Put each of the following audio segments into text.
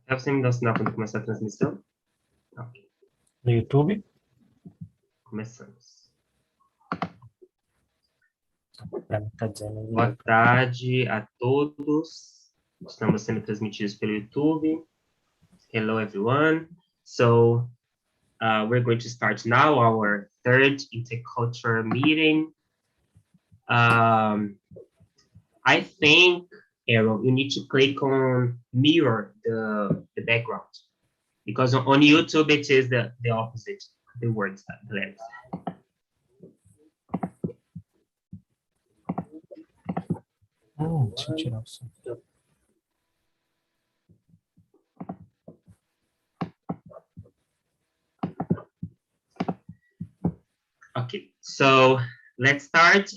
Você me dá um sinal quando começar a transmissão? Ok, No YouTube? começamos. Tá dizendo aí. Boa tarde a todos. Estamos sendo transmitidos pelo YouTube. Hello, everyone. So, we're going to start now our third intercultural meeting. I think, Aaron, you need to click on mirror the background, because on YouTube it is the opposite, the words, the letters. Deixa eu tirar o som. Okay, so let's start.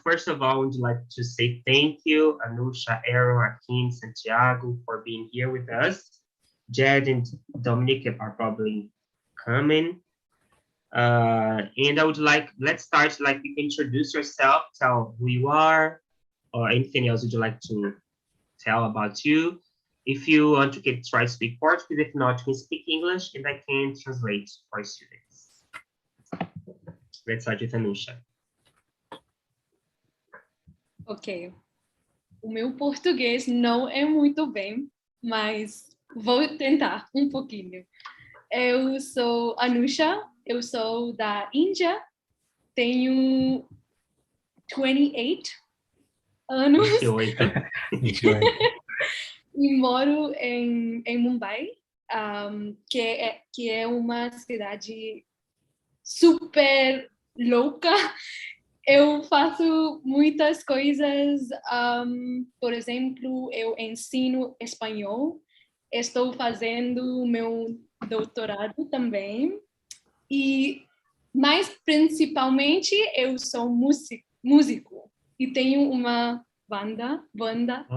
First of all, I would like to say thank you, Anusha, Aaron, Akin, Santiago, for being here with us. Jed and Dominic are probably coming. And I would like, let's start, like, you can introduce yourself, tell who you are, or anything else would you like to tell about you. If you want to try to speak Portuguese, if not, you can speak English, and I can translate for students. Let's start with Anusha. Ok. O meu português não é muito bem, mas vou tentar um pouquinho. Eu sou Anusha, eu sou da Índia, tenho 28 anos 28. 28. e moro em Mumbai, que é uma cidade super louca. Eu faço muitas coisas, por exemplo, eu ensino espanhol, estou fazendo o meu doutorado também, mas principalmente eu sou músico e tenho uma banda,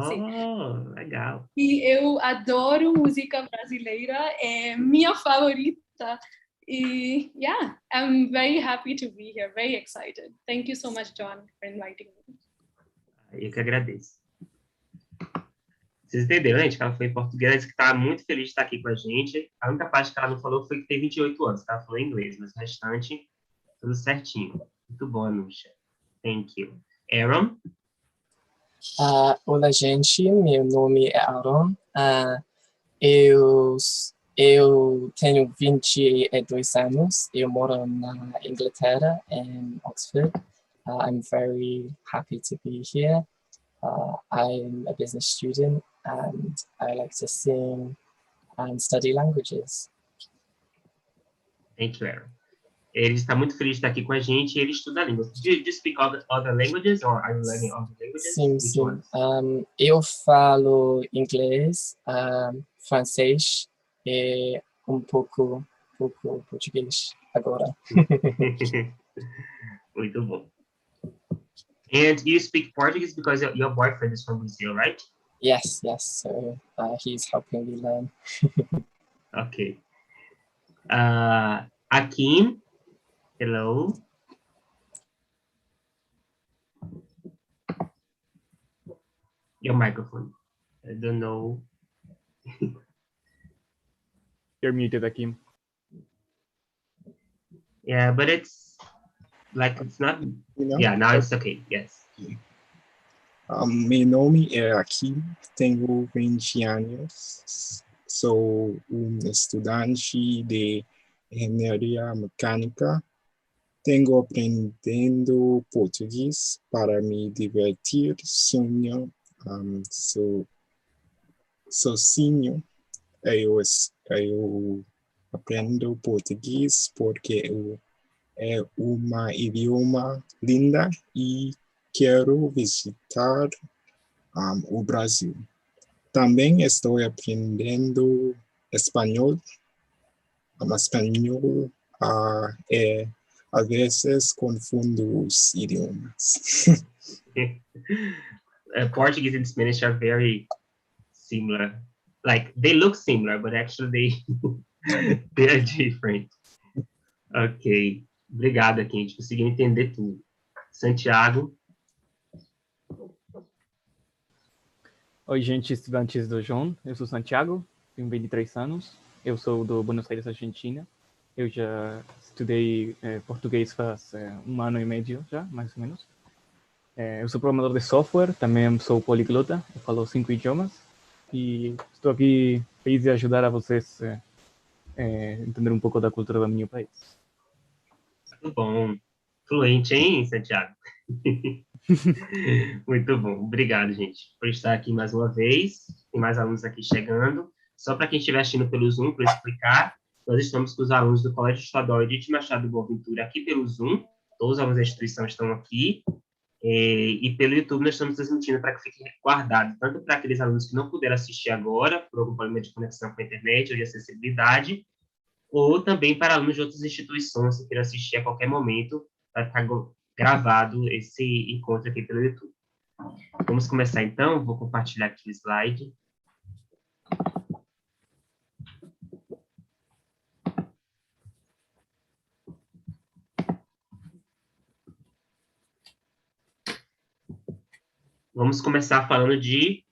sim. Oh, legal. E eu adoro música brasileira, é minha favorita. Yeah, I'm very happy to be here, very excited. Thank you so much, John, for inviting me. Eu que agradeço. Vocês entenderam, gente? Que ela foi em português, que está muito feliz de estar aqui com a gente. A única parte que ela não falou foi que tem 28 anos, que ela falou em inglês, mas o restante, tudo certinho. Muito bom, Anusha. Thank you. Aaron? Olá, gente. Meu nome é Aaron. Eu tenho 22 anos. Eu moro na Inglaterra, em Oxford. I'm very happy to be here. I'm a business student and I like to sing and study languages. Thank you, Aaron. Ele está muito feliz de estar aqui com a gente e ele estuda línguas. Do you speak other languages or are you learning other languages? Sim. Eu falo inglês, francês e um pouco português agora. Muito bom. And you speak Portuguese because your boyfriend is from Brazil, right? Yes. So he's helping me learn. Okay. Akin, hello. Your microphone. I don't know. You're muted, Akin. Yeah, but it's like it's not. Yeah, now it's okay. Yes. Meu nome é Akin, tenho 20 anos, sou estudante de engenharia mecânica. Tenho aprendendo português para me divertir, sonho, sozinho. Eu aprendo português porque é uma idioma linda e quero visitar o Brasil. Também estou aprendendo espanhol. Espanhol às vezes confundo os idiomas. Portuguese and Spanish are very similar. Like they look similar, but actually they are different. Ok. Obrigado, Akin. A gente conseguiu entender tudo. Santiago. Oi, gente, estudantes do João. Eu sou Santiago. tenho 23 anos. Eu sou do Buenos Aires, Argentina. Eu já estudei português faz 1 ano e meio já, mais ou menos. Eu sou programador de software, também sou poliglota, eu falo 5 idiomas. E estou aqui feliz de ajudar a vocês entender um pouco da cultura do meu país. Muito bom. Fluente, hein, Santiago? Muito bom. Obrigado, gente, por estar aqui mais uma vez. Tem mais alunos aqui chegando. Só para quem estiver assistindo pelo Zoom, para explicar, nós estamos com os alunos do Colégio Estadual Edith Machado Boaventura aqui pelo Zoom. Todos os alunos da instituição estão aqui. E pelo YouTube nós estamos transmitindo para que fique guardado, tanto para aqueles alunos que não puderam assistir agora, por algum problema de conexão com a internet ou de acessibilidade, ou também para alunos de outras instituições que queiram assistir a qualquer momento, vai ficar gravado esse encontro aqui pelo YouTube. Vamos começar então, vou compartilhar aqui o slide. Vamos começar falando de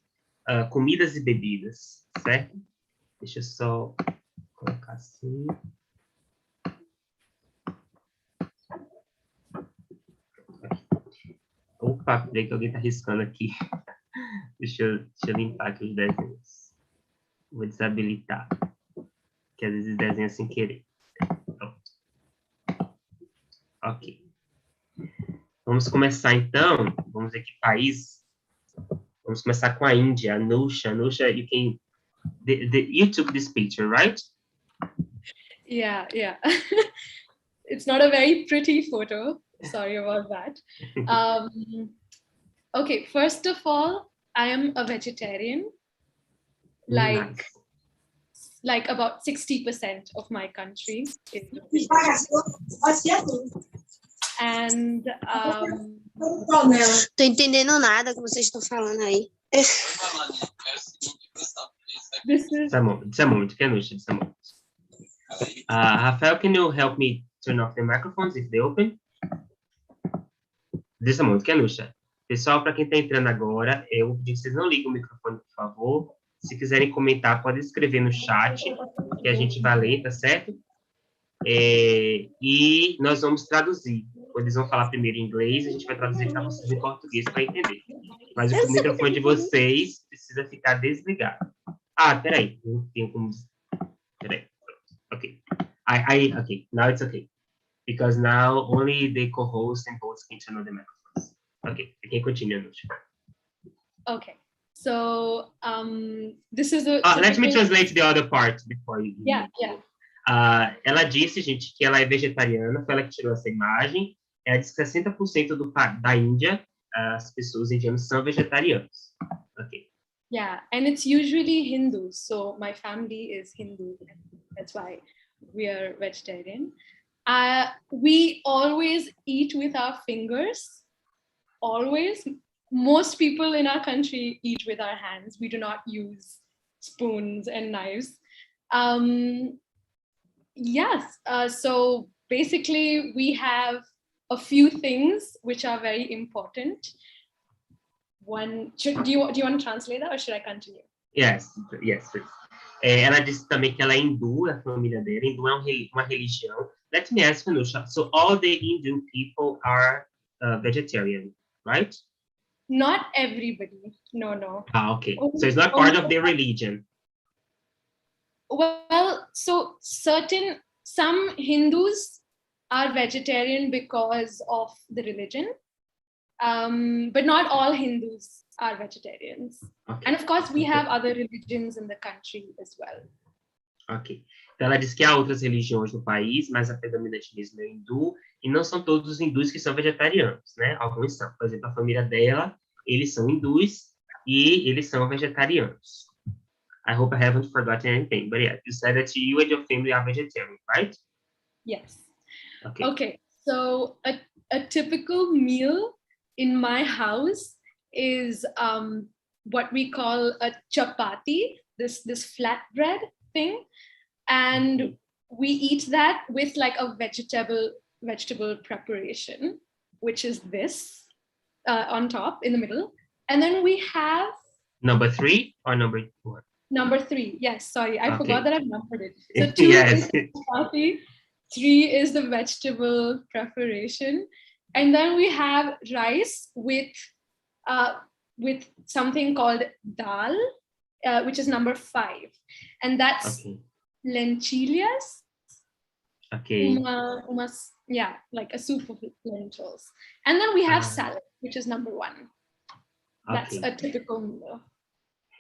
comidas e bebidas, certo? Deixa eu só colocar assim. Opa, peraí que alguém está riscando aqui. Deixa eu limpar aqui os desenhos. Vou desabilitar, que às vezes desenha sem querer. Pronto. Ok. Vamos começar então, vamos ver que país. Vamos começar com a Índia, Anusha. Anusha, you took this picture, right? Yeah. It's not a very pretty photo. Sorry about that. Okay, first of all, I am a vegetarian. Like about 60% of my country is vegetarian. And Tô entendendo nada que vocês estão falando aí. this is Just a moment, Anusha, just a moment. Rafael, can you help me turn off the microphones if they open? Just a moment, Anusha. Pessoal, para quem está entrando agora, eu vou pedir que vocês não liguem o microfone, por favor. Se quiserem comentar, pode escrever no chat, que a gente vai ler, tá certo? E nós vamos traduzir. Eles vão falar primeiro em inglês, a gente vai traduzir para vocês em português para entender. Mas o microfone de vocês precisa ficar desligado. Peraí. Não tenho como... Peraí. Ok. Okay. Now it's okay. Because now only the co-host and host can turn on the microphones. Okay. You can continue, Anusha. okay. So this is a let me translate the other part before you... Yeah. Ela disse, gente, que ela é vegetariana, foi ela que tirou essa imagem. Ela disse que 60% da Índia, as pessoas indianas são vegetarianos. Ok. Yeah, and it's usually Hindu. So my family is Hindu. That's why we are vegetarian. We always eat with our fingers. Always. Most people in our country eat with our hands. We do not use spoons and knives. Yes. So basically, we have a few things which are very important. One, do you want to translate that or should I continue? Yes, please. Ela disse também que ela é hindu, a família dela. Hindu é uma religião. Let me ask you, Anusha. So all the Hindu people are vegetarian, right? Not everybody. No. Okay. So it's not part of their religion. Well, so some Hindus are vegetarian because of the religion, but not all Hindus are vegetarians. Okay. And of course, we have other religions in the country as well. Ok. Então, ela diz que há outras religiões no país, mas a predominante mesmo é hindu, e não são todos os hindus que são vegetarianos, né? Alguns são. Por exemplo, a família dela, eles são hindus e eles são vegetarianos. I hope I haven't forgotten anything, but yeah, you said that you and your family are vegetarian, right? Yes. Okay. So a typical meal in my house is what we call a chapati, this flatbread thing, and we eat that with like a vegetable preparation, which is this on top in the middle, and then we have Number 3 or number 1? Number 3. Yes, sorry, I Okay. forgot that I've numbered it. So 2 Yes. is the chapati, 3 is the vegetable preparation, and then we have rice with something called dal, which is number 5, and that's Okay. lentillas. Okay. Yeah, like a soup of lentils. And then we have Ah. salad, which is number 1. That's Okay. a typical meal.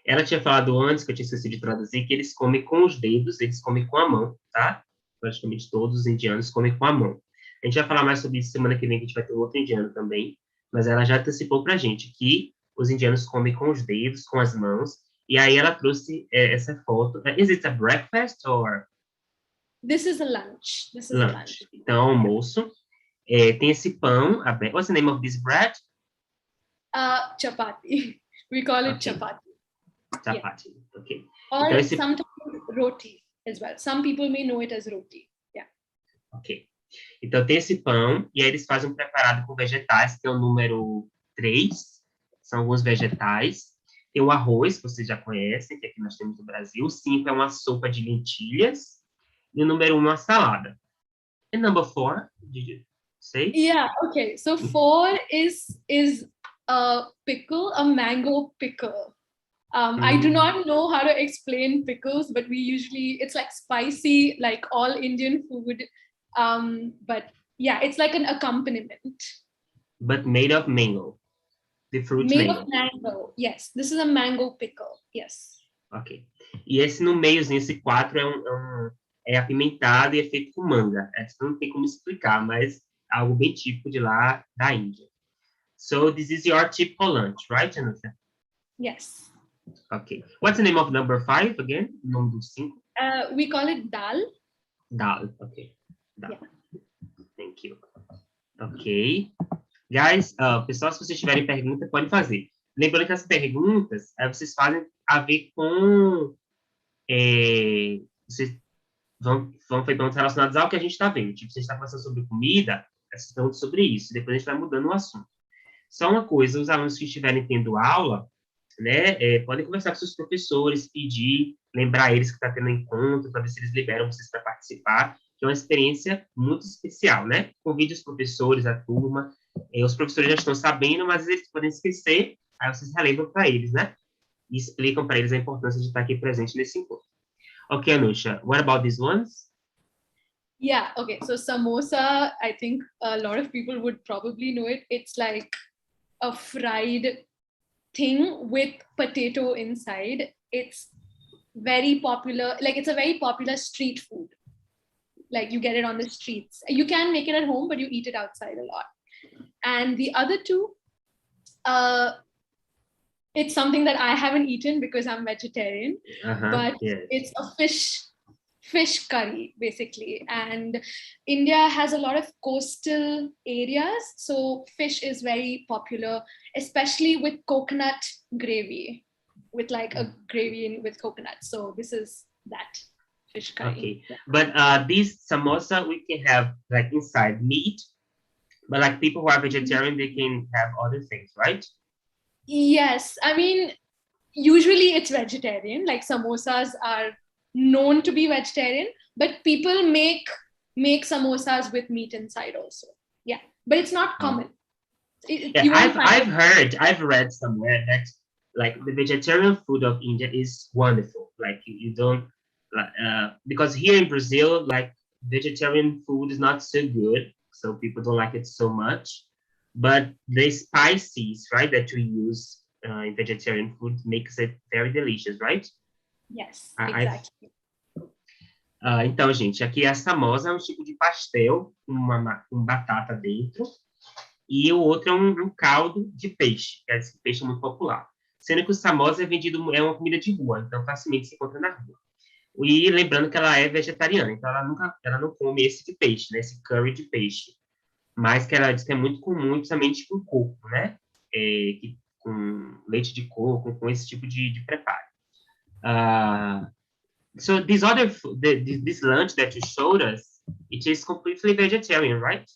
Ela tinha falado antes, que eu tinha esquecido de traduzir, que eles comem com os dedos, eles comem com a mão, tá? Praticamente todos os indianos comem com a mão. A gente vai falar mais sobre isso semana que vem, que a gente vai ter um outro indiano também, mas ela já antecipou pra gente que os indianos comem com os dedos, com as mãos, e aí ela trouxe essa foto. Is it a breakfast or? This is a lunch. This is a lunch. Então, almoço. Tem esse pão aberto. What's the name of this bread? Chapati. We call it Okay. chapati. Chapati. Okay. Or Então, esse... sometimes roti as well. Some people may know it as roti. Yeah. Ok. Então, tem esse pão, e aí eles fazem um preparado com vegetais, que é o número 3. São alguns vegetais. Tem o arroz, que vocês já conhecem, que aqui nós temos no Brasil. O 5 é uma sopa de lentilhas. E o número 1 é uma salada. And number 4, did you say? Yeah, okay. So 4 is a pickle, a mango pickle. I do not know how to explain pickles, but it's like spicy, like all Indian food. But yeah, it's like an accompaniment. But made of mango. The fruit Made mango. of mango, yes. This is a mango pickle, yes. Ok. E esse no meiozinho, esse 4 é apimentado e é feito com manga. Essa não tem como explicar, mas é algo bem típico de lá, da Índia. So this is your typical lunch, right, Anusha? Yes. Okay. What's the name of number 5 again? O nome do 5? We call it dal. Dal, okay. Dal. Yeah. Thank you. Ok. Guys, pessoal, se vocês tiverem pergunta, podem fazer. Lembrando que as perguntas, vocês fazem a ver com... vocês vão fazer perguntas relacionadas ao que a gente está vendo. Tipo, você está conversando sobre comida, essas perguntas sobre isso. Depois a gente vai mudando o assunto. Só uma coisa, os alunos que estiverem tendo aula, né, podem conversar com seus professores, pedir, lembrar eles que está tendo encontro, para ver se eles liberam vocês para participar, que é uma experiência muito especial, né? Convide os professores, a turma. Os professores já estão sabendo, mas às vezes eles podem esquecer, aí vocês relembram para eles, né? E explicam para eles a importância de estar aqui presente nesse encontro. Okay, Anusha, what about these ones? Yeah, okay. So samosa, I think a lot of people would probably know it. It's like a fried thing with potato inside. It's very popular. Like, it's a very popular street food. Like, you get it on the streets. You can make it at home, but you eat it outside a lot. And the other two, it's something that I haven't eaten because I'm vegetarian, but yes. It's a fish curry, basically. And India has a lot of coastal areas, so fish is very popular, especially with coconut gravy, with like a gravy with coconut. So this is that fish curry. Okay, but these samosa, we can have like inside meat, but like people who are vegetarian, they can have other things, right? Yes, I mean, usually it's vegetarian, like samosas are known to be vegetarian, but people make samosas with meat inside also. Yeah, but it's not common. I've read somewhere that like the vegetarian food of India is wonderful. Like you don't, because here in Brazil, like vegetarian food is not so good, so people don't like it so much. But the spices, right, that we use in vegetarian food makes it very delicious, right? Yes, exactly. Então, gente, aqui a samosa é um tipo de pastel com batata dentro, e o outro é um caldo de peixe, que esse peixe é muito popular. Sendo que o samosa é uma comida de rua, então facilmente se encontra na rua. E lembrando que ela é vegetariana, então ela não come esse de peixe, né, esse curry de peixe. Mas que ela diz que é muito comum, principalmente com coco, né? Com leite de coco, com esse tipo de preparo. So this lunch that you showed us, it is completely vegetarian, right?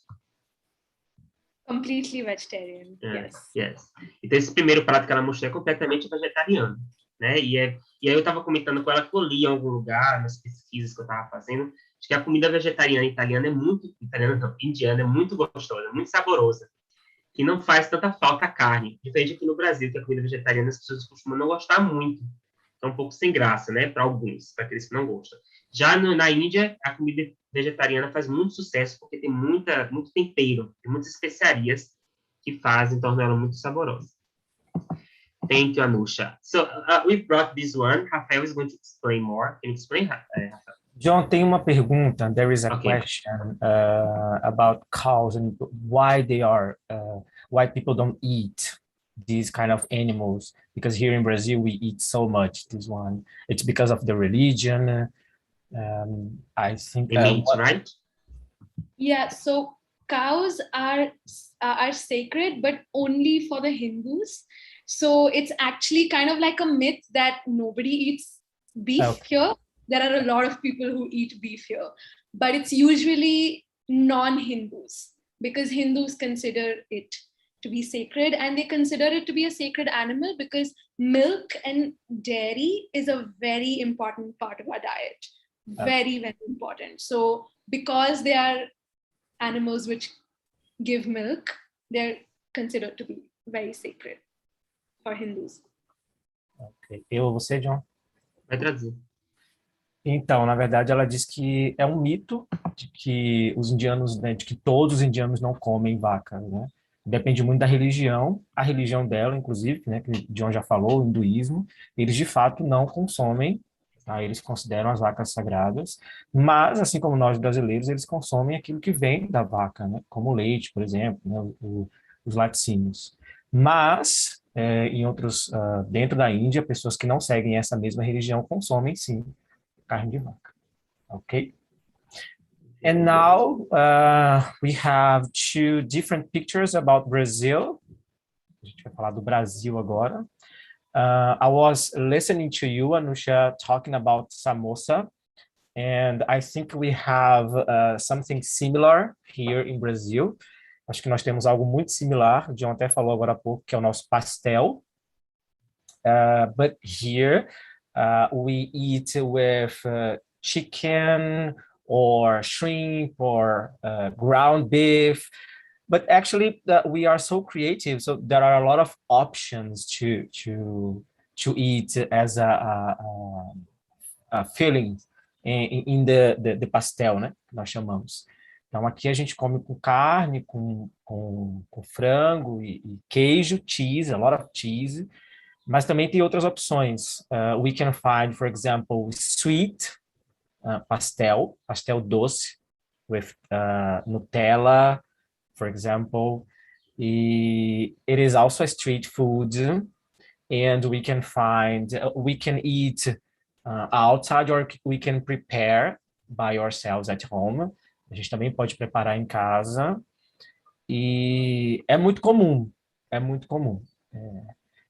Completely vegetarian, yes. Então esse primeiro prato que ela mostrou é completamente vegetariano. né? E aí eu estava comentando com ela que eu li em algum lugar, nas pesquisas que eu estava fazendo, de que a comida vegetariana italiana italiana não, indiana é muito gostosa, muito saborosa, que não faz tanta falta a carne, diferente aqui no Brasil, que a comida vegetariana as pessoas costumam não gostar muito, é um pouco sem graça, né, para alguns, para aqueles que não gostam. Já na Índia, a comida vegetariana faz muito sucesso, porque tem muito tempero, tem muitas especiarias que fazem, tornam ela muito saborosa. Thank you, Anusha. So we brought this one. Rafael is going to explain more. Can you explain, Rafael? John, tem uma pergunta. There is a Okay. question about cows and why why people don't eat these kind of animals. Because here in Brazil, we eat so much this one. It's because of the religion. I think... meat, right? Yeah, so cows are sacred, but only for the Hindus. So it's actually kind of like a myth that nobody eats beef here. There are a lot of people who eat beef here, but it's usually non-Hindus because Hindus consider it to be sacred, and they consider it to be a sacred animal because milk and dairy is a very important part of our diet. Very, very important. So because they are animals which give milk, they're considered to be very sacred for Hindus. Ok. Eu ou você, John? Vai traduzir. Então, na verdade, ela diz que é um mito de que os indianos, né, de que todos os indianos não comem vaca, né? Depende muito da religião, a religião dela, inclusive, né, que o John já falou, o hinduísmo, eles de fato não consomem, tá? Eles consideram as vacas sagradas, mas, assim como nós brasileiros, eles consomem aquilo que vem da vaca, né? Como o leite, por exemplo, né? Os laticínios. Mas, em outros, dentro da Índia, pessoas que não seguem essa mesma religião consomem, sim, carne de vaca. Okay? And now we have two different pictures about Brazil. A gente vai falar do Brasil agora. I was listening to you, Anusha, talking about samosa, and I think we have something similar here in Brazil. Acho que nós temos algo muito similar. O John até falou agora há pouco, que é o nosso pastel. But here we eat with chicken or shrimp or ground beef. But actually, we are so creative. So there are a lot of options to eat as a filling in the pastel, né? Que nós chamamos. Então, aqui a gente come com carne, com frango e queijo, cheese, a lot of cheese. Mas também tem outras opções. We can find, for example, sweet pastel doce, with Nutella, for example. It is also a street food, and we can eat outside, or we can prepare by ourselves at home. A gente também pode preparar em casa. E é muito comum,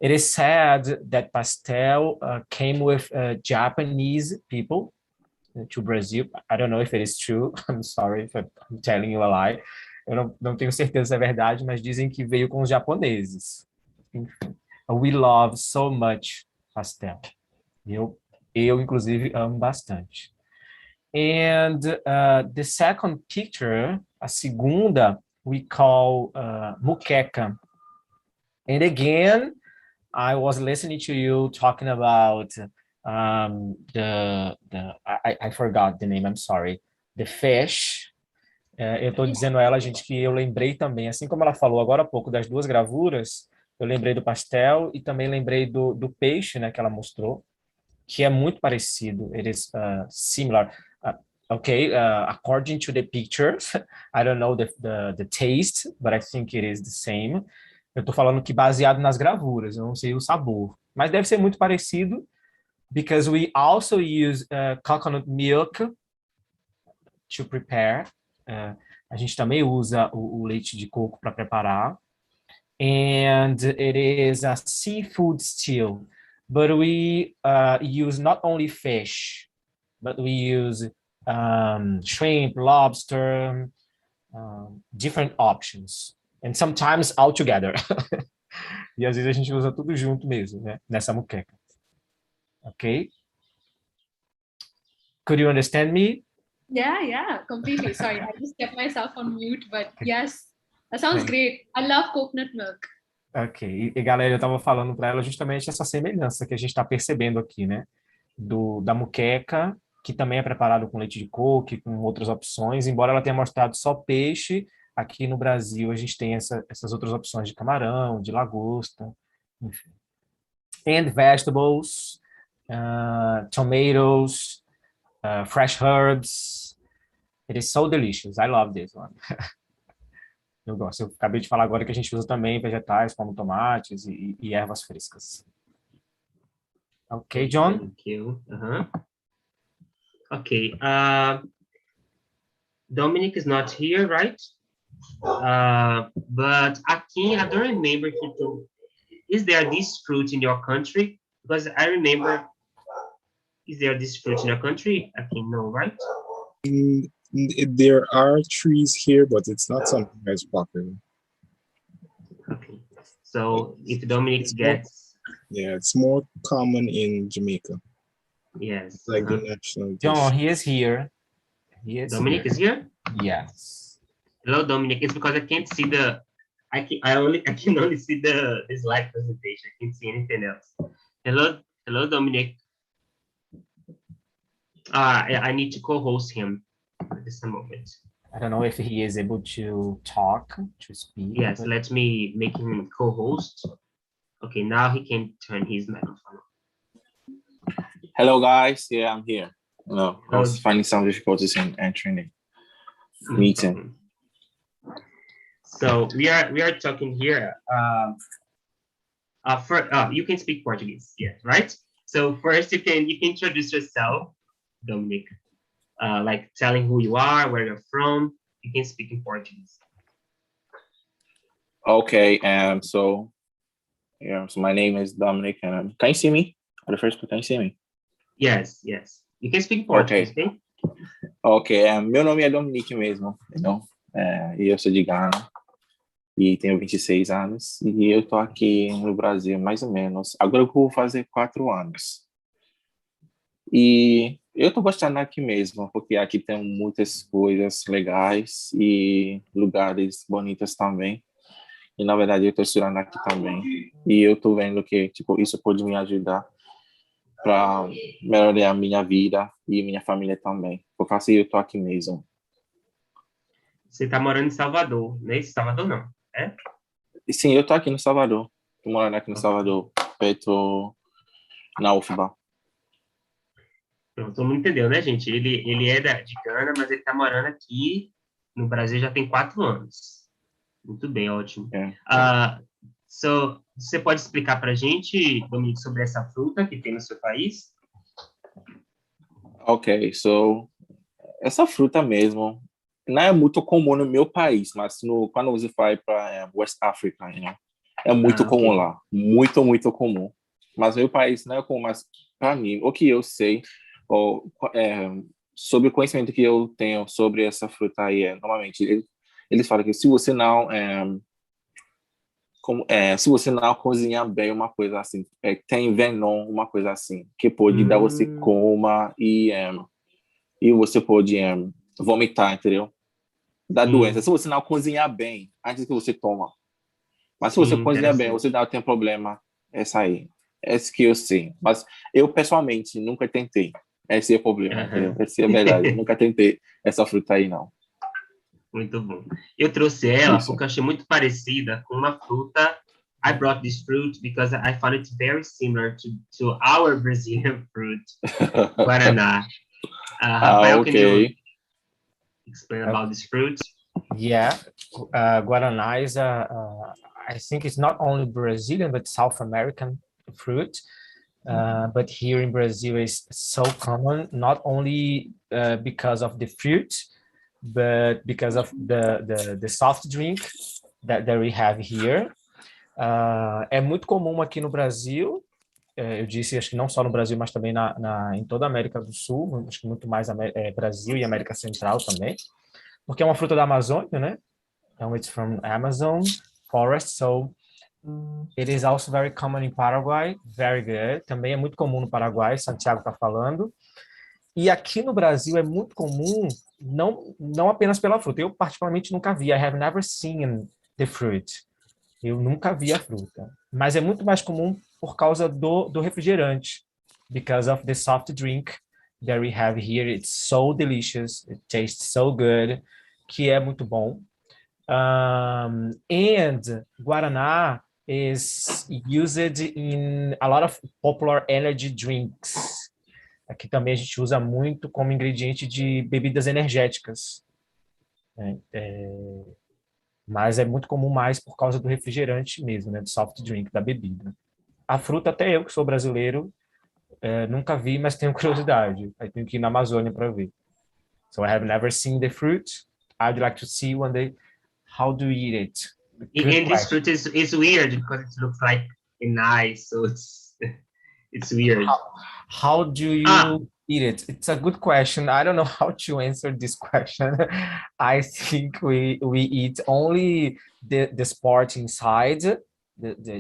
It is said that pastel came with Japanese people to Brazil. I don't know if it is true. I'm sorry if I'm telling you a lie. Eu não tenho certeza se é verdade, mas dizem que veio com os japoneses. Enfim. We love so much pastel. Eu inclusive, amo bastante. And the second picture, a segunda, we call muqueca. And again, I was listening to you talking about I forgot the name, I'm sorry. The fish. Eu estou dizendo a ela, gente, que eu lembrei também, assim como ela falou agora há pouco das duas gravuras, eu lembrei do pastel e também lembrei do peixe, né, que ela mostrou, que é muito parecido. It is similar. According to the pictures, I don't know the taste, but I think it is the same. Eu estou falando que baseado nas gravuras, eu não sei o sabor, mas deve ser muito parecido, because we also use coconut milk to prepare. A gente também usa o leite de coco para preparar. And it is a seafood stew, but we use not only fish, but we use shrimp, lobster, different options. And sometimes all together. E às vezes a gente usa tudo junto mesmo, né? Nessa muqueca. Okay. Could you understand me? Yeah, completely. Sorry, I just kept myself on mute, but yes, that sounds great. I love coconut milk. Ok. E galera, eu estava falando para ela justamente essa semelhança que a gente está percebendo aqui, né? Da moqueca, que também é preparado com leite de coco, com outras opções, embora ela tenha mostrado só peixe, aqui no Brasil a gente tem essas outras opções de camarão, de lagosta, enfim. And vegetables, tomatoes, fresh herbs. It is so delicious. I love this one. Eu gosto. Eu acabei de falar agora que a gente usa também vegetais como tomates e ervas frescas. Ok, John? Thank you. Okay. Dominic is not here, right? But Akin, I don't remember if is there this fruit in your country? Because I remember, is there this fruit in your country? Akin, no, right? There are trees here, but it's not something that's popular. Okay. So if Dominic gets... Yeah, it's more common in Jamaica. Yes. Like the national dish. John, he is here. Dominic is here? Yes. Hello, Dominic. It's because I can't see I can only see the slide presentation. I can't see anything else. Hello, Dominic. I need to co-host him at this moment. I don't know if he is able to talk, to speak. Yes, let me make him co-host. Okay, now he can turn his microphone on. Hello, guys. Yeah, I'm here. No, I was finding some difficulties in entering the meeting. So we are talking here. You can speak Portuguese, yeah, right? So first you can introduce yourself, Dominic, like telling who you are, where you're from. You can speak in Portuguese. Okay, so my name is Dominic, and can you see me? For the first place, can you see me? Yes. You can speak Portuguese, okay? Ok, meu nome é Dominich mesmo, entendeu? E eu sou de Gana, e tenho 26 anos, e eu tô aqui no Brasil mais ou menos, agora eu vou fazer 4 anos. E eu tô gostando aqui mesmo, porque aqui tem muitas coisas legais e lugares bonitos também. E, na verdade, eu tô estudando aqui também. E eu tô vendo que, tipo, isso pode me ajudar para melhorar a minha vida e minha família também. Porque assim eu tô aqui mesmo. Você tá morando em Salvador, né? Salvador não, é? Sim, eu tô aqui no Salvador. Tô morando aqui no Salvador, perto na UFBA. Pronto, todo mundo entendeu, né, gente? Ele é de Gana, mas ele tá morando aqui no Brasil já tem 4 anos. Muito bem, ótimo. So, você pode explicar pra gente, Dominique, sobre essa fruta que tem no seu país? Ok, so, essa fruta mesmo não é muito comum no meu país, mas quando você vai para West Africa, é muito comum lá. Muito, muito comum. Mas meu país não é comum, mas para mim, o que eu sei, sobre o conhecimento que eu tenho sobre essa fruta aí, normalmente, eles falam que se você não cozinhar bem uma coisa assim, tem veneno, uma coisa assim, que pode dar você coma e você pode vomitar, entendeu? Da doença. Se você não cozinhar bem, antes que você toma. Mas se você cozinhar bem, você não tem problema. Essa aí. Esse que eu sei. Mas eu, pessoalmente, nunca tentei. Esse é o problema, entendeu? Essa é a verdade. Nunca tentei essa fruta aí, não. Muito bom. Eu trouxe ela porque eu achei muito parecida com uma fruta. I brought this fruit because I found it very similar to our Brazilian fruit, Guaraná. Rafael, okay. Can you explain about this fruit? Yeah, Guaraná is I think it's not only Brazilian but South American fruit. But here in Brazil is so common, not only because of the fruit, but because of the soft drink that we have here. É muito comum aqui no Brasil, eu disse, acho que não só no Brasil, mas também em toda a América do Sul, acho que muito mais Brasil e América Central também, porque é uma fruta da Amazônia, né? Então, it's from Amazon forest, so It is also very common in Paraguay. Very good. Também é muito comum no Paraguai, Santiago está falando. E aqui no Brasil é muito comum, não apenas pela fruta. Eu particularmente nunca vi. I have never seen the fruit. Eu nunca vi a fruta. Mas é muito mais comum por causa do refrigerante. Because of the soft drink that we have here. It's so delicious. It tastes so good. Que é muito bom. And Guaraná is used in a lot of popular energy drinks. Aqui também a gente usa muito como ingrediente de bebidas energéticas. Mas é muito comum mais por causa do refrigerante mesmo, né? Do soft drink, da bebida. A fruta, até eu, que sou brasileiro, nunca vi, mas tenho curiosidade. Aí tenho que ir na Amazônia para ver. So I have never seen the fruit. I'd like to see one day. How do you eat it? And this fruit is weird because it looks like an ice, so it's weird. How do you eat it? It's a good question. I don't know how to answer this question. I think we eat only the sport inside,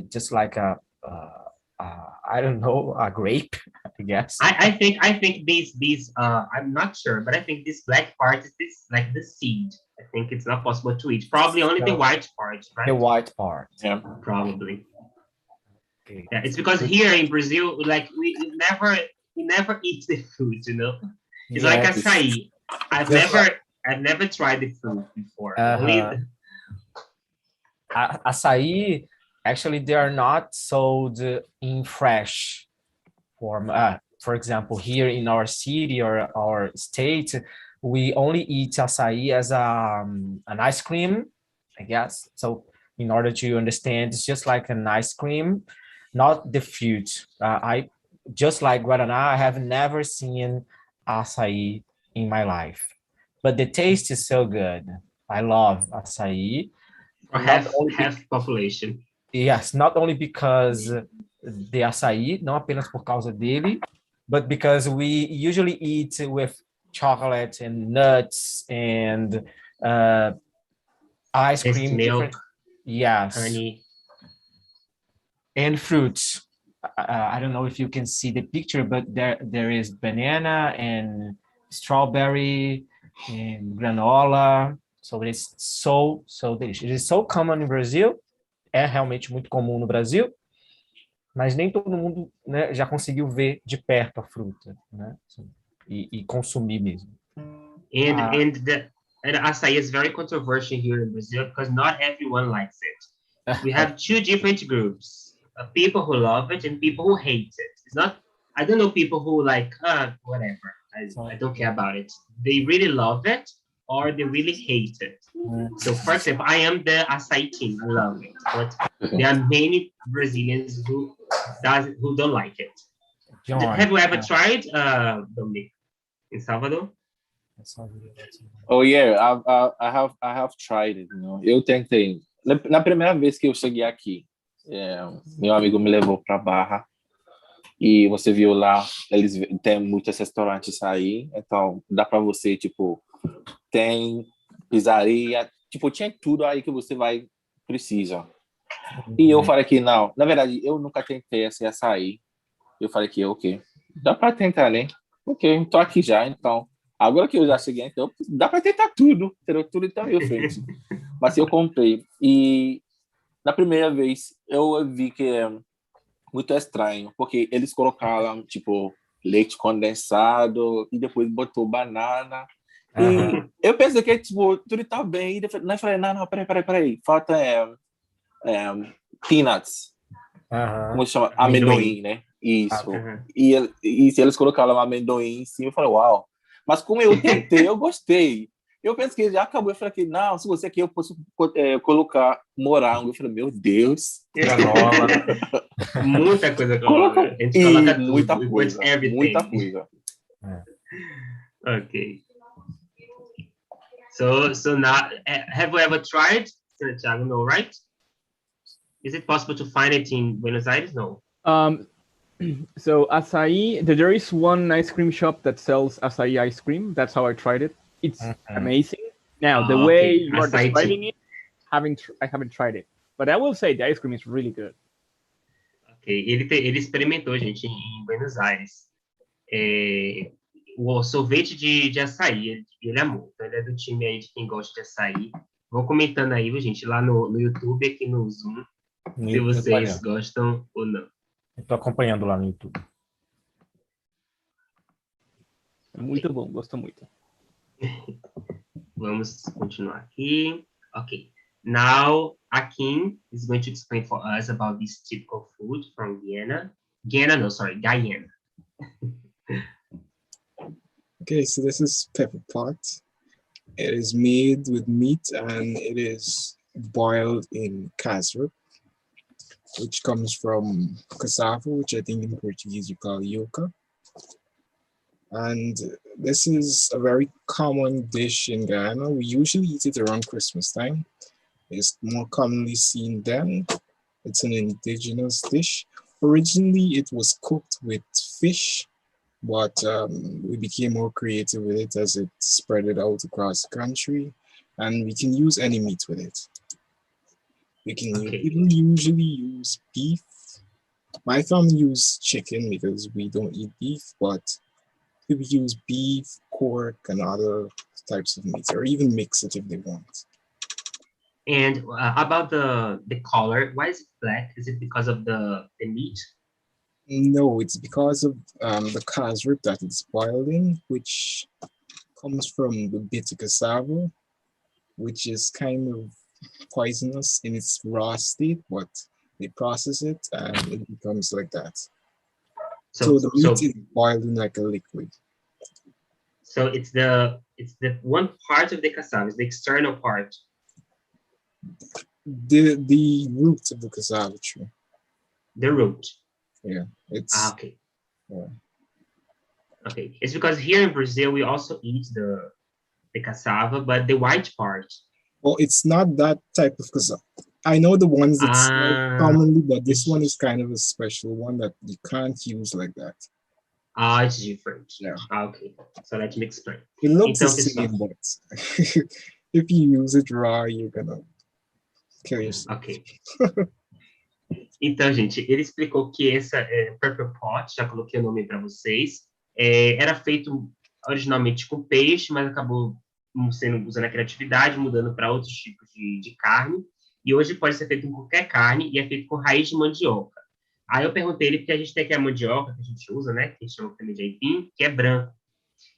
just like I don't know, a grape, I guess. I think these I'm not sure, but I think this black part is this like the seed. I think it's not possible to eat. Probably only the white part, right? The white part. Yeah. Probably. Okay. Yeah, it's because here in Brazil, like we never eat the fruit, you know. It's like acai. I've never tried the fruit before. Açaí, actually, they are not sold in fresh form. For example, here in our city or our state, we only eat açaí as an ice cream, I guess. So in order to understand, it's just like an ice cream, not the fruit. I just like Guaraná, I have never seen açaí in my life. But the taste is so good. I love açaí. For half population. Yes, not only because the açaí, não apenas por causa dele, but because we usually eat with chocolate and nuts and ice cream. Milk. Yes. Honey. And fruits. I don't know if you can see the picture, but there is banana and strawberry and granola. So it's so delicious. It is so common in Brazil. É realmente muito comum no Brasil, mas nem todo mundo, né, já conseguiu ver de perto a fruta, né? E consumir mesmo. And açaí is very controversial here in Brazil because not everyone likes it. We have two different groups: people who love it and people who hate it. It's not. I don't know people who like whatever. I don't care about it. They really love it or they really hate it. So, for example, I am the açaí team. I love it, but there are many Brazilians who don't like it. John, have you ever tried, Dominich, in Salvador? Oh yeah, I have tried it. You know, eu tentei. Na primeira vez que eu cheguei aqui, meu amigo me levou para Barra e você viu lá, eles têm muitos restaurantes aí, então dá para você tipo tem pizzaria, tipo, tinha tudo aí que você precisa. E eu falei que não, na verdade, eu nunca tentei esse açaí. Eu falei que, ok, dá para tentar, né? Ok, tô aqui já, então. Agora que eu já cheguei, então, dá para tentar tudo, entendeu? Tudo então eu frente. Mas eu comprei. E na primeira vez, eu vi que é muito estranho, porque eles colocaram, tipo, leite condensado e depois botou banana. E eu pensei que tipo, tudo tá bem. E depois, eu falei, não, peraí. Falta peanuts. Como se chama? Amendoim, né? Isso. E eles colocaram amendoim em cima. Eu falei, uau. Mas como eu tentei, eu gostei. Eu pensei que já acabou. Eu falei que não, se você quer, eu posso colocar morango. Eu falei, meu Deus. Muita coisa. Coloca muita coisa. Ok. So now, have you ever tried Santiago? No, right? Is it possible to find it in Buenos Aires? No. So açaí, there is one ice cream shop that sells açaí ice cream. That's how I tried it. It's amazing. Now the way you are describing it, I haven't tried it, But I will say the ice cream is really good. Ok, ele experimentou, gente, em Buenos Aires. O sorvete de açaí, ele amou. Então, ele é do time aí de quem gosta de açaí. Vão comentando aí, gente, lá no YouTube, aqui no Zoom, se vocês gostam ou não. Estou acompanhando lá no YouTube. Muito bom, gosto muito. Vamos continuar aqui. Ok. Now, Akin is going to explain for us about this typical food from Guyana. Guyana. Okay, so this is pepper pot. It is made with meat and it is boiled in casserole, which comes from cassava, which I think in Portuguese you call yuca. And this is a very common dish in Guyana. We usually eat it around Christmas time. It's more commonly seen then. It's an indigenous dish. Originally, it was cooked with fish, but we became more creative with it as it spread it out across the country. And we can use any meat with it. We can even usually use beef. My family use chicken because we don't eat beef, but people use beef, pork, and other types of meat, or even mix it if they want. And about the color, why is it black? Is it because of the meat? No, it's because of the casserole that it's boiled in, which comes from the bitter cassava, which is kind of poisonous in its raw state, but they process it and it becomes like that. So the meat is boiled in like a liquid. So it's the one part of the cassava, it's the external part. The root of the cassava tree. The root. Yeah, it's okay. Yeah. Okay, it's because here in Brazil we also eat the cassava, but the white part. Well, it's not that type of cassava. I know the ones that's commonly, but this one is kind of a special one that you can't use like that. It's different. Yeah. Okay, so let me explain. It looks the same, but if you use it raw, you're gonna kill yourself. Ok. Então, gente, ele explicou que essa pepper pot, já coloquei o nome para vocês, era feito originalmente com peixe, mas acabou usando a criatividade, mudando para outros tipos de carne, e hoje pode ser feito com qualquer carne, e é feito com raiz de mandioca. Aí eu perguntei ele, porque a gente tem aqui a mandioca que a gente usa, né, que a gente chama também de aipim, que é branco.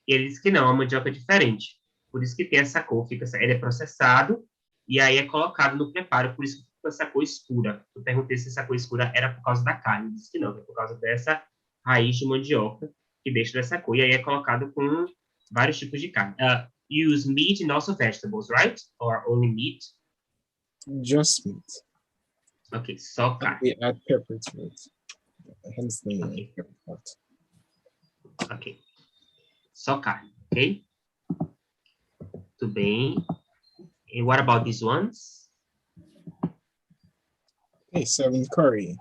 E ele disse que não, a mandioca é diferente. Por isso que tem essa cor, ele é processado, e aí é colocado no preparo, por isso que ficou essa cor escura. Eu perguntei se essa cor escura era por causa da carne, ele disse que não, é por causa dessa raiz de mandioca, que deixa dessa cor, e aí é colocado com vários tipos de carne. You use meat and also vegetables, right? Or only meat? Just meat. Ok, só carne. We add pepper to it. Hence the name pepper pot. Ok. Só carne, ok? Tudo bem. And what about these ones? Okay, seven curry.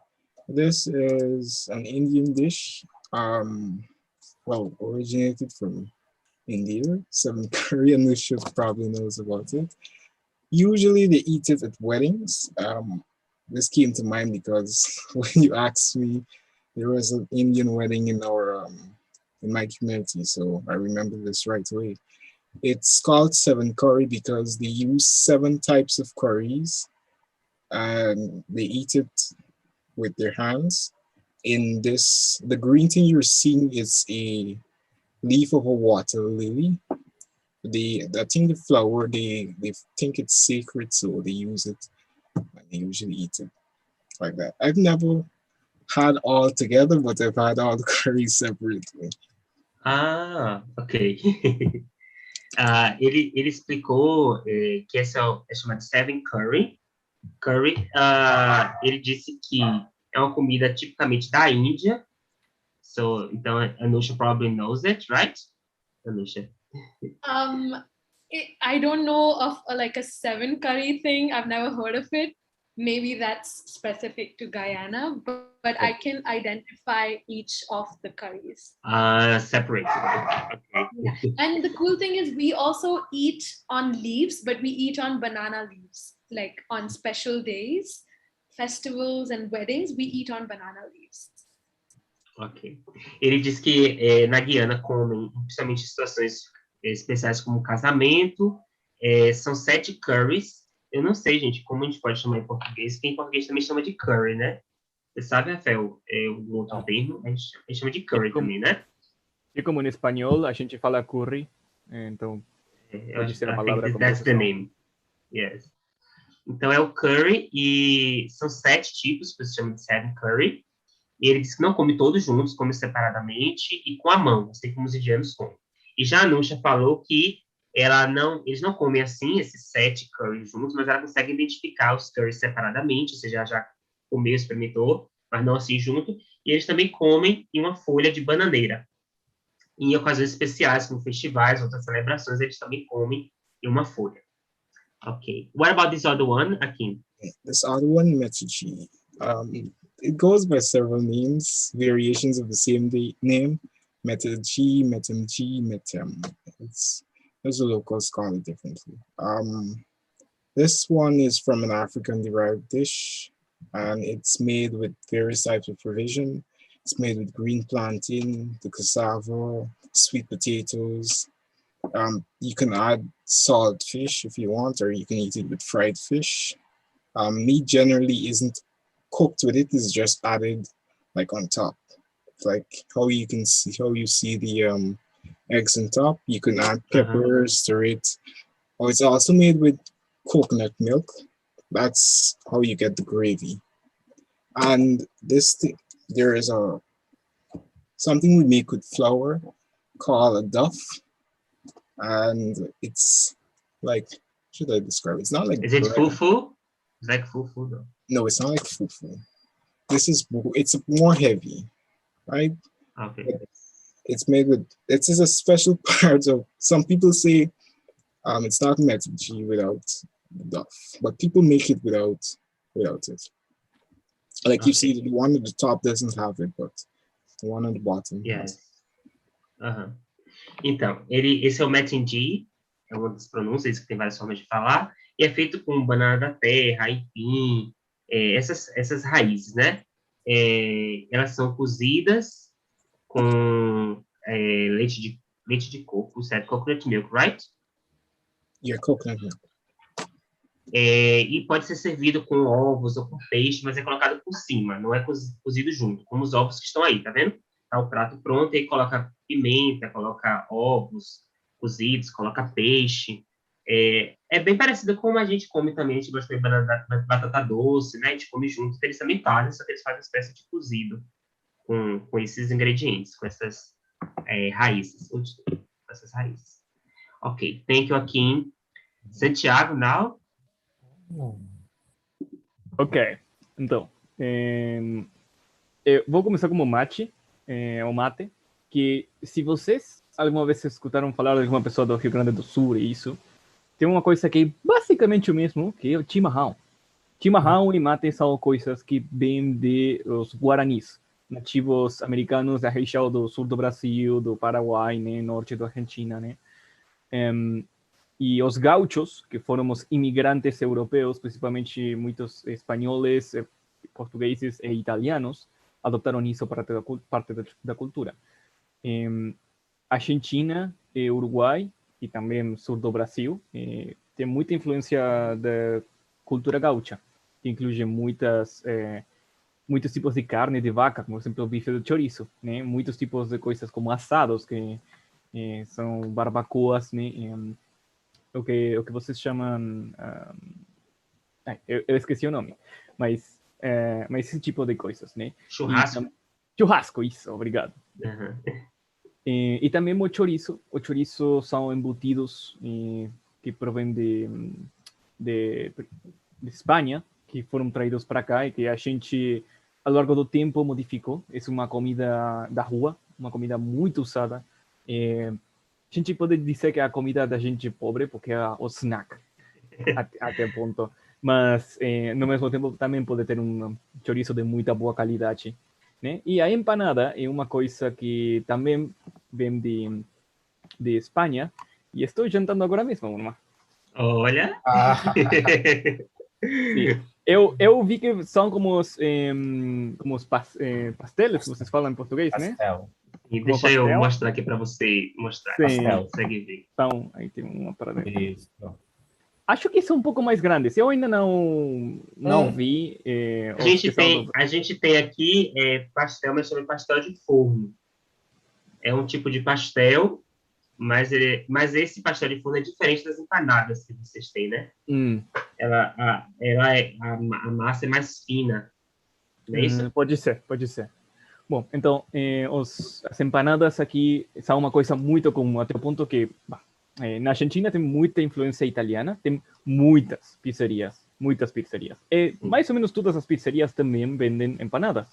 This is an Indian dish. Well, originated from India. Seven curry, Anusha probably knows about it. Usually they eat it at weddings. This came to mind because when you asked me, there was an Indian wedding in my community, so I remember this right away. It's called seven curry because they use 7 types of curries, and they eat it with their hands. The green thing you're seeing is a leaf of a water lily. I think the flower, they think it's sacred, so they use it, and they usually eat it like that. I've never had all together, but I've had all the curries separately. Ok. Ele explicou que essa é chamada Seven Curry. Ele disse que é uma comida tipicamente da Índia. Então, Anusha probably knows it, right? Anusha. I don't know of like a 7 curry thing. I've never heard of it. Maybe that's specific to Guyana, but I can identify each of the curries. Separate. Okay. Yeah. And the cool thing is we also eat on leaves, but we eat on banana leaves, like on special days. festivals and weddings, we eat on banana leaves. Ok. Ele diz que na Guiana comem, principalmente em situações especiais como casamento, são 7 curries. Eu não sei, gente, como a gente pode chamar em português, porque em português também chama de curry, né? Você sabe, Rafael, o outro termo? A gente chama de curry também, né? E como em espanhol a gente fala curry, então pode ser a palavra como that's the name. Yes. Então é o curry e são 7 tipos, que se chama de 7 curry. E ele diz que não come todos juntos, come separadamente e com a mão, assim como os indianos comem. E já a Anusha falou que eles não comem assim, esses 7 curries juntos, mas ela consegue identificar os curries separadamente, ou seja, já comeu, experimentou, mas não assim junto. E eles também comem em uma folha de bananeira. Em ocasiões especiais, como festivais, outras celebrações, eles também comem em uma folha. Ok. What about this other one, Akin? This other one, Metuchi. It goes by several names, variations of the same name. Metuchi, Metemchi, Metem. There's a locals call it differently. This one is from an African-derived dish, and it's made with various types of provision. It's made with green plantain, the cassava, sweet potatoes. You can add salt fish if you want, or you can eat it with fried fish. Meat generally isn't cooked with it, it's just added like on top. Like how you see the eggs on top. You can add peppers, stir it. Oh, it's also made with coconut milk. That's how you get the gravy. And there is something we make with flour called a duff. And it's like, should I describe it? It's not like Is it fufu? It's like fufu though. No, it's not like fufu. It's more heavy, right? Okay. It's made with, it's a special part of, some people say it's not metuchi without duff, but people make it without it. Like you see, the one at the top doesn't have it, but the one at the bottom. Yes. Então, esse é o metingi, é uma das pronúncias que tem várias formas de falar, e é feito com banana da terra, aipim, essas raízes, né? Elas são cozidas com leite de coco, certo? Coconut milk, right? Yeah, coconut milk. E pode ser servido com ovos ou com peixe, mas é colocado por cima, não é cozido junto, como os ovos que estão aí, tá vendo? Tá o prato pronto, e aí coloca pimenta, coloca ovos cozidos, coloca peixe. É bem parecido com como a gente come também, a gente gosta de batata doce, né? A gente come junto, eles também fazem, só que eles fazem uma espécie de cozido com esses ingredientes, com essas raízes. Ok, thank you, Akin. Santiago, now? Ok, então, eu vou começar como mate, o mate, que se vocês alguma vez escutaram falar de alguma pessoa do Rio Grande do Sul e isso, tem uma coisa que é basicamente o mesmo, que é o chimarrão. Chimarrão e mate são coisas que vêm dos guaranis, nativos americanos da região do sul do Brasil, do Paraguai, né, norte da Argentina, né? E os gauchos, que foram os imigrantes europeus, principalmente muitos espanhóis, portugueses e italianos, adoptaram isso para parte da cultura. Argentina e Uruguai, e também sul do Brasil, tem muita influência da cultura gaúcha, que inclui muitos tipos de carne de vaca, como por exemplo o bife de chouriço, né? Muitos tipos de coisas como assados, que são barbacoas, né? O que vocês chamam... eu esqueci o nome, mas esse tipo de coisas, né? Churrasco. Churrasco, isso, obrigado. E também o chouriço. O chouriço são embutidos que provêm de Espanha, que foram traídos para cá e que a gente, ao longo do tempo, modificou. É uma comida da rua, uma comida muito usada. A gente pode dizer que é a comida da gente pobre, porque é o snack, até ponto. Mas, no mesmo tempo, também pode ter um chouriço de muita boa qualidade, né? E a empanada é uma coisa que também vem de Espanha, e estou jantando agora mesmo uma. Olha! Sim. Eu vi que são como os pasteles que vocês falam em português, né? Pastel. E Como deixa eu pastel? mostrar aqui para você mostrar. Sim. Você consegue ver. Então, aí tem uma parada. Isso. Acho que são um pouco mais grandes. Eu ainda não vi. A gente tem aqui pastel, mas chama pastel de forno. É um tipo de pastel, mas esse pastel de forno é diferente das empanadas que vocês têm, né? A massa é mais fina, não é isso? Pode ser. Bom, então, as empanadas aqui são uma coisa muito comum, até o ponto que na Argentina tem muita influência italiana, tem muitas pizzerias. E mais ou menos todas as pizzerias também vendem empanadas.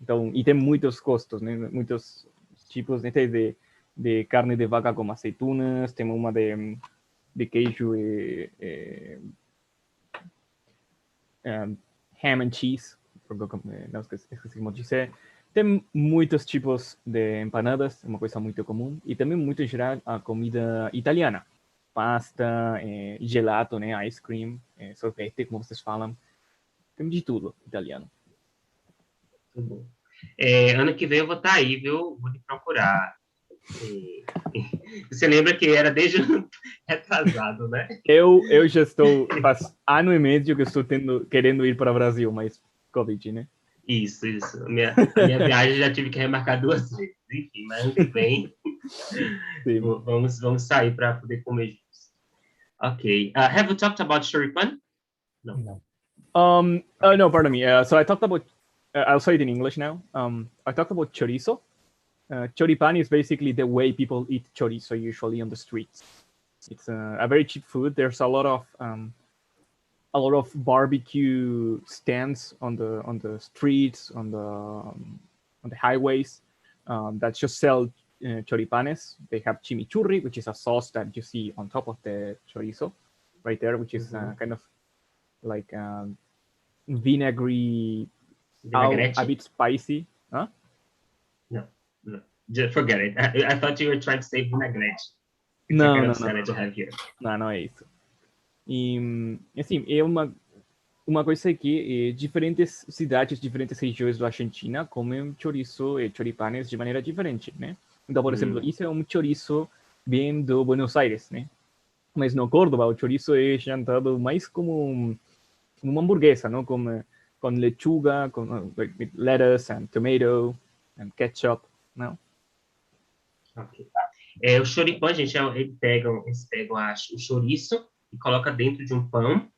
Então, e tem muitos gostos, né? Muitos tipos de carne de vaca com azeitonas, tem uma de queijo e ham and cheese, não esqueci como dizer. Tem muitos tipos de empanadas, é uma coisa muito comum. E também, muito em geral, a comida italiana. Pasta, gelato, né? Ice cream, sorvete, como vocês falam. Tem de tudo italiano. Muito bom. Ano que vem eu vou estar aí, viu? Vou te procurar. Você lembra que era desde retrasado, né? Eu já estou, faz ano e meio que eu estou querendo ir para o Brasil, mas Covid, né? Isso. A minha viagem já tive que remarcar 2 vezes. Enfim, mas ano que vem vamos sair para poder comer juntos. Ok. Have you talked about choripan? No. No, pardon me. So I talked about, I'll say it in English now. I talked about chorizo. Choripan is basically the way people eat chorizo usually on the streets. It's a very cheap food. There's a lot of barbecue stands on the streets, on the highways that just sell choripanes. They have chimichurri, which is a sauce that you see on top of the chorizo, right there, which is kind of like vinegary, a bit spicy. Huh? No. Just forget it. I thought you were trying to say vinaigrette. It's No, a kind no, of salad to have here. Não é isso. E, assim, é uma coisa que diferentes cidades, diferentes regiões da Argentina comem chorizo e choripanes de maneira diferente, né? Então, por exemplo, isso é um chorizo bem do Buenos Aires, né? Mas no Córdoba, o chorizo é jantado mais como uma hamburguesa, não? Com lechuga, com lettuce and tomato and ketchup, não? Ok. O choripan, gente, eles pegam o chouriço e coloca dentro de um pão.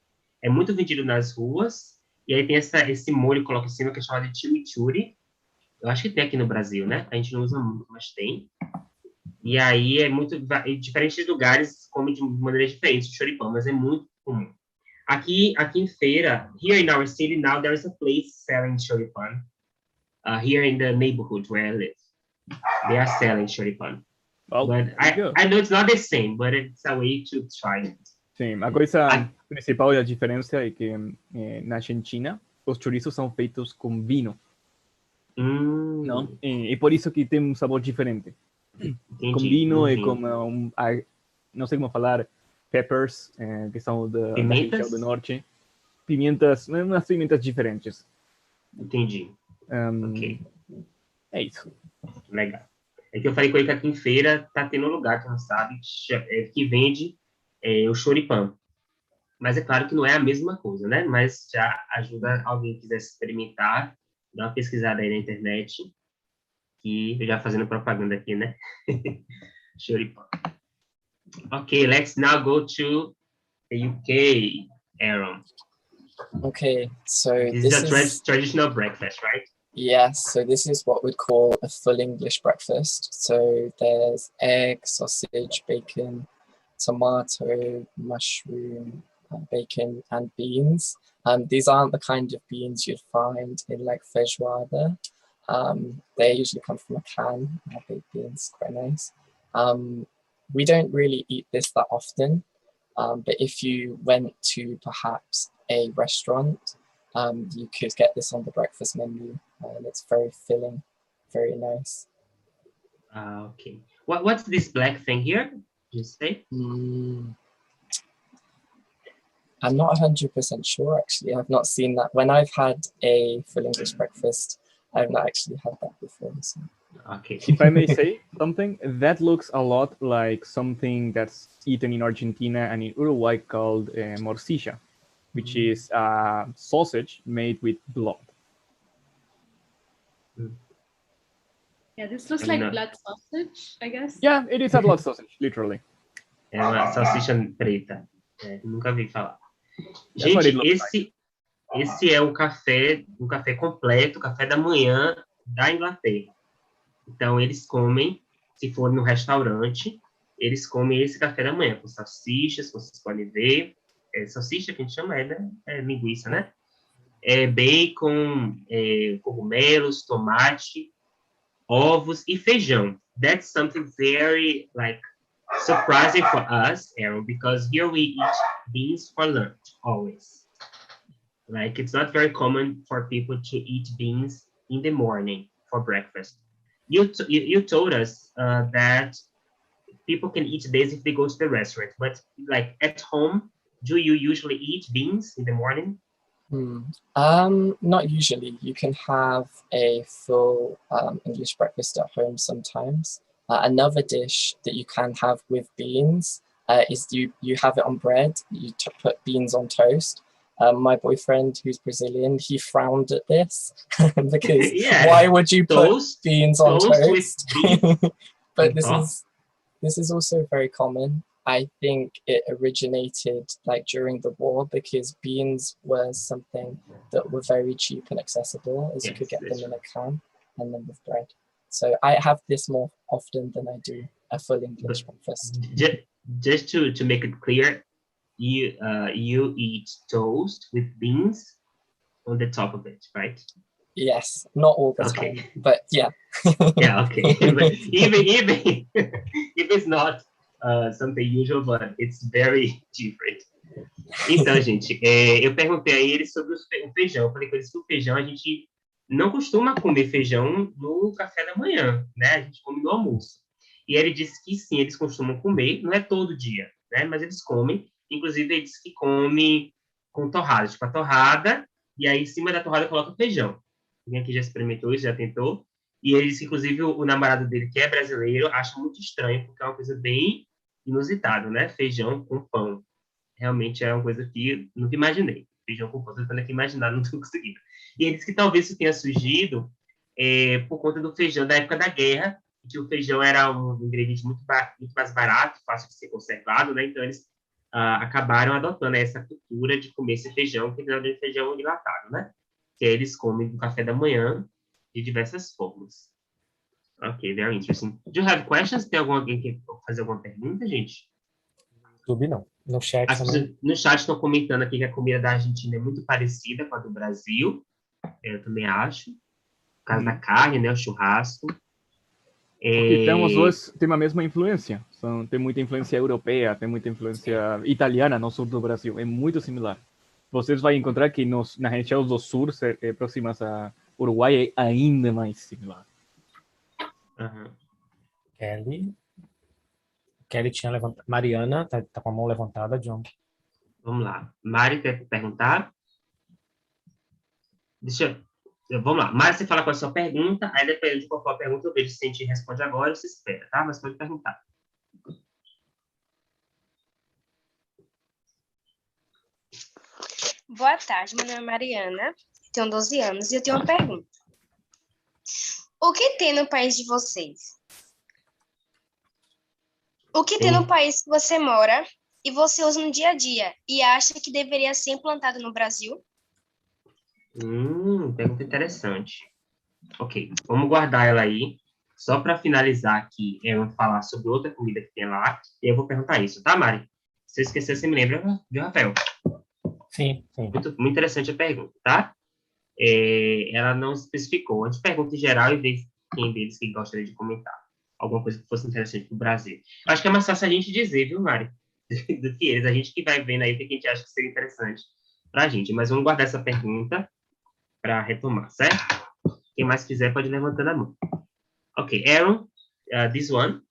É muito vendido nas ruas. E aí tem esse molho que coloca em cima, que é chamado de chimichurri. Eu acho que tem aqui no Brasil, né? A gente não usa muito, mas tem. E aí em diferentes lugares comem de maneira diferente o choripan, mas é muito comum. Aqui em feira, here in our city now, there is a place selling choripan. Here in the neighborhood where I live. They are selling choripan. Oh, but I know it's not the same, but it's a way to try it. Sim, a coisa principal da diferença é que na Argentina os chorizos são feitos com vinho. Não? E por isso que tem um sabor diferente. Entendi, com vinho e com não sei como falar, peppers, que são da região do norte. Pimentas, umas pimentas diferentes. Entendi. Ok. É isso. Legal. É que eu falei com ele que aqui em feira tá tendo um lugar, que não sabe, que vende o choripan. Mas é claro que não é a mesma coisa, né? Mas já ajuda alguém que quiser experimentar, dá uma pesquisada aí na internet, que eu já fazendo propaganda aqui, né? Choripan. Ok, let's now go to the UK, Aaron. Okay, so this is a traditional breakfast, right? Yes, so this is what we'd call a full English breakfast. So there's egg, sausage, bacon, tomato, mushroom, bacon, and beans. These aren't the kind of beans you'd find in like feijoada. They usually come from a can, baked beans, quite nice. We don't really eat this that often, but if you went to perhaps a restaurant, you could get this on the breakfast menu, and it's very filling, very nice. Okay. What's this black thing here? You say? I'm not 100% sure, actually. I've not seen that. When I've had a full English breakfast, I've not actually had that before. So. Okay. If I may say something, that looks a lot like something that's eaten in Argentina and in Uruguay called morcilla, which is a sausage made with blood. Yeah, this looks like blood sausage, I guess. Yeah, it is a blood sausage, literally. É uma salsicha preta. Nunca vi falar. That's what it Gente, looks like. esse é um café completo, café da manhã da Inglaterra. Então, eles comem, se for no restaurante, eles comem esse café da manhã, com salsichas, como vocês podem ver. Salsicha que a gente chama, né? Linguiça, né? Bacon, cogumelos, tomate, ovos e feijão. That's something very, like, surprising for us, Aaron, because here we eat beans for lunch, always. Like, it's not very common for people to eat beans in the morning for breakfast. You told us that people can eat this if they go to the restaurant, but like at home, do you usually eat beans in the morning? Not usually. You can have a full English breakfast at home sometimes. Another dish that you can have with beans is you have it on bread. You put beans on toast. My boyfriend, who's Brazilian, he frowned at this because why would you put beans on toast? But this is also very common. I think it originated like during the war because beans were something that were very cheap and accessible, as you could get them in a can and then with bread. So I have this more often than I do a full English breakfast. Just to make it clear, you eat toast with beans on the top of it, right? Yes, not all the time, but yeah. Yeah, okay. But even if it's not something usual, but it's very different. Então, gente, eu perguntei a eles sobre o feijão. Eu falei com eles que o feijão, a gente não costuma comer feijão no café da manhã, né? A gente come no almoço. E ele disse que sim, eles costumam comer, não é todo dia, né? Mas eles comem. Inclusive, ele disse que come com torrada, tipo a torrada, e aí em cima da torrada coloca feijão. Alguém aqui já experimentou isso, já tentou? E ele disse, inclusive, o namorado dele, que é brasileiro, acha muito estranho, porque é uma coisa bem inusitada, né? Feijão com pão. Realmente é uma coisa que eu nunca imaginei. Feijão com pão, tô tentando aqui imaginar, não estou conseguindo. E ele disse que talvez isso tenha surgido por conta do feijão da época da guerra, que o feijão era um ingrediente muito mais barato, fácil de ser conservado, né? Então, eles acabaram adotando essa cultura de comer esse feijão, que é feijão enlatado, né? Que eles comem no café da manhã de diversas formas. Ok, very interesting. Do you have questions? Tem alguém que quer fazer alguma pergunta, gente? YouTube não. No chat também. No chat estão comentando aqui que a comida da Argentina é muito parecida com a do Brasil. Eu também acho. Por causa da carne, né? O churrasco. Porque temos duas, tem a mesma influência. Tem muita influência europeia, tem muita influência italiana no sul do Brasil. É muito similar. Vocês vão encontrar que nas regiões do sul, próximas a Uruguai, é ainda mais similar. Kelly tinha levantado. Mariana tá com a mão levantada, John. Vamos lá. Mari quer perguntar? Vamos lá. Mari, você fala com a sua pergunta, aí dependendo de qual for a pergunta, eu vejo se a gente responde agora ou se espera, tá? Mas pode perguntar. Boa tarde, meu nome é Mariana, tenho 12 anos e eu tenho uma pergunta. O que tem no país de vocês? O que tem no país que você mora e você usa no dia a dia e acha que deveria ser implantado no Brasil? Pergunta interessante. Ok, vamos guardar ela aí. Só para finalizar aqui, eu vou falar sobre outra comida que tem lá e eu vou perguntar isso, tá, Mari? Se eu esquecer, você me lembra, viu, Rafael? Sim. Muito interessante a pergunta, tá? Ela não especificou. A gente pergunta em geral e vê quem deles que gostaria de comentar. Alguma coisa que fosse interessante para o Brasil. Eu acho que é mais fácil a gente dizer, viu, Mari? Do que eles. A gente que vai vendo aí o que a gente acha que seria interessante para a gente. Mas vamos guardar essa pergunta para retomar, certo? Quem mais quiser pode levantar a mão. Ok, Aaron, this one.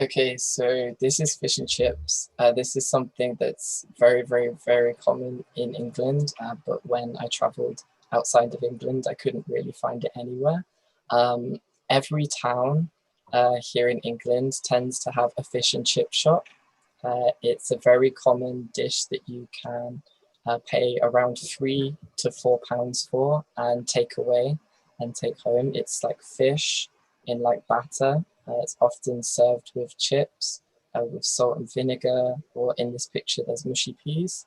Okay, so this is fish and chips. This is something that's very, very, very common in England, but when I traveled outside of England, I couldn't really find it anywhere. Every town here in England tends to have a fish and chip shop. It's a very common dish that you can pay around £3 to £4 for and take away and take home. It's like fish in like batter. It's often served with chips, with salt and vinegar, or in this picture there's mushy peas,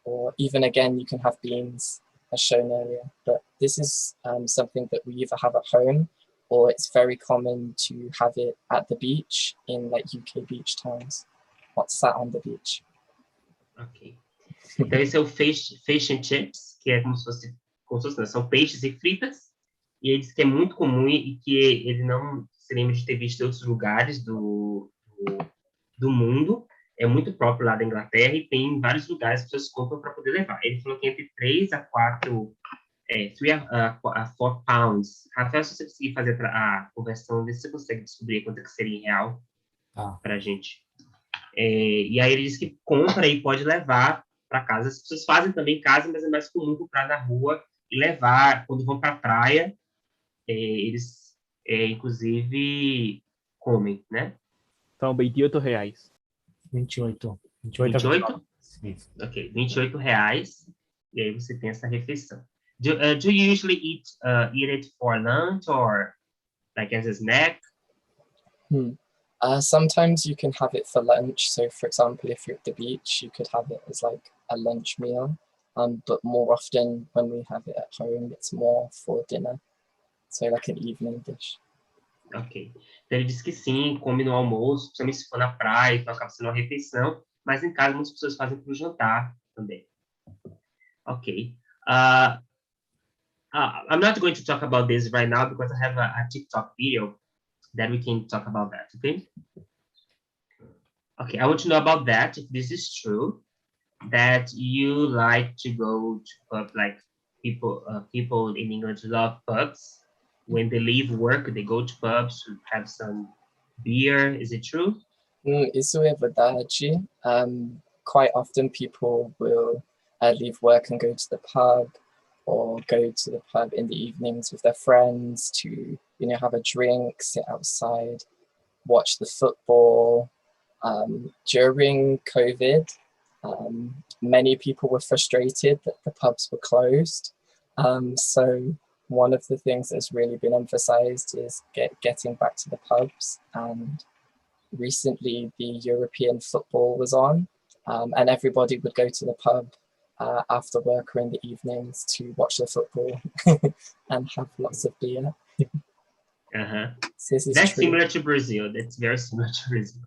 or even again you can have beans as shown earlier. But this is something that we either have at home, or it's very common to have it at the beach in like UK beach towns, or sat on the beach. Ok. Então esse é o fish and chips, que é como se fosse não, são peixes e fritas, e ele diz que é muito comum e que ele não se lembra de ter visto em outros lugares do mundo. É muito próprio lá da Inglaterra e tem em vários lugares que as pessoas compram para poder levar. Ele falou que entre 3 a 4, 3 a 4 pounds. Rafael, se você conseguir fazer a conversão, vê se você consegue descobrir quanto é que seria em real para a gente. E aí ele diz que compra e pode levar para casa. As pessoas fazem também em casa, mas é mais comum comprar na rua e levar. Quando vão para a praia, eles inclusive comem, né? São R$28. 28. 28? Isso. Ok, R$28. E aí você tem essa refeição. Do you usually eat it for lunch or like as a snack? Sometimes you can have it for lunch. So for example, if you're at the beach, you could have it as like a lunch meal. But more often when we have it at home, it's more for dinner. So like an evening dish. Ok. Então ele diz que sim, come no almoço, principalmente se for na praia, então acaba sendo uma refeição, mas em casa muitas pessoas fazem para o jantar também. Ok. I'm not going to talk about this right now because I have a TikTok video that we can talk about that, okay? Okay, I want to know about that, if this is true, that you like to go to pub, like people in England love pubs. When they leave work, they go to pubs to have some beer. Is it true? Isso é verdade. Quite often people will leave work and go to the pub, or go to the pub in the evenings with their friends to, have a drink, sit outside, watch the football. During COVID, many people were frustrated that the pubs were closed. So one of the things that's really been emphasized is getting back to the pubs. And recently the European football was on, and everybody would go to the pub after work or in the evenings to watch the football and have lots of beer. So that's true. Similar to Brazil. That's very similar to Brazil.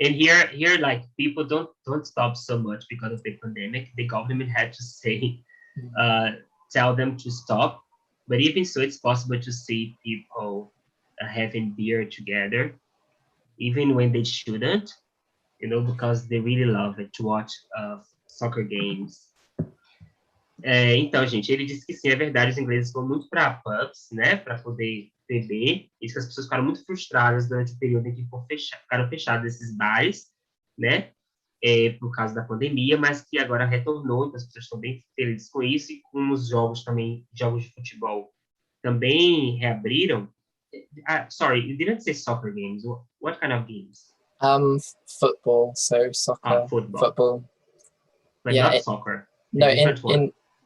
And here, like people don't stop so much because of the pandemic. The government had to say, tell them to stop. But even so, it's possible to see people having beer together, even when they shouldn't, because they really love it to watch soccer games. Então, gente, ele disse que sim, é verdade, os ingleses vão muito para pubs, né, para poder beber. Diz que as pessoas ficaram muito frustradas durante o período em que ficaram fechados esses bares, né, por causa da pandemia, mas que agora retornou, então as pessoas estão bem felizes com isso, e com os jogos também, jogos de futebol também reabriram. Sorry, you didn't say soccer games. What kind of games? Football, so soccer. Football. But not soccer. No,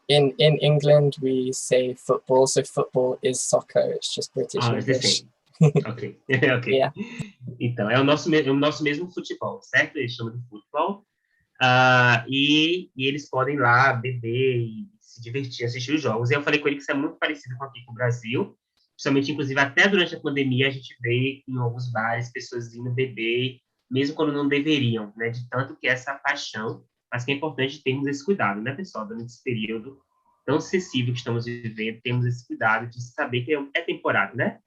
in England we say football, so football is soccer. It's just British English. Ok. Yeah. Então, é o nosso mesmo futebol, certo? Eles chamam de futebol. E eles podem ir lá beber e se divertir, assistir os jogos. E eu falei com ele que isso é muito parecido com aqui com o Brasil. Principalmente, inclusive, até durante a pandemia, a gente vê em alguns bares pessoas indo beber, mesmo quando não deveriam, né? De tanto que essa paixão, mas que é importante termos esse cuidado, né, pessoal? Durante esse período tão sensível que estamos vivendo, temos esse cuidado de saber que é temporário, né?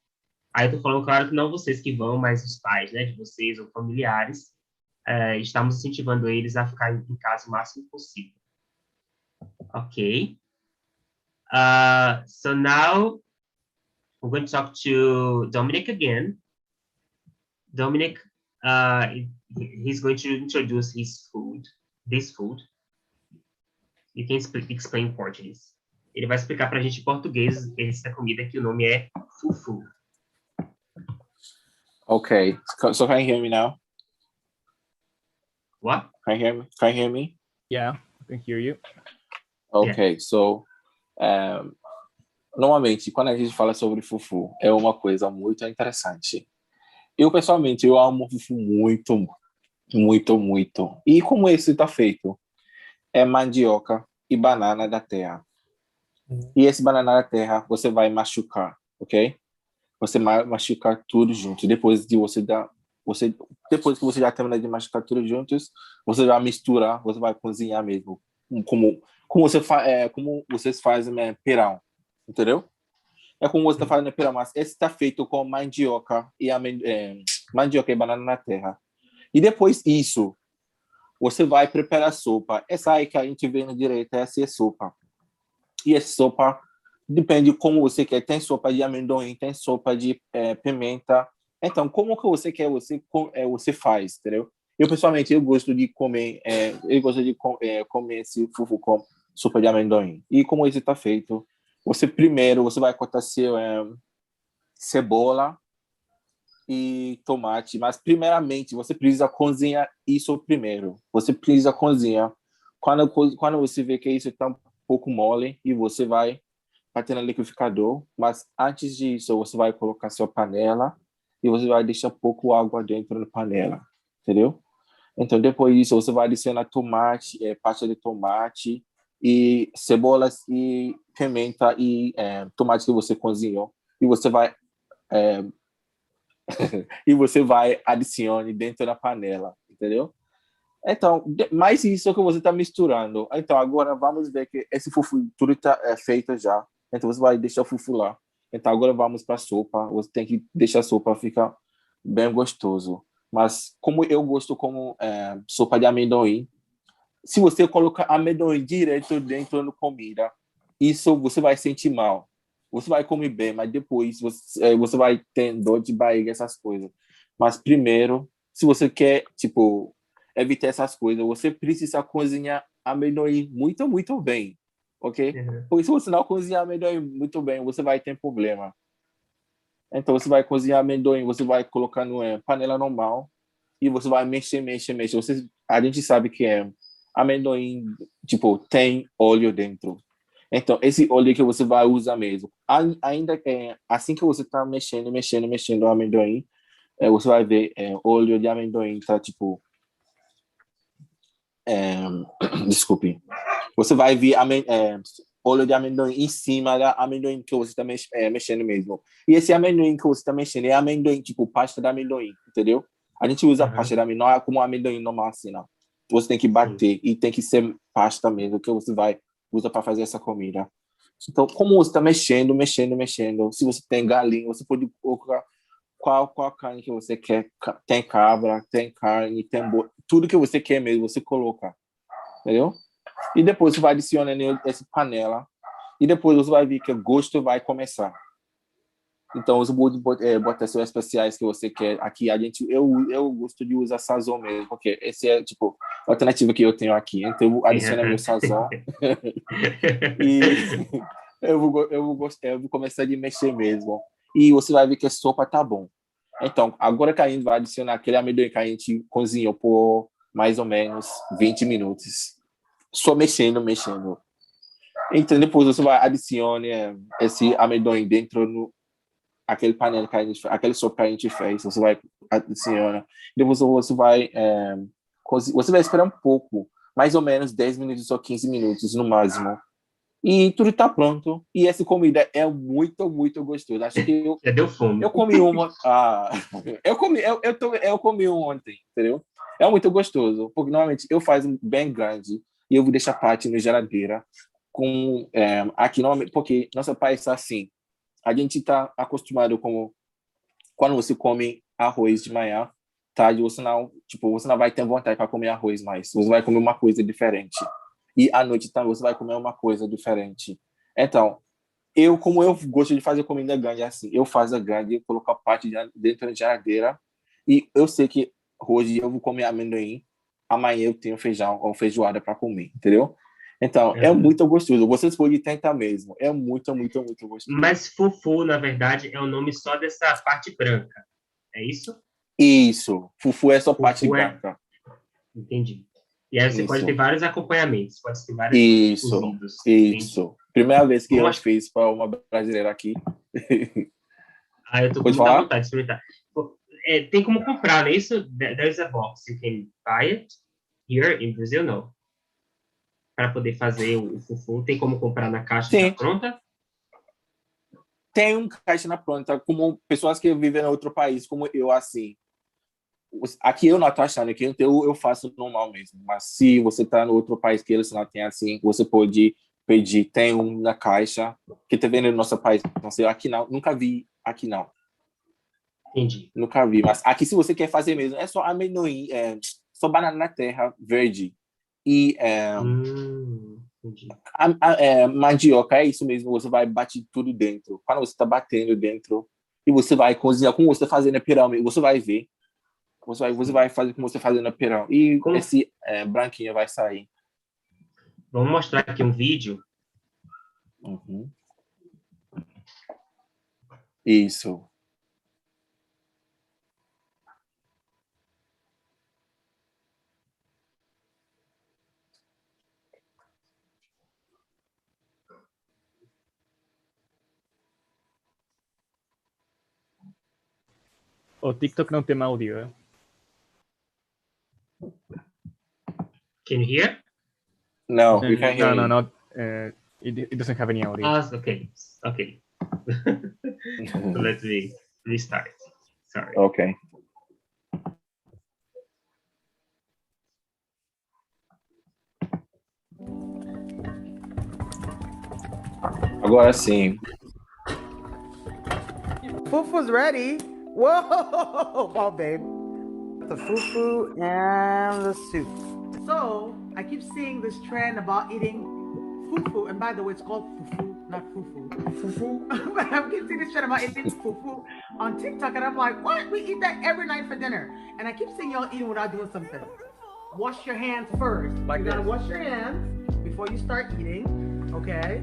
Aí eu tô falando, claro, que não vocês que vão, mas os pais, né, de vocês ou familiares, estamos incentivando eles a ficar em casa o máximo possível. Ok. So now, we're going to talk to Dominich again. Dominic, he's going to introduce this food. You can explain in Portuguese. Ele vai explicar para a gente em português essa comida que o nome é fufu. Okay, so can you hear me now? What? Can you hear me? Yeah, I can hear you. Okay, so normalmente quando a gente fala sobre fufu é uma coisa muito interessante. Eu pessoalmente eu amo fufu muito, muito, muito. E como esse está feito? É mandioca e banana da terra. E esse banana da terra você vai machucar, ok? Você vai machucar tudo junto. Depois que você já termina de machucar tudo juntos, você vai misturar, você vai cozinhar mesmo, como vocês fazem perão, entendeu? É como você está fazendo perão, mas esse está feito com mandioca e mandioca e banana na terra. E depois isso, você vai preparar a sopa. Essa aí que a gente vê na direita, essa é a sopa. E essa sopa depende de como você quer. Tem sopa de amendoim, tem sopa de pimenta. Então, como que você quer, você faz, entendeu? Eu, pessoalmente, eu gosto de comer comer esse fufu com sopa de amendoim. E como isso está feito, primeiro, você vai cortar cebola e tomate. Mas, primeiramente, você precisa cozinhar isso primeiro. Você precisa cozinhar. Quando você vê que isso está um pouco mole, e você vai bater no liquidificador, mas antes disso você vai colocar sua panela e você vai deixar pouco água dentro da panela, entendeu? Então depois disso você vai adicionar tomate, pasta de tomate e cebolas e pimenta e tomate que você cozinhou e você vai adicionar dentro da panela, entendeu? Então, mais isso que você está misturando. Então, agora vamos ver que esse fufu tudo está feito já. Então, você vai deixar o fufu lá. Então, agora vamos para a sopa. Você tem que deixar a sopa ficar bem gostoso. Mas, como eu gosto como sopa de amendoim, se você colocar amendoim direto dentro da comida, isso você vai sentir mal. Você vai comer bem, mas depois você vai ter dor de barriga, essas coisas. Mas primeiro, se você quer, evitar essas coisas, você precisa cozinhar amendoim muito, muito bem, ok? Porque se você não cozinhar amendoim muito bem, você vai ter problema. Então, você vai cozinhar amendoim, você vai colocar no panela normal e você vai mexer. A gente sabe que amendoim, tem óleo dentro. Então, esse óleo que você vai usar mesmo. Ainda assim que você está mexendo o amendoim, você vai ver óleo de amendoim tá, desculpe. Você vai ver óleo de amendoim em cima da amendoim que você está mexendo mesmo. E esse amendoim que você está mexendo é amendoim, pasta de amendoim, entendeu? A gente usa pasta de amendoim, não é como amendoim normal assim, não. Você tem que bater e tem que ser pasta mesmo que você vai usar para fazer essa comida. Então, como você está mexendo, se você tem galinha, você pode colocar qual carne que você quer. Tem cabra, tem carne, tem boi, tudo que você quer mesmo, você coloca, entendeu? E depois você vai adicionando essa panela e depois você vai ver que o gosto vai começar. Então, você pode botar seus especiais que você quer. Aqui, eu gosto de usar sazon mesmo, porque esse é, a alternativa que eu tenho aqui. Então, eu vou adicionar meu sazon. E eu vou começar a mexer mesmo. E você vai ver que a sopa tá bom. Então, agora que a gente vai adicionar aquele amendoim que a gente cozinhou por mais ou menos 20 minutos. Só mexendo. Então, depois você vai adicionar esse amendoim dentro aquele panela que aquele sopa que a gente fez. Você vai adicionar. Depois você vai esperar um pouco, mais ou menos 10 minutos ou 15 minutos no máximo. E tudo está pronto. E essa comida é muito, muito gostosa. Acho que Já deu fome. eu comi uma. Eu comi um ontem, entendeu? É muito gostoso, porque normalmente eu faço bem grande e eu vou deixar parte na geladeira. Aqui, normalmente, porque nosso país é assim. A gente está acostumado com quando você come arroz de manhã, tarde, você não vai ter vontade para comer arroz mais. Você vai comer uma coisa diferente. E à noite também você vai comer uma coisa diferente. Então, como eu gosto de fazer comida grande assim, eu faço a grande, eu coloco a parte dentro da geladeira E eu sei que hoje eu vou comer amendoim, amanhã eu tenho feijão ou feijoada para comer, entendeu? Então, é muito gostoso. Vocês podem tentar mesmo. É muito, muito, muito gostoso. Mas fufu, na verdade, é o nome só dessa parte branca. É isso? Isso. Fufu é só parte Fufu é- branca. Entendi. E aí você pode Isso. ter vários acompanhamentos, pode ter vários Isso. cozidos. Entendi. Isso. Primeira vez que eu Vamos- fiz para uma brasileira aqui. Ah, eu tô com Pode muita falar? vontade de experimentar. Tem como comprar, não é isso? There's a box. You can buy it. Here in Brazil, no. Para poder fazer o fufu, tem como comprar na caixa Sim. já pronta? Tem um caixa na pronta, como pessoas que vivem em outro país, como eu, assim. Aqui eu não estou achando, aqui eu faço normal mesmo. Mas se você está no outro país que eles não têm assim, você pode pedir. Tem um na caixa que está vendo no nosso país. Não sei, aqui não, nunca vi aqui não. Entendi. Nunca vi. Mas aqui, se você quer fazer mesmo, é só amendoim, só banana na terra verde. E Entendi. mandioca, é isso mesmo. Você vai bater tudo dentro. Quando você está batendo dentro, e você vai cozinhar, como você está fazendo a pirâmide, você vai ver. Você vai fazer como você está fazendo a pirâmide. E Como? esse branquinho vai sair. Vamos mostrar aqui um vídeo. Uhum. Isso. O TikTok não tem áudio, é? Can you hear? No, we can't hear you. No. It doesn't have any audio. Okay. So let me restart. Sorry. Ok. Agora sim. Fufu's ready. Whoa, wow, babe. The fufu and the soup. So, I keep seeing this trend about eating fufu, and by the way, it's called fufu, not fufu. Fufu. But I keep seeing this trend about eating fufu on TikTok, and I'm like, what? We eat that every night for dinner. And I keep seeing y'all eating without doing something. Wash your hands first. Like you gotta this. wash your hands before you start eating, okay?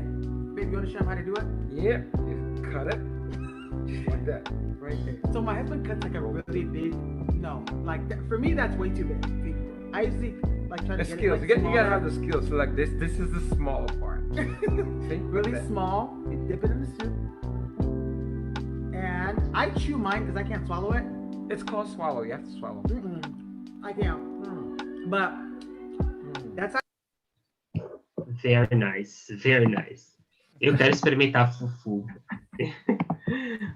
Babe, you understand how to do it? Yeah, you cut it just like that. Right there. So my husband cuts like a really big, no, like that, for me that's way too big. I usually like try to The get skills. it like You gotta have the skills. So like this is the smaller part. See? really Like that. small. You dip it in the soup, and I chew mine because I can't swallow it. It's called swallow. You have to swallow. I can't. But that's Very nice. Very nice. Eu quero experimentar fufu.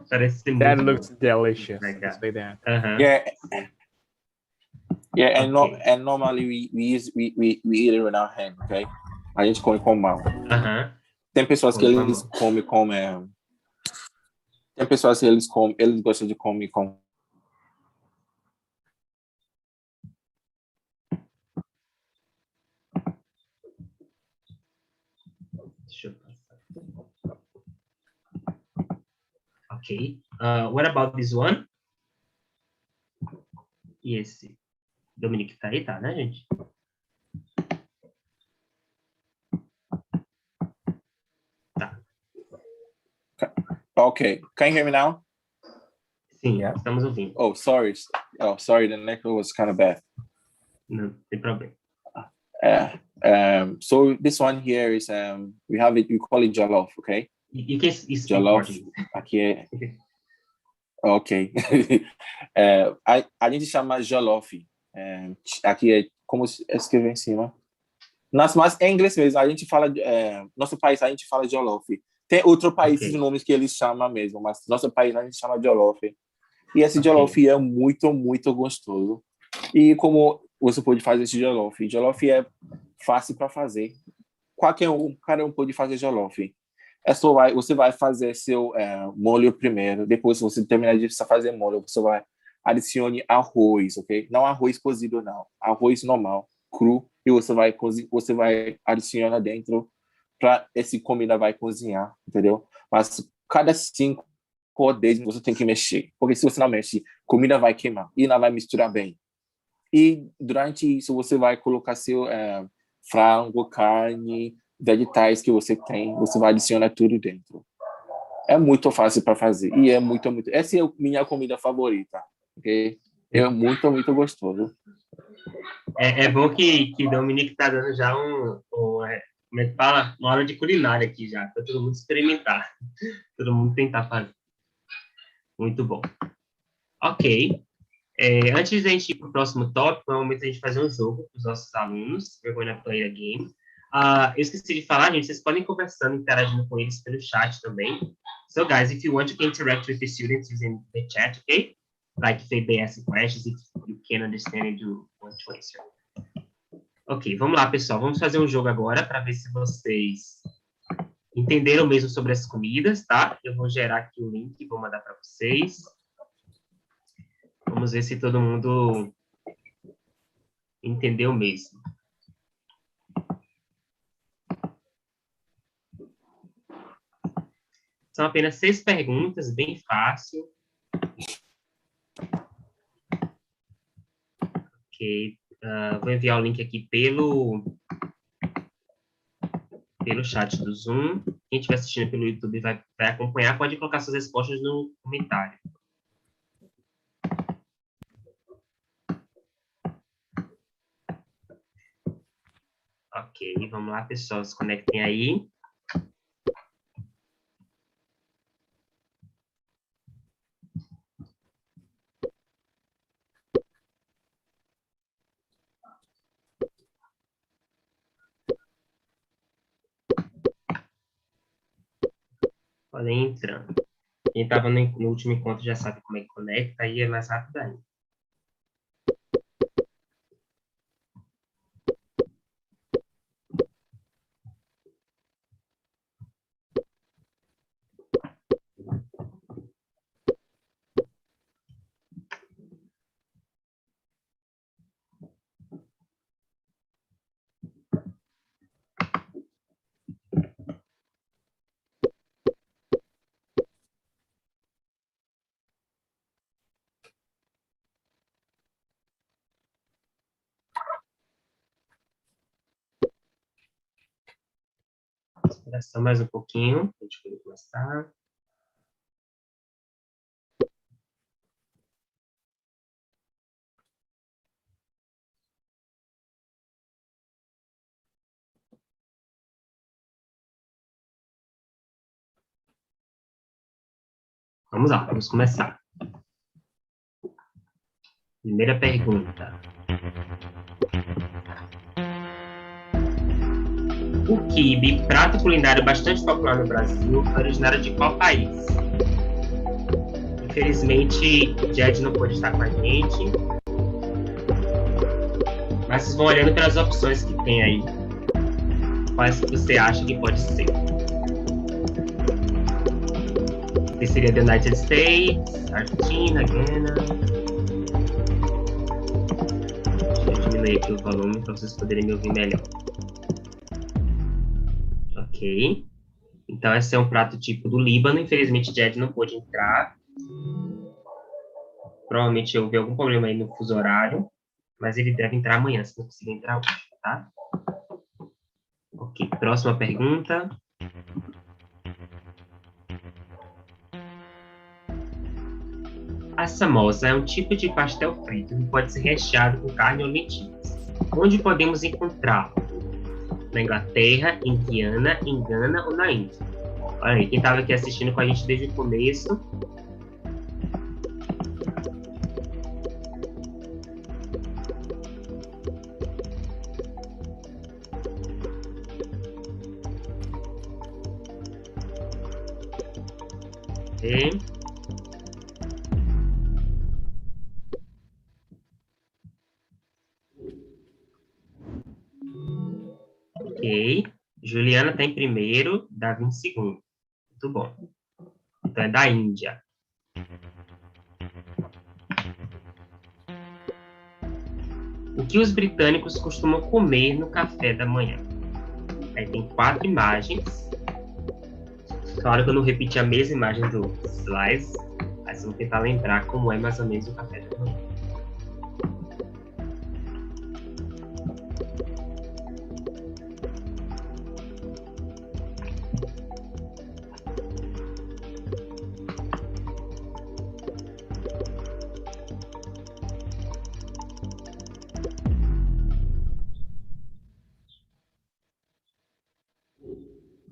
Parece ser muito That bom. looks delicious. Like Let's that. say that. Uh-huh. Yeah, and Okay. and normally we eat it with our hand, okay? A gente come com mão. Aham. Tem pessoas que Come com a eles mão. comem com tem pessoas que eles gostam de comer com Deixa eu passar. Ok. What about this one? E esse? Dominich tá aí, tá, né, gente? Tá. Okay, can you hear me now? Sim, Yeah. estamos ouvindo. Oh, sorry, the network was kind of bad. Não tem problema. So this one here is we have it. We call it jollof, okay? You can speak Jollof. Portuguese. Aqui é. Ok. A gente chama jollof. Aqui é como escrever em cima. Nossa, mas é inglês mesmo. A gente fala. Nosso país a gente fala jollof. Tem outro país Ok. de nomes que eles chamam mesmo, mas nosso país a gente chama jollof. E esse Ok. jollof é muito, muito gostoso. E como você pode fazer esse jollof? Jollof é fácil para fazer. Cada um pode fazer jollof. Você vai fazer seu molho primeiro. Depois, se você terminar de fazer molho, você vai adicione arroz, ok? Não arroz cozido, não. Arroz normal, cru. E você vai adicionar dentro para esse comida vai cozinhar, entendeu? Mas cada 5 ou 10 você tem que mexer. Porque se você não mexe, comida vai queimar e não vai misturar bem. E durante isso você vai colocar seu frango, carne, vegetais que você tem, você vai adicionar tudo dentro. É muito fácil para fazer e é muito. Essa é a minha comida favorita, ok? É muito gostoso. É bom que Dominich está dando já como é que fala? Uma aula de culinária aqui já, para todo mundo experimentar, todo mundo tentar fazer. Muito bom. Ok. Antes da gente ir para o próximo tópico, é o momento de a gente fazer um jogo com os nossos alunos. We're going to play a game. Eu esqueci de falar, gente, vocês podem ir conversando, interagindo com eles pelo chat também. So, guys, if you want, you can interact with the students using the chat, okay? Like if they ask questions, if you can understand and you want to answer. Ok, vamos lá, pessoal. Vamos fazer um jogo agora para ver se vocês entenderam mesmo sobre as comidas, tá? Eu vou gerar aqui o link e vou mandar para vocês. Vamos ver se todo mundo entendeu mesmo. São apenas 6 perguntas, bem fácil. Ok. Vou enviar o link aqui pelo chat do Zoom. Quem estiver assistindo pelo YouTube vai acompanhar. Pode colocar suas respostas no comentário. Ok, vamos lá, pessoal. Se conectem aí. Podem ir entrando. Quem estava no último encontro já sabe como é que conecta, aí é mais rápido ainda. Espera só mais um pouquinho, a gente pode começar. Vamos lá, vamos começar. Primeira pergunta. O quibe, prato culinário bastante popular no Brasil, é originário de qual país? Infelizmente, Jed não pôde estar com a gente. Mas vocês vão olhando pelas opções que tem aí. Quais que você acha que pode ser? Que seria the United States, Argentina, Gana. Deixa eu diminuir aqui o volume para vocês poderem me ouvir melhor. Ok. Então, esse é um prato típico do Líbano. Infelizmente, Jed não pôde entrar. Provavelmente houve algum problema aí no fuso horário. Mas ele deve entrar amanhã, se não conseguir entrar hoje, tá? Ok, próxima pergunta. A samosa é um tipo de pastel frito que pode ser recheado com carne ou lentilhas. Onde podemos encontrá-lo? Na Inglaterra, em Gana, em Gana ou na Índia? Olha aí, quem estava aqui assistindo com a gente desde o começo. Ok. Juliana está em primeiro, Davi em segundo. Muito bom. Então é da Índia. O que os britânicos costumam comer no café da manhã? Aí tem 4 imagens. Claro que eu não repeti a mesma imagem do slide. Mas vamos tentar lembrar como é mais ou menos o café da manhã.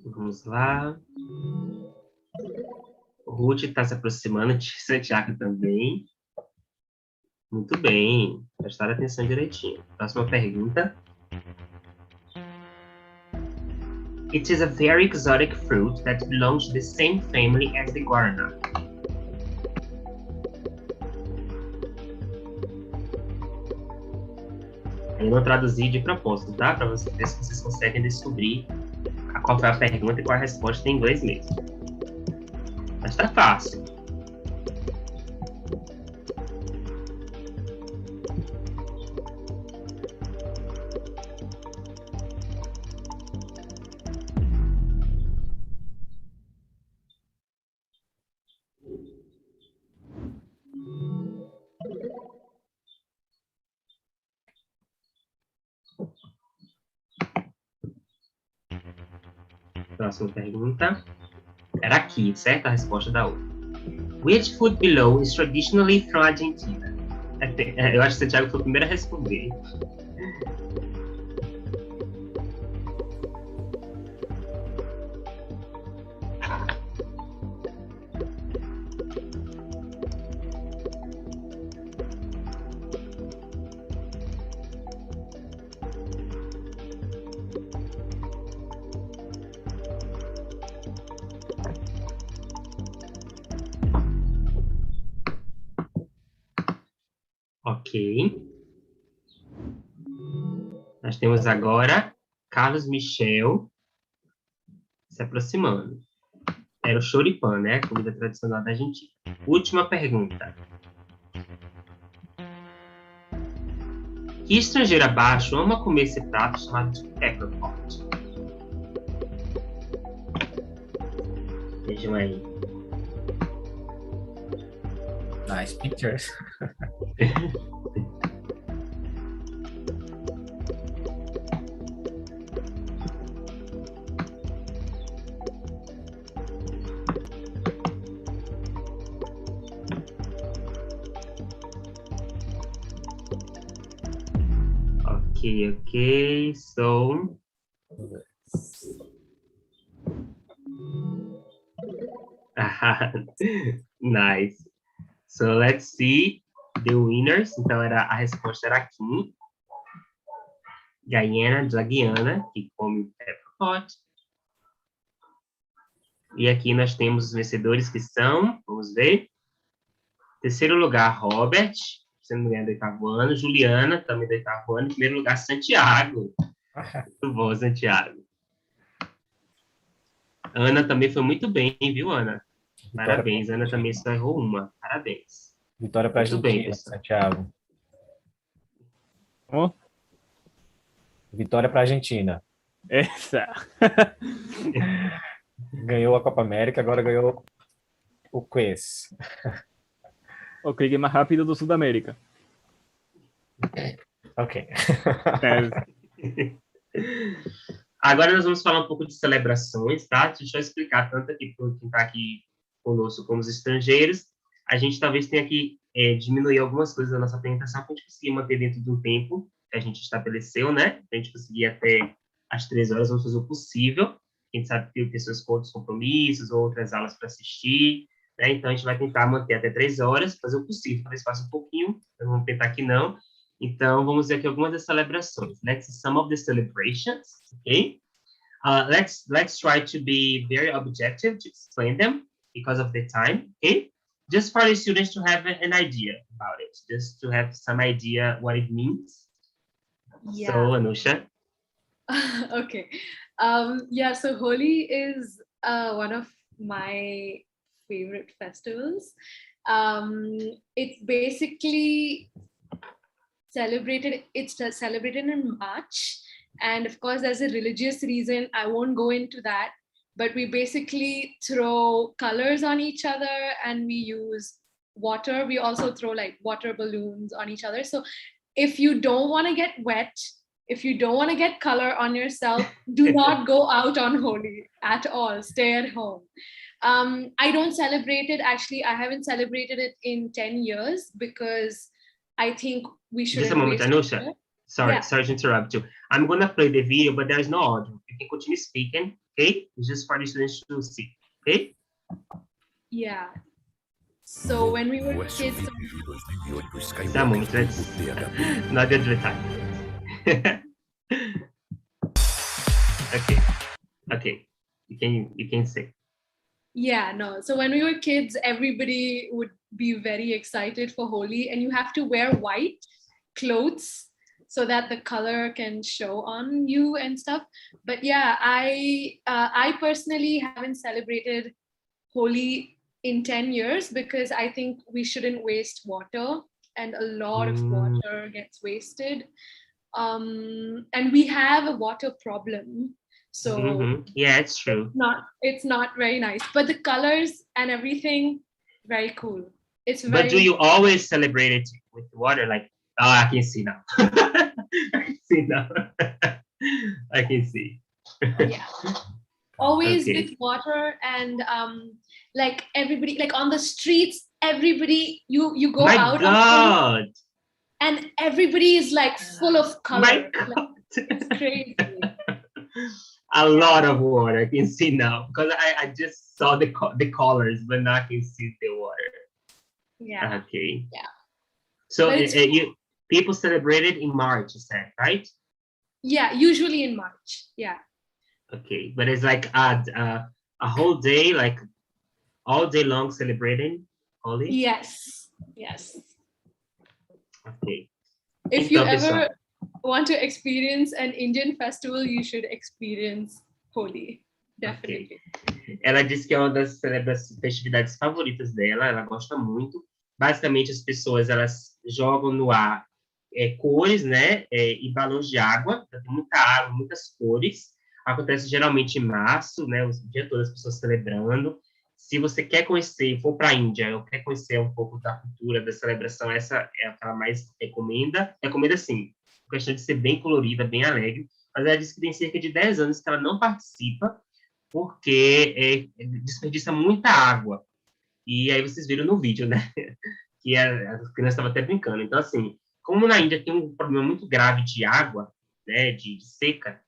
Vamos lá. O Ruth está se aproximando de Santiago também. Muito bem. Prestar atenção direitinho. Próxima pergunta. It is a very exotic fruit that belongs to the same family as the guarana. Eu não traduzi de propósito, tá? Para ver se vocês conseguem descobrir qual foi a pergunta e qual a resposta em inglês mesmo. Mas tá fácil. Próxima pergunta. Era aqui, certo? A resposta da outra. Which food below is traditionally from Argentina? Eu acho que o Santiago foi o primeiro a responder. Ok. Nós temos agora Carlos Michel se aproximando. Era o choripan, né? A comida tradicional da Argentina. Última pergunta. Que estrangeiro abaixo ama comer esse prato chamado de pepper pot? Vejam aí. Nice pictures. Okay, so nice. So let's see the winners. Então a resposta era aqui. Guyana, da Guiana, que come pepper pot. E aqui nós temos os vencedores que são, vamos ver. Terceiro lugar, Robert, se não me engano, do 8º ano. Juliana, também do 8º ano. Em primeiro lugar, Santiago. Muito bom, Santiago. Ana também foi muito bem, viu, Ana? Parabéns. Ana também só errou uma. Parabéns. Vitória para a Muito bem, Argentina, Santiago. Oh, Vitória para a Argentina. essa. Ganhou a Copa América, agora ganhou o quiz. O clique mais rápido do Sudamérica. Ok. Agora nós vamos falar um pouco de celebrações, tá? Deixa eu explicar tanto aqui para quem está aqui conosco como os estrangeiros. A gente talvez tenha que diminuir algumas coisas da nossa apresentação para a gente conseguir manter dentro do tempo que a gente estabeleceu, né? Para a gente conseguir até às 3 horas, vamos fazer o possível. A gente sabe que tem pessoas com outros compromissos ou outras aulas para assistir, né? Então a gente vai tentar manter até 3 horas, fazer o possível. Talvez passe um pouquinho, então vamos tentar que não. Então, vamos ver aqui algumas das celebrações. Let's see some of the celebrations, okay? Let's try to be very objective to explain them because of the time, okay? Just for the students to have an idea about it, just to have some idea what it means. Yeah. So, Anusha. Okay. Yeah, so Holi is one of my favorite festivals. It's basically celebrated in March, and of course there's a religious reason. I won't go into that, but we basically throw colors on each other and we use water, we also throw like water balloons on each other. So if you don't want to get wet, if you don't want to get color on yourself, do not go out on Holi at all. Stay at home. I don't celebrate it. Actually, I haven't celebrated it in 10 years because I think we should. Just a moment, Anusha. Sorry to interrupt you. I'm going to play the video, but there's no audio. You can continue speaking, okay? It's just for the students to see, okay? Yeah. So when we were kids... Just a moment, let's not get the time. Okay. You can say. Yeah, no. So when we were kids, everybody would be very excited for Holi, and you have to wear white clothes so that the color can show on you and stuff. But yeah, I personally haven't celebrated Holi in 10 years because I think we shouldn't waste water, and a lot of water gets wasted. And we have a water problem. So yeah, it's true. It's not very nice, but the colors and everything, very cool. But do you always celebrate it with water? Like, oh, I can see now. I can see. Yeah. Always with water, and like everybody, like on the streets, everybody, you go out God. And everybody is like full of color. My God. Like, it's crazy. A lot of water. I can see now because I just saw the colors, but now I can see the water. Yeah. Okay. Yeah. So people celebrate it in March, you said, right? Yeah, usually in March. Yeah. Okay, but it's like a whole day, like all day long celebrating Holi? Yes. Okay. If you ever want to experience an Indian festival, you should experience Holi. Definitely. Okay. Ela disse que é uma das festividades favoritas dela, ela gosta muito. Basicamente, as pessoas, elas jogam no ar cores, né, e balões de água. Tem muita água, muitas cores. Acontece geralmente em março, né, o dia todo as pessoas celebrando. Se você quer conhecer, for para a Índia, ou quer conhecer um pouco da cultura, da celebração, essa é a que ela mais recomenda. Recomenda, sim, a questão de ser bem colorida, bem alegre. Mas ela disse que tem cerca de 10 anos que ela não participa, porque desperdiça muita água. E aí vocês viram no vídeo, né? Que as crianças estavam até brincando. Então, assim, como na Índia tem um problema muito grave de água, né, de seca,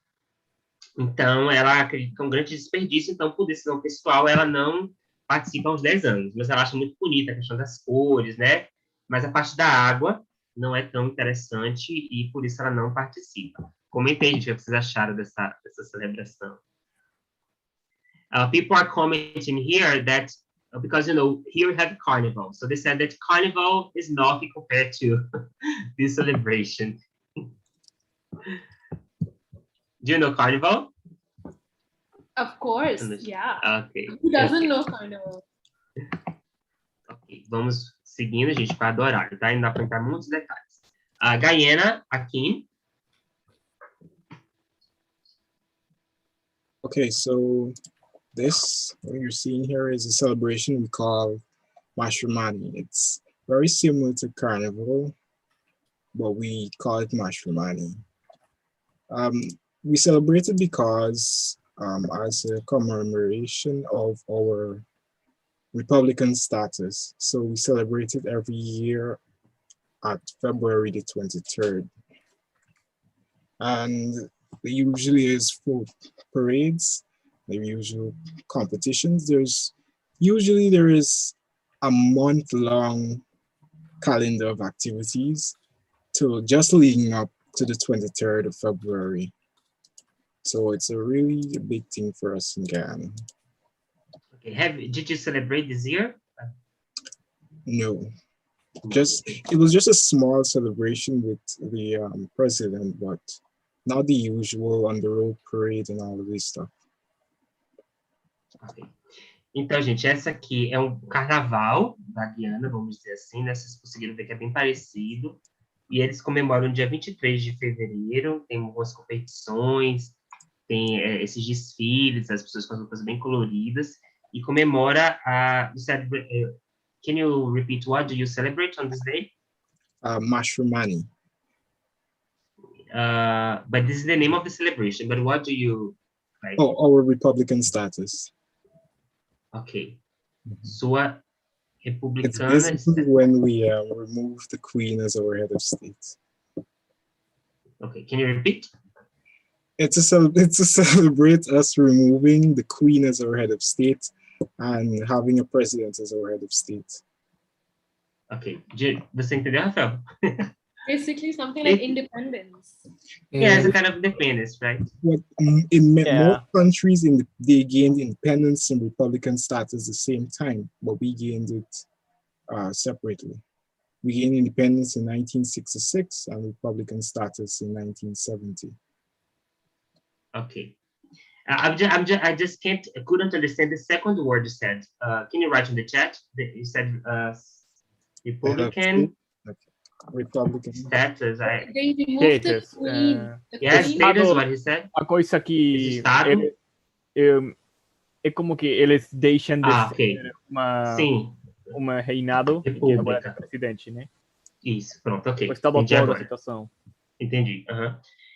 então ela acredita que é um grande desperdício, então, por decisão pessoal, ela não participa há uns 10 anos. Mas ela acha muito bonita a questão das cores, né? Mas a parte da água não é tão interessante e por isso ela não participa. Comentem, gente, o que vocês acharam dessa celebração. People are commenting here that because, here we have carnival. So they said that carnival is nothing compared to this celebration. Do you know carnival? Of course, yeah. Okay. Who doesn't know carnival? Ok, vamos seguindo, gente, para adorar, tá? Ainda dá para entrar muitos detalhes. Guyana, aqui. Okay, so this, what you're seeing here is a celebration we call Mashramani. It's very similar to Carnival, but we call it Mashramani. We celebrate it because as a commemoration of our Republican status. So we celebrate it every year at February the 23rd. And there usually is food parades, the usual competitions. There is a month-long calendar of activities just leading up to the 23rd of February. So it's a really big thing for us in Ghana. Okay, did you celebrate this year? No, it was just a small celebration with the president, but not the usual on the road parade and all of this stuff. Okay. Então, gente, essa aqui é um carnaval da Guiana, vamos dizer assim, né? Vocês conseguiram ver que é bem parecido. E eles comemoram no dia 23 de fevereiro, tem algumas competições, tem esses desfiles, as pessoas fazem coisas bem coloridas, e comemora can you repeat, what do you celebrate on this day? Mashramani. But this is the name of the celebration, but what do you like? Oh, our Republican status. Okay. Sua It's republicana. basically when we remove the Queen as our head of state. Okay, can you repeat? It's to celebrate us removing the Queen as our head of state and having a president as our head of state. Okay. Você entendeu, Rafael? Basically, something like independence. Yeah, it's a kind of independence, right? But in more countries, they gained independence and republican status at the same time, but we gained it separately. We gained independence in 1966 and republican status in 1970. Okay. I couldn't understand the second word you said. Can you write in the chat? You said Republican. Republican status. They removed the Queen. Yes, status, what he said. A coisa que é como que eles deixam de ser uma reinado e que agora é presidente, né? Isso, pronto, ok. O estado atual da situação. Entendi.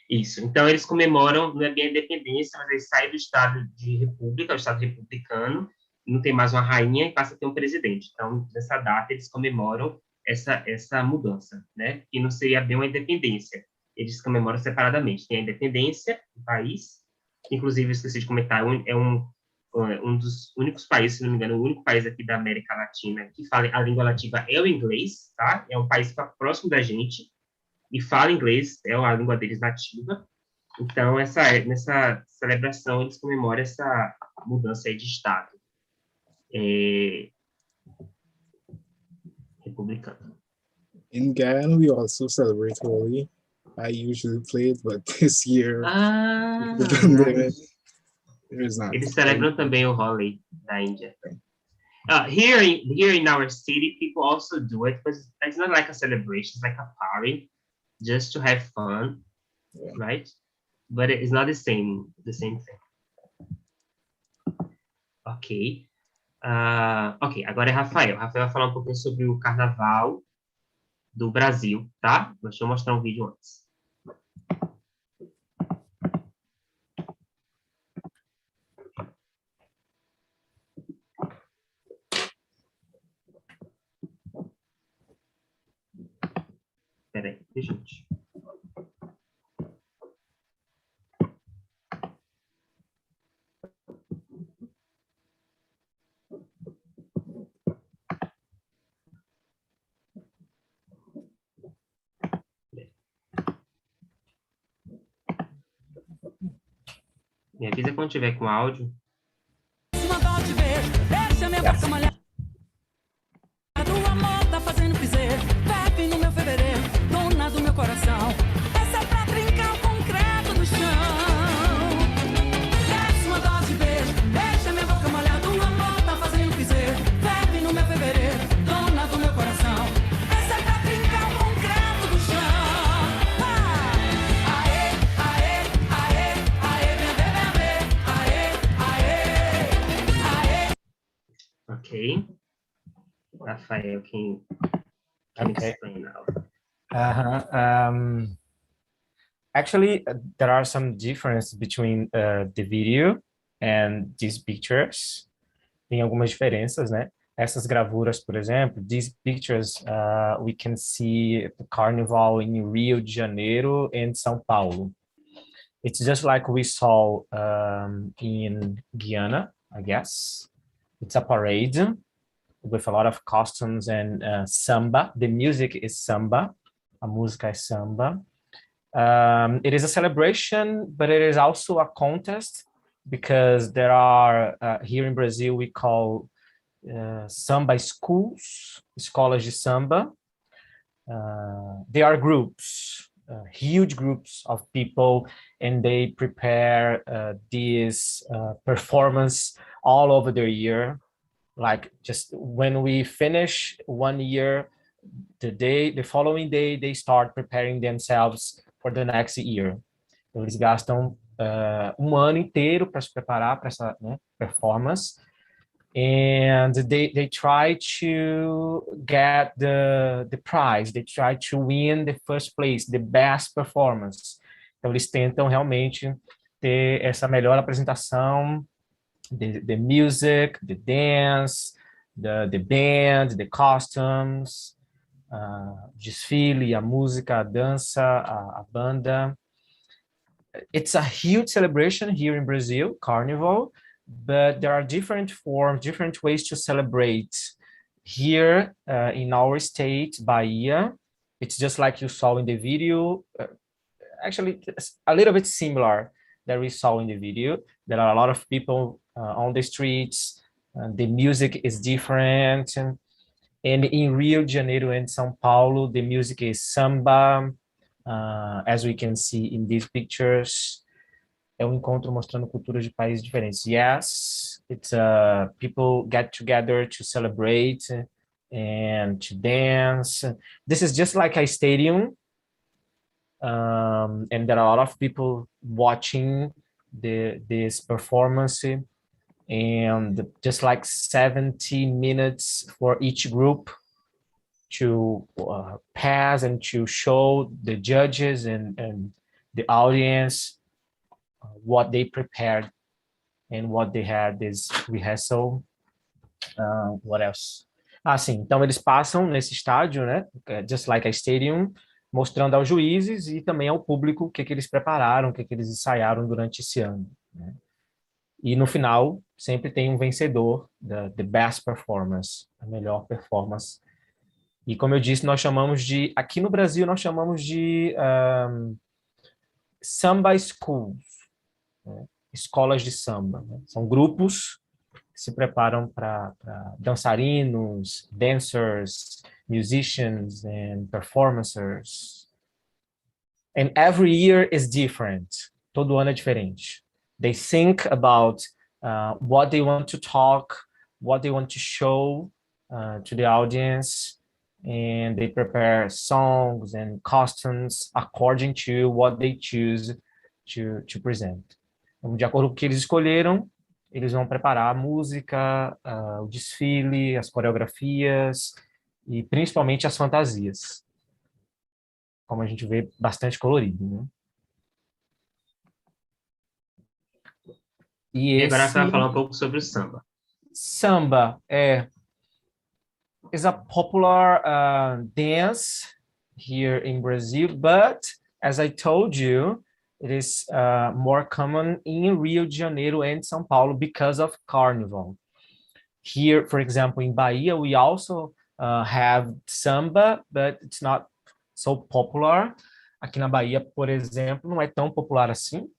Isso. Então, eles comemoram, não é bem a independência, mas eles saem do estado de república, o estado republicano, não tem mais uma rainha e passa a ter um presidente. Então, nessa data, eles comemoram essa mudança, né? E não seria bem uma independência. Eles comemoram separadamente. Tem a independência do país, inclusive, eu esqueci de comentar, é um dos únicos países, se não me engano, o único país aqui da América Latina que fala a língua nativa é o inglês, tá? É um país que está próximo da gente e fala inglês, é a língua deles nativa. Então, nessa celebração, eles comemoram essa mudança aí de Estado. Republicano. In Ghana, we also celebrate Holi. I usually play it, but this year, there's not. Eles celebram também o Holi da Índia. Here in our city, people also do it, but it's not like a celebration, it's like a party, just to have fun, right? But it's not the same thing. Ok. Ok, agora é Rafael. Rafael vai falar um pouquinho sobre o carnaval do Brasil, tá? Deixa eu mostrar um vídeo antes. Peraí, gente. Me avisa quando tiver com áudio. Do amor tá fazendo piseiro, bebe no meu fevereiro, dona do meu coração. Essa é pra trincar o concreto do chão. Desce uma dose de beijo, deixa minha boca molhada. Do amor tá fazendo piseiro, bebe no meu fevereiro, dona do meu coração. Essa é pra trincar o concreto do chão. Aê, aê, aê, aê, vem ver, aê, aê, aê. Ok. Rafael, can explain now? Actually, there are some differences between the video and these pictures. Tem algumas diferenças, né? Essas gravuras, por exemplo, these pictures, we can see the carnival in Rio de Janeiro and São Paulo. It's just like we saw in Guyana, I guess. It's a parade with a lot of costumes and samba. The music is samba. A música é samba. It is a celebration, but it is also a contest because there are, here in Brazil, we call samba schools, escolas de samba. They are groups, huge groups of people, and they prepare this performance all over the year. Like just when we finish 1 year, the following day, they start preparing themselves for the next year. Então, eles gastam ano inteiro para se preparar para essa, né, performance. and they try to get the prize, they try to win the first place, the best performance. Então eles tentam realmente ter essa melhor apresentação, the music, the dance, the band, the costumes, desfile, a música, a dança, a banda. It's a huge celebration here in Brazil, Carnival, but there are different forms, different ways to celebrate. Here in our state, Bahia, it's just like you saw in the video, actually a little bit similar that we saw in the video. There are a lot of people on the streets, the music is different, and in Rio de Janeiro and São Paulo, the music is samba, as we can see in these pictures. É um encontro mostrando culturas de países diferentes. Yes, it's people get together to celebrate and to dance. This is just like a stadium, and there are a lot of people watching this performance, and just like 70 minutes for each group to pass and to show the judges and the audience what they prepared and what they had this rehearsal. What else? Sim, então eles passam nesse estádio, né? Just like a stadium, mostrando aos juízes e também ao público o que eles prepararam, o que eles ensaiaram durante esse ano, né? E no final, sempre tem um vencedor, the best performance, a melhor performance. E como eu disse, nós chamamos de, aqui no Brasil, nós chamamos de samba schools, né? Escolas de samba, né? São grupos que se preparam para dançarinos, dancers, musicians and performers. And every year is different. Todo ano é diferente. They think about what they want to talk, what they want to show to the audience, and they prepare songs and costumes according to what they choose to present. Então, de acordo com o que eles escolheram, eles vão preparar a música, o desfile, as coreografias e principalmente as fantasias. Como a gente vê, bastante colorido, né? E agora você vai falar um pouco sobre o samba. Samba is a popular dance here in Brazil, but as I told you, it is more common in Rio de Janeiro and São Paulo because of Carnival. Here, for example, in Bahia, we also have samba, but it's not so popular. Aqui na Bahia, por exemplo, não é tão popular assim,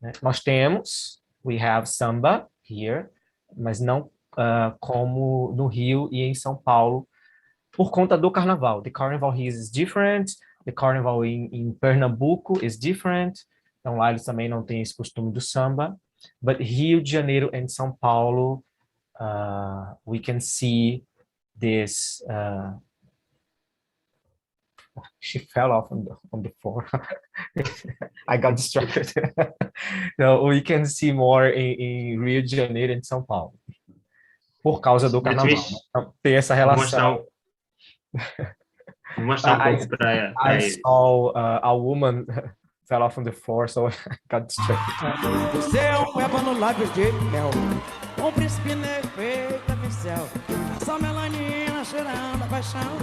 né? Nós temos, we have samba here, mas não como no Rio e em São Paulo, por conta do carnaval. The carnival here is different, the carnival in Pernambuco is different, então lá eles também não têm esse costume do samba, but Rio de Janeiro and São Paulo, we can see this, she fell off on the floor. I got distracted. No, we can see more in Rio de Janeiro and São Paulo, por causa do carnaval. Então, tem essa relação. Vou mostrar um pouco para I saw a woman fell off on the floor, so I got distracted. Você é um peba no lábio de mel, um príncipe negro feito a pincel, essa melanina cheirando a paixão.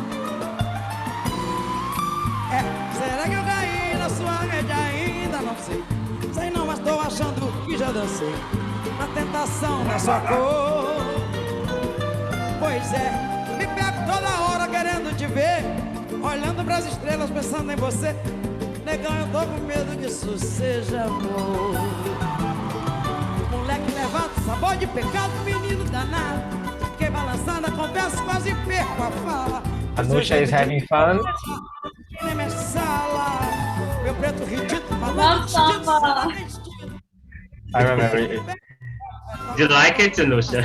Será que eu caí na sua rede? Ainda não sei. Sei não, mas tô achando que já dancei na tentação da sua cor. Pois é, me pego toda hora querendo te ver, olhando pras estrelas pensando em você. Negão, eu tô com medo que isso seja amor. Moleque levado, sabor de pecado, menino danado. Fiquei balançando a conversa, quase perco a fala. Anusha is having fun. I remember it. Do you like it, Anusha?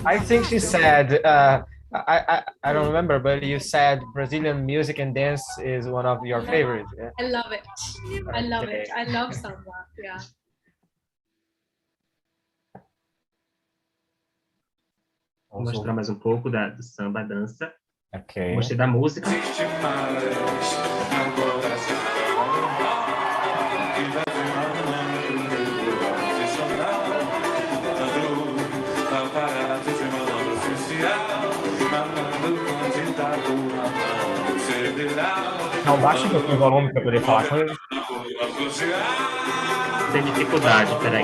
I think she said, I don't remember, but you said Brazilian music and dance is one of your favorites. Yeah? I love it. I love it. I love samba. Yeah. Vou mostrar mais um pouco do samba, dança. Ok. Gostei da música. Não, baixa um pouquinho o volume para poder falar com ele. Tem dificuldade, peraí.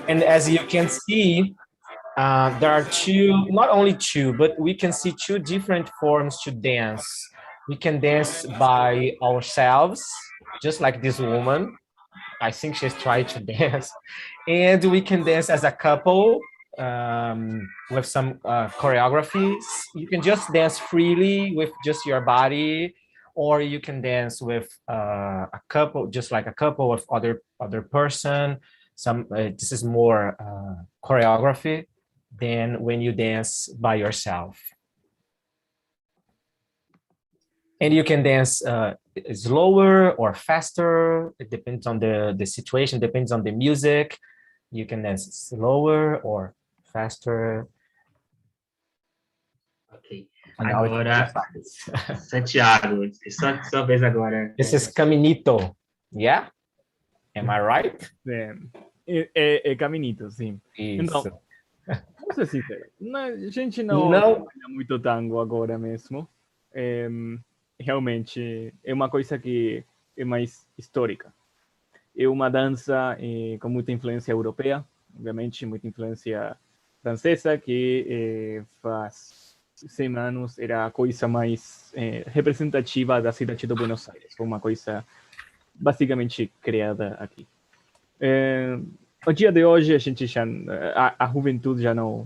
And as you can see, there are not only two, but we can see two different forms to dance. We can dance by ourselves, just like this woman. I think she's trying to dance. And we can dance as a couple with some choreographies. You can just dance freely with just your body, or you can dance with a couple, just like a couple with other person. This is more choreography than when you dance by yourself. And you can dance slower or faster. It depends on the situation, depends on the music. You can dance slower or faster. Ok. And now Agora, Santiago, sua vez agora. This is Caminito. Yeah? Am I right? É caminito, sim. Isso. Então, vamos ser sinceros, a gente não trabalha muito tango agora mesmo. Realmente é uma coisa que é mais histórica. É uma dança com muita influência europeia, obviamente muita influência francesa, que faz 100 anos era a coisa mais representativa da cidade de Buenos Aires. Foi uma coisa basicamente criada aqui. No dia de hoje, a gente já, a juventude já não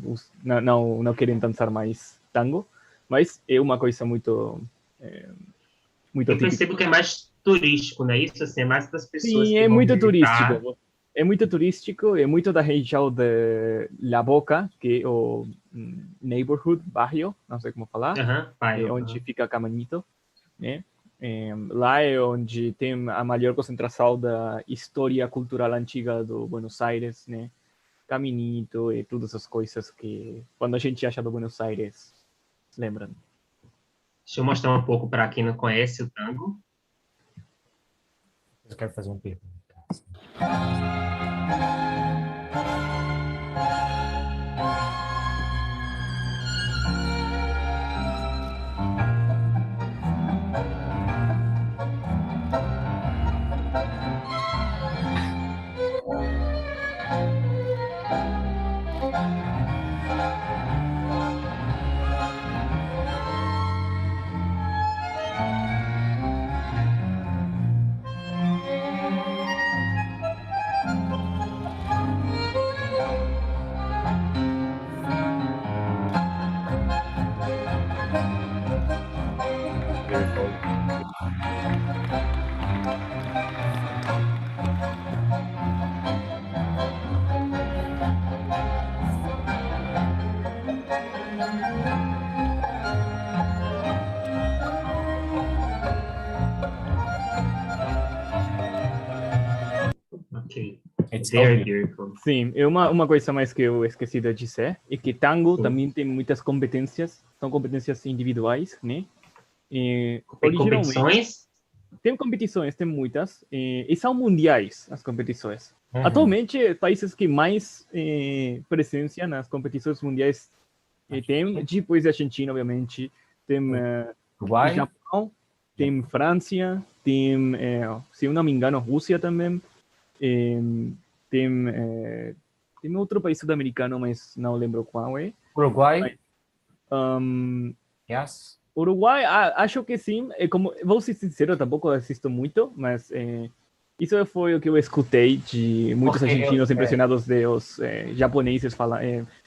querem dançar mais tango, mas é uma coisa muito Eu percebo que é mais turístico, não é isso? Assim, é mais das pessoas. Sim, é muito turístico. É muito turístico, é muito da região de La Boca, que é o neighborhood, barrio, não sei como falar, onde fica Caminito, né? Lá é onde tem a maior concentração da história cultural antiga do Buenos Aires, né? Caminito e todas as coisas que, quando a gente acha do Buenos Aires, lembram. Deixa eu mostrar um pouco para quem não conhece o tango. Eu quero fazer um pergunta. Very beautiful. Sim, é uma coisa mais que eu esqueci de dizer, é que tango também tem muitas competências, são competências individuais, né? Tem competições? Tem competições, tem muitas, e são mundiais as competições. Atualmente, países que mais presença nas competições mundiais tem, depois a Argentina, obviamente, tem Japão, tem França, tem, se eu não me engano, Rússia também, tem outro país sul-americano, mas não lembro qual é. Uruguai? Yes. Uruguai, acho que sim. Vou ser sincero, tampouco assisto muito, mas isso foi o que eu escutei de muitos argentinos impressionados de os japoneses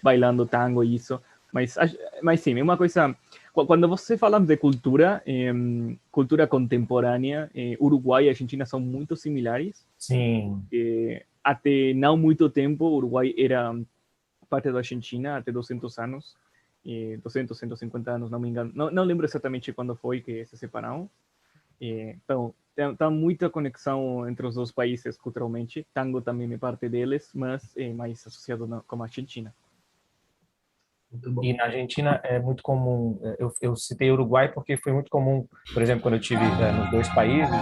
bailando tango e isso. Mas sim, é uma coisa... Quando você fala de cultura contemporânea, Uruguai e Argentina são muito similares. Sim. Até não muito tempo, o Uruguai era parte da Argentina, até 200 anos, 200, 150 anos, não me engano. Não lembro exatamente quando foi que se separaram. Então, tem muita conexão entre os dois países culturalmente. Tango também é parte deles, mas é mais associado com a Argentina. Muito bom. E na Argentina é muito comum, eu citei Uruguai porque foi muito comum, por exemplo, quando eu estive nos dois países,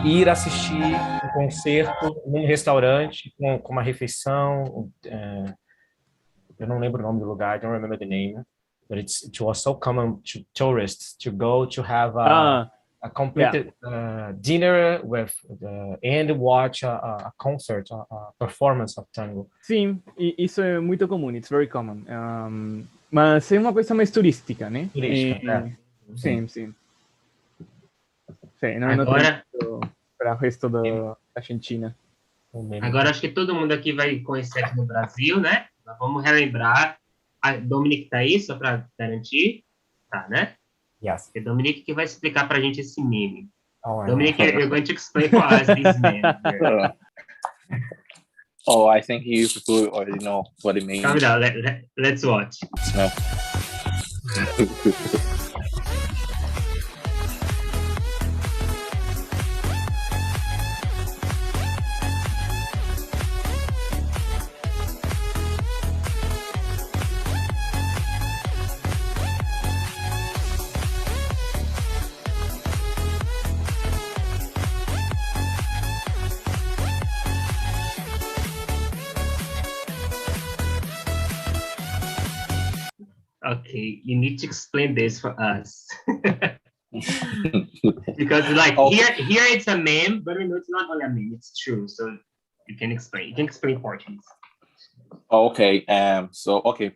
ir assistir um concerto num restaurante com uma refeição, eu não lembro o nome do lugar, I don't remember the name, but it was so common to tourists to go to have a complete dinner with and watch a concert, a performance of tango. Sim, isso é muito comum, it's very common. Mas é uma coisa mais turística, né? Turística, Sim. Sim, não Agora, para o resto da Argentina. Agora acho que todo mundo aqui vai conhecer aqui no Brasil, né? Mas vamos relembrar. A Dominich tá aí, só para garantir? Tá, né? Yes. É Dominich que vai explicar para a gente esse meme. Oh, Dominich, you're going to explain for us this meme here. Oh, I think you people already know what it means. Calm down, let's watch. No. Okay, you need to explain this for us. Because like here it's a meme, but it's not only a meme, it's true. So you can explain Portuguese. Okay,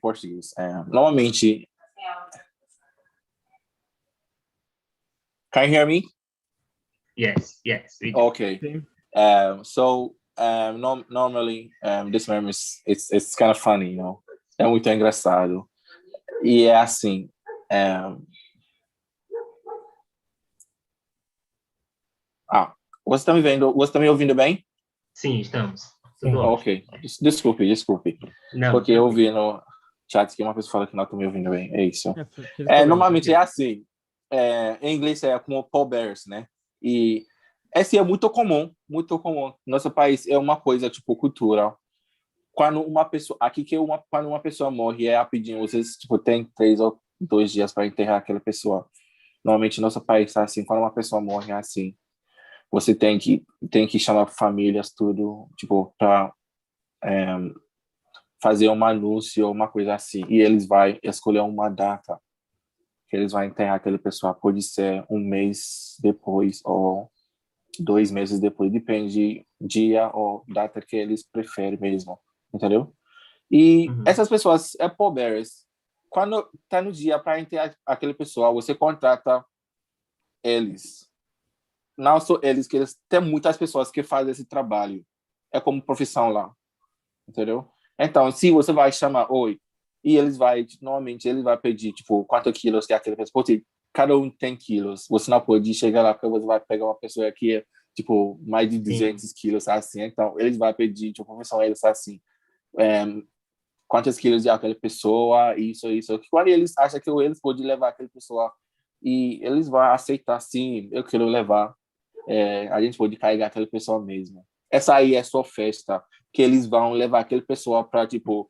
Português. Normalmente, can you hear me? Yes. Okay. Normally, this meme it's kind of funny, you know. É muito engraçado. E é assim, você está me vendo? Você está me ouvindo bem? Sim, estamos. Tudo ok. Desculpe. Não, porque eu vi no chat que uma pessoa fala que não está me ouvindo bem. É isso. Normalmente é assim. Em inglês é como pallbearers, né? E esse é muito comum. Nosso país é uma coisa tipo cultural. Quando uma pessoa quando uma pessoa morre é rapidinho, vocês tipo tem 3 ou 2 dias para enterrar aquela pessoa. Normalmente nosso país tá assim, quando uma pessoa morre é assim, você tem que chamar famílias tudo tipo para fazer um anúncio ou uma coisa assim, e eles vai escolher uma data que eles vão enterrar aquela pessoa. Pode ser 1 mês depois ou 2 meses depois, depende dia ou data que eles preferem mesmo. Entendeu? E essas pessoas é pallbearers. Quando tá no dia para enterrar aquele pessoal, você contrata eles. Não só eles, que eles tem muitas pessoas que fazem esse trabalho. É como profissão lá. Entendeu? Então, se você vai chamar e normalmente ele vai pedir tipo quantos quilos que aquele pessoa, porque cada um tem quilos. Você não pode chegar lá porque você vai pegar uma pessoa que é tipo mais de 200 quilos assim. Então, eles vão pedir tipo profissão eles assim. Quantos quilos de aquela pessoa, isso. Quando eles acham que eles podem levar aquela pessoa e eles vão aceitar, sim, eu quero levar, a gente pode carregar aquela pessoa mesmo. Essa aí é só festa, que eles vão levar aquela pessoa para, tipo,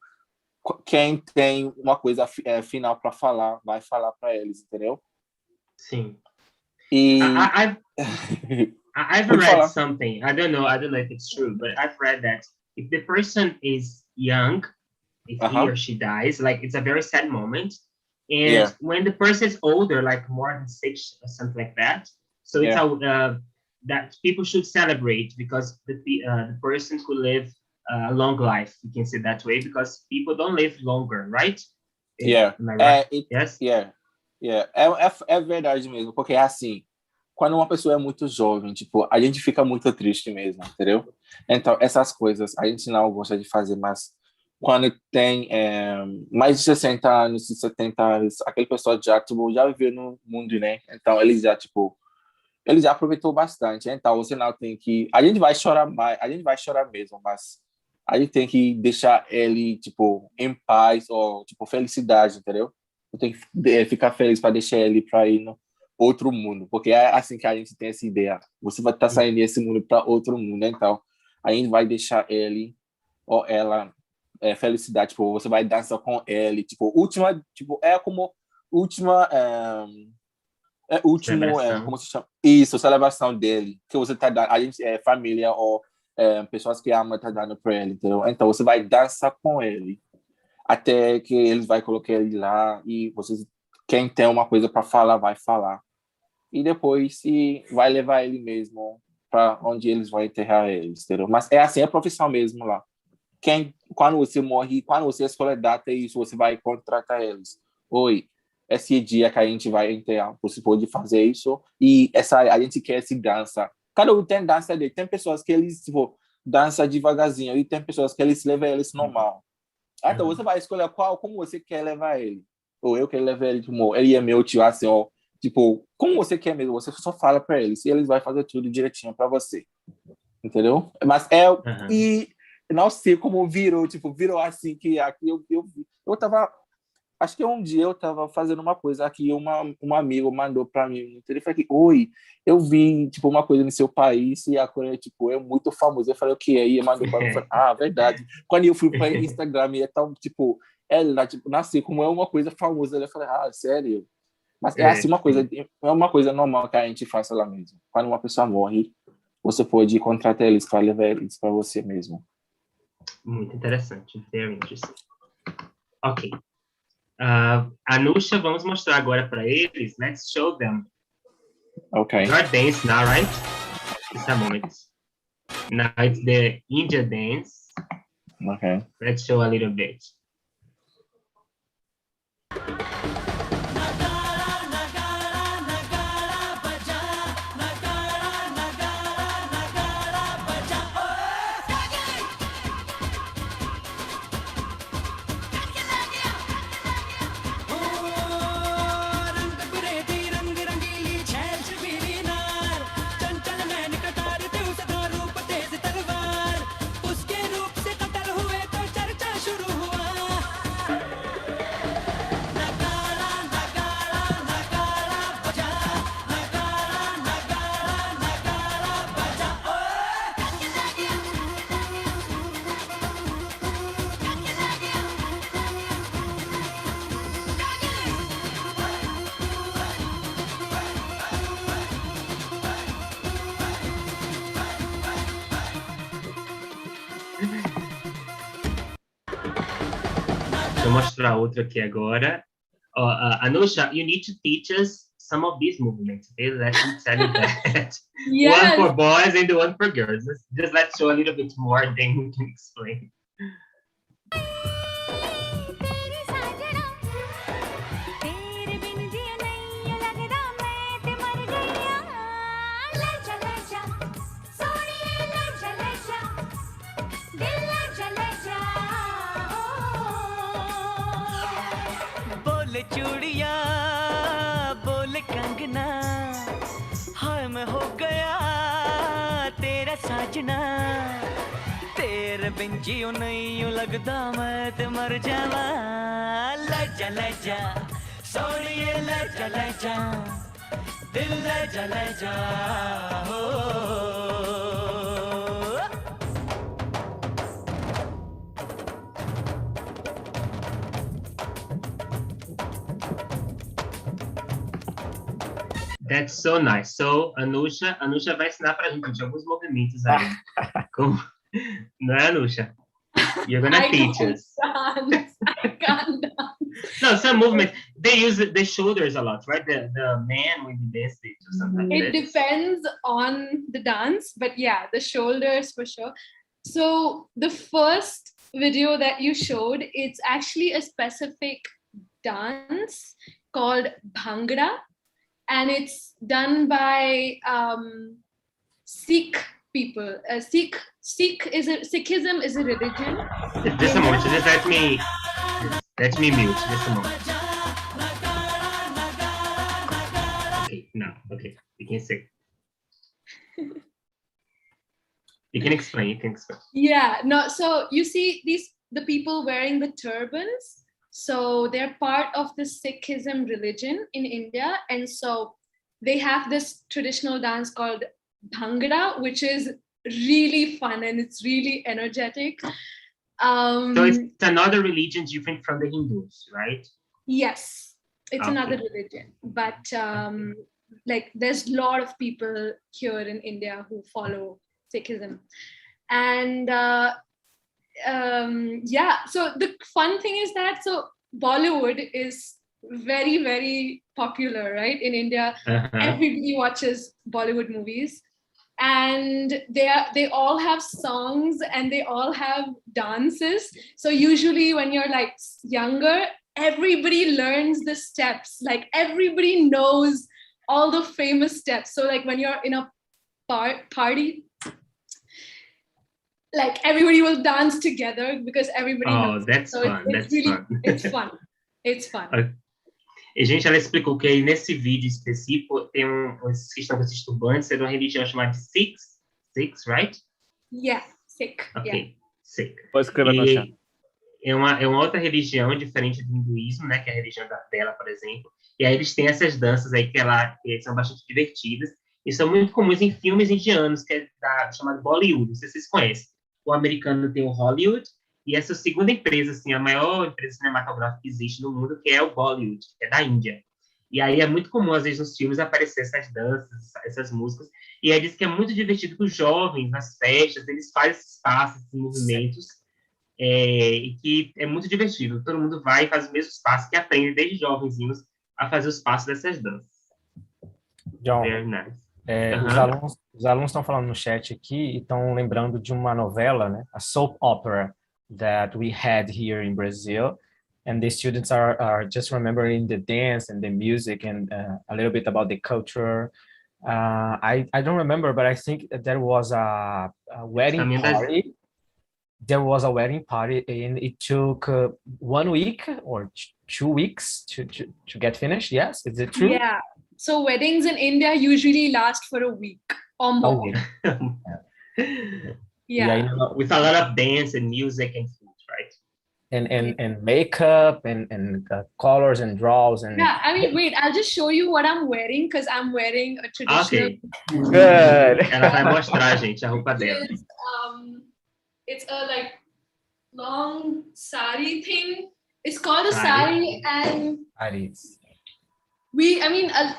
quem tem uma coisa final para falar, vai falar para eles, entendeu? Sim. E... I've read something, I don't know if it's true, but I've read that if the person is young, if he or she dies, like it's a very sad moment. And when the person is older, like more than 6 or something like that, so it's that people should celebrate because the person could live a long life. You can say that way because people don't live longer, right? Am I right? Yes. É verdade mesmo, porque é assim. Quando uma pessoa é muito jovem, tipo, a gente fica muito triste mesmo, entendeu? Então, essas coisas a gente não gosta de fazer, mas quando tem mais de 60 anos, 70 anos, aquele pessoa já viveu no mundo, né? Então, ele já aproveitou bastante. Então, você não tem que... A gente vai chorar mesmo, mas a gente tem que deixar ele, tipo, em paz ou, tipo, felicidade, entendeu? Tem que ficar feliz para deixar ele para ir outro mundo, porque é assim que a gente tem essa ideia. Você vai estar saindo desse mundo para outro mundo, então a gente vai deixar ele ou ela felicidade, tipo, você vai dançar com ele, tipo, última, tipo, é como última último, como se chama? Isso, celebração dele, que você tá dando, a gente família ou pessoas que amam tá dando para ele, entendeu? Então você vai dançar com ele até que eles vai colocar ele lá e vocês, quem tem uma coisa para falar vai falar e depois se vai levar ele mesmo para onde eles vão enterrar eles, entendeu? Mas é assim, é profissão mesmo lá. Quando você morre, quando você escolhe data, isso, você vai contratar eles. Oi, esse dia que a gente vai enterrar, você pode fazer isso, e a gente quer esse dança. Cada um tem dança dele. Tem pessoas que eles, tipo, dançam devagarzinho, e tem pessoas que eles levam eles normal. Então você vai escolher como você quer levar ele. Ou eu quero levar ele, tipo, ele é meu tio, assim, ó, tipo, como você quer mesmo, você só fala para eles, e eles vão fazer tudo direitinho para você. Entendeu? Mas e não sei como virou assim, que aqui eu tava, acho que um dia eu tava fazendo uma coisa aqui, um amigo mandou para mim, ele falou que, oi, eu vi, tipo, uma coisa no seu país e a Coreia, tipo, é muito famoso. Eu falei, o que é? E ele mandou para mim, eu falei, verdade. Quando eu fui para Instagram, é tão, tipo, ela, tipo, nasceu como é uma coisa famosa. Eu falei, sério? Mas é assim, é uma coisa normal que a gente faz lá mesmo. Quando uma pessoa morre, você pode contratar eles para levar eles para você mesmo. Muito interessante, very interesting. Ok. Anusha, vamos mostrar agora para eles. Let's show them. Okay. Your dance now, right? Just a moment. Now it's the India dance. Okay. Let's show a little bit. Deixa eu mostrar outro aqui agora. Anusha, you need to teach us some of these movements. Okay? Let me tell you that. Yes. One for boys and the one for girls. Let's show a little bit more, then we can explain. चूड़िया बोले कंगना हाय मैं हो गया तेरा साजना तेरे बिन जियो नहीं यूं लगता मैं ते मर जावा ले जा सोनिए ले जा दिल ले जा हो That's so nice. So, Anusha vai ensinar pra gente alguns movimentos aí. Não é, Anusha? You're gonna teach us. I can't dance. No, some movements, they use the shoulders a lot, right? The man when he dances or something like It that. depends on the dance, but yeah, the shoulders for sure. So the first video that you showed, it's actually a specific dance called Bhangra. And it's done by Sikh people. Sikhism is a religion. Just a moment. Just let me mute. Just a moment. Okay, now, okay, you can say. You can explain. Yeah, no. So you see the people wearing the turbans. So they're part of the Sikhism religion in India. And so they have this traditional dance called bhangra, which is really fun and it's really energetic. So it's another religion different from the Hindus, right? Yes, it's Okay. another religion, but like there's a lot of people here in India who follow Sikhism, and yeah. So the fun thing is that Bollywood is very, very popular, right? In India, everybody watches Bollywood movies, and they all have songs and they all have dances. So usually when you're like younger, everybody learns the steps. Like everybody knows all the famous steps. So like when you're in a party, like everybody will dance together because everybody knows. Oh, that's So fun. it's That's really, fun. it's fun. It's fun. Ok. E, gente, ela explicou que aí nesse vídeo específico tem esses que estão com esses turbantes, é de uma religião chamada de Sikhs, right? Yeah, Sikh. Ok, Yeah. Sikh. Pode escrever no chat. É uma outra religião diferente do hinduísmo, né? Que é a religião dela, por exemplo. E aí eles têm essas danças aí que são bastante divertidas e são muito comuns em filmes indianos, que é chamado Bollywood. Não sei se vocês conhecem. O americano tem o Hollywood e essa é a segunda empresa, assim, a maior empresa cinematográfica que existe no mundo, que é o Bollywood, que é da Índia. E aí é muito comum, às vezes, nos filmes aparecer essas danças, essas músicas. E aí diz que é muito divertido que os jovens, nas festas, eles fazem esses passos, esses movimentos, e que é muito divertido. Todo mundo vai e faz os mesmos passos, que aprende desde jovenzinhos a fazer os passos dessas danças. John, Very nice. os alunos estão falando no chat aqui e estão lembrando de uma novela, né? A soap opera that we had here in Brazil. And the students are just remembering the dance and the music and a little bit about the culture. I don't remember, but I think there was a wedding party. There was a wedding party and it took 1 week or 2 weeks to get finished. Yes, is it true? Yeah. So weddings in India usually last for a week or more. Yeah. With a lot of dance and music and food, right? And makeup and colors and draws and Yeah, I mean, wait, I'll just show you what I'm wearing because I'm wearing a traditional. Okay. Good. Ela vai mostrar, gente, a roupa dela. It's a like long sari thing. It's called a sari, and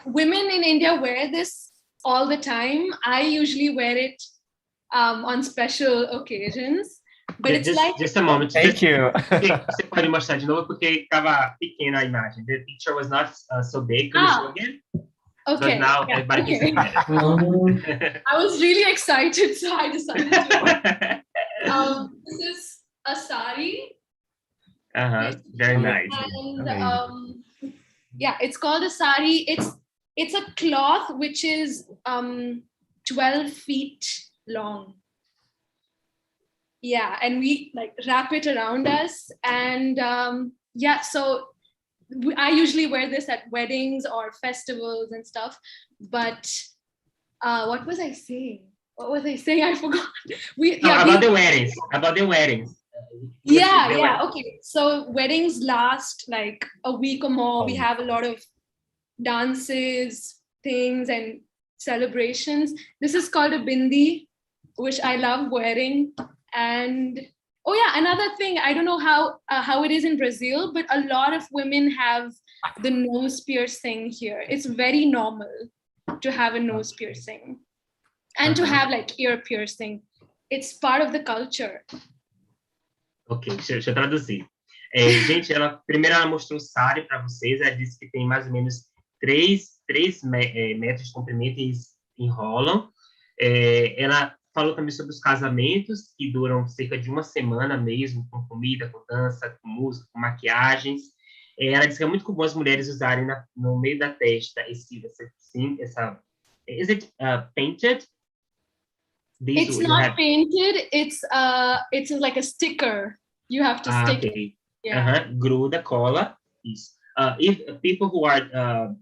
women in India wear this all the time. I usually wear it on special occasions. But it's just a moment. Thank you. Você pode mostrar de novo porque estava pequena a imagem. The picture was not so big. Can you show again? Okay. But now everybody can see it. I was really excited, so I decided to. This is a sari. Very nice. And yeah, it's called a sari. It's a cloth which is 12 feet long. Yeah, and we like wrap it around us, and so I usually wear this at weddings or festivals and stuff. But what was I saying? I forgot. About the weddings. Yeah. Okay. So weddings last like a week or more. We have a lot of dances, things, and celebrations. This is called a bindi, which I love wearing. And another thing, I don't know how it is in Brazil, but a lot of women have the nose piercing here. It's very normal to have a nose piercing and to have like ear piercing. It's part of the culture. Ok, deixa eu traduzir. Gente, primeiro ela mostrou o sari para vocês. Ela disse que tem mais ou menos 3 metros de comprimento e eles enrolam. Ela falou também sobre os casamentos, que duram cerca de 1 semana mesmo, com comida, com dança, com música, com maquiagens. Ela disse que é muito comum as mulheres usarem no meio da testa essa... Is it painted? It's not painted. It's like a sticker. You have to stick it. Yeah. Gruda, cola. Isso. If people who are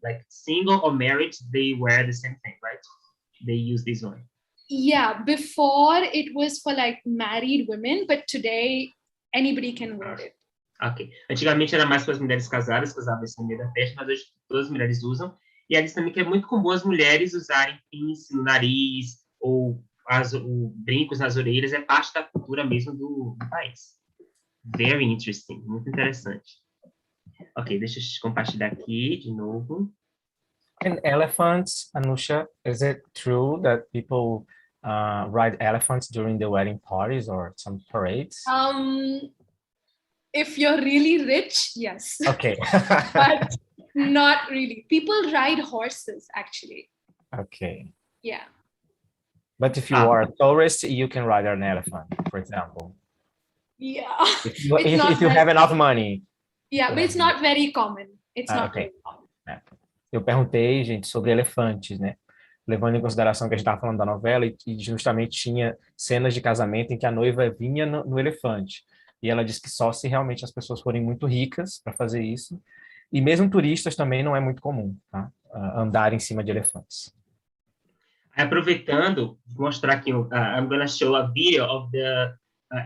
like single or married, they wear the same thing, right? They use this one. Yeah, before it was for like married women, but today anybody can wear it. Ok. Antigamente era mais para as mulheres casadas que usavam isso no meio da testa, mas hoje todas as mulheres usam. E ela disse também que é muito comum as mulheres usarem piercing no nariz ou brincos nas orelhas, é parte da cultura mesmo do país. Very interesting, muito interessante. Ok, deixa eu compartilhar aqui de novo. And elephants, Anusha, is it true that people ride elephants during the wedding parties or some parades? If you're really rich, yes. Okay. But not really. People ride horses, actually. Okay. Yeah. But if you are a tourist, you can ride an elephant, for example. Yeah. If you have enough money. Yeah, but it's not very common. It's not okay. very common. Eu perguntei, gente, sobre elefantes, né? Levando em consideração que a gente estava falando da novela e justamente tinha cenas de casamento em que a noiva vinha no elefante. E ela disse que só se realmente as pessoas forem muito ricas para fazer isso. E mesmo turistas também não é muito comum, tá? Andar em cima de elefantes. Aproveitando, vou mostrar aqui, I'm going to show a video of the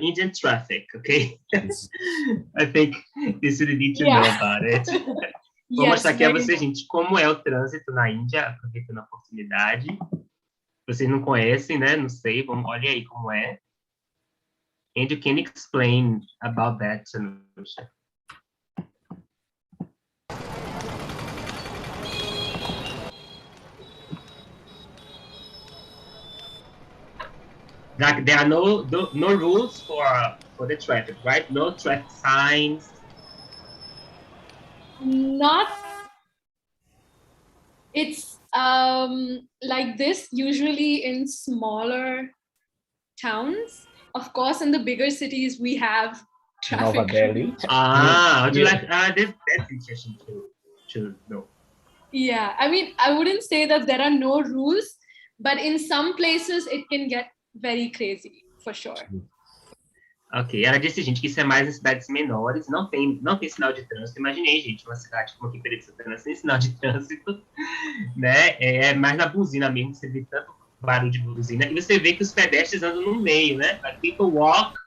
Indian traffic, okay? I think you should need to know about it. Vou mostrar aqui a vocês, gente, como é o trânsito na Índia, aproveitando a oportunidade. Vocês não conhecem, né? Não sei, olha aí como é. And you can explain about that, Anusha. Like there are no rules for the traffic, right? No traffic signs. Not. It's like this usually in smaller towns. Of course, in the bigger cities we have traffic. How do you like? That's interesting to know. Yeah, I mean, I wouldn't say that there are no rules, but in some places it can get very crazy, for sure. Ok, ela disse, gente, que isso é mais em cidades menores, não tem sinal de trânsito. Imaginei, gente, uma cidade como aqui em Pereira de Santana sem sinal de trânsito, né? É mais na buzina mesmo, você vê tanto barulho de buzina, e você vê que os pedestres andam no meio, né? Like people walk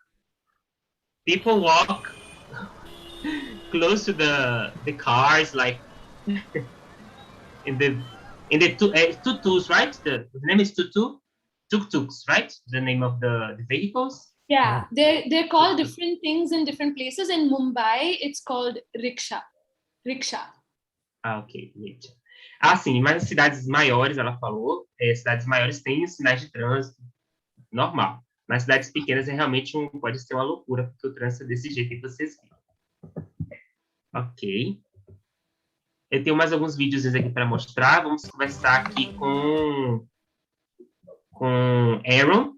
close to the cars, like in the tutus, right? The name is tuk-tuks, right? The name of the vehicles. Yeah, they're called different things in different places. In Mumbai, it's called rickshaw. Ok, rickshaw. Sim, mas nas cidades maiores, ela falou, cidades maiores têm sinais de trânsito normal. Nas cidades pequenas realmente pode ser uma loucura, porque o trânsito é desse jeito que vocês viram. Ok. Eu tenho mais alguns vídeos aqui para mostrar. Vamos conversar aqui com Aaron.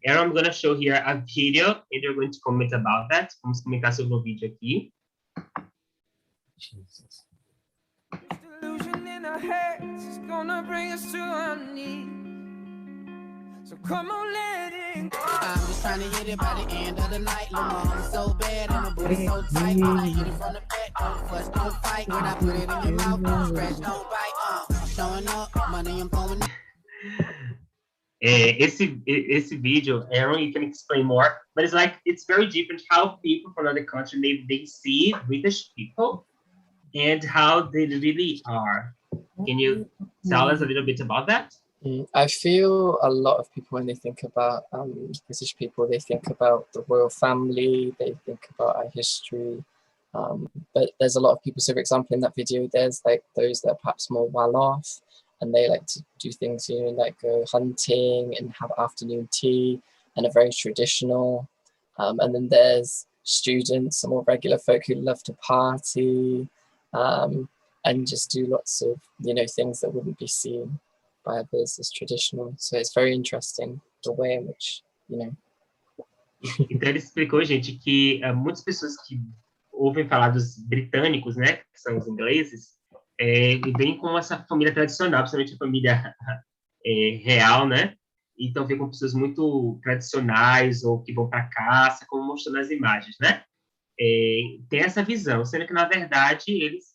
Aaron, I'm going to show here a video, and you're going to comment about that. Vamos comentar sobre o vídeo aqui. Jesus. Illusion in our heads is gonna bring us to our knees. So come on, let it go. I'm just trying to hit it by the end of the night. Lil' mama so bad and the booty so tight. I hit it from the back, don't fuss, don't fight. When I put it in your mouth, don't scratch, don't bite. Showing up, money I'm throwing. Esse vídeo, Aaron, you can explain more, but it's very different how people from another country they see British people and how they really are. Can you tell us a little bit about that? I feel a lot of people, when they think about British people, they think about the royal family, they think about our history, but there's a lot of people. So for example, in that video, there's like those that are perhaps more well off, and they like to do things, you know, like go hunting and have afternoon tea, and are very traditional. And then there's students, some more regular folk who love to party, and just do lots of, you know, things that wouldn't be seen by others as traditional. So it's very interesting the way in which, you know. Então ele explicou, gente, que muitas pessoas que ouvem falar dos britânicos, né, que são os ingleses, vem com essa família tradicional, principalmente a família real, né? Então, vem com pessoas muito tradicionais ou que vão para caça, como mostrou nas imagens, né? Tem essa visão, sendo que, na verdade, eles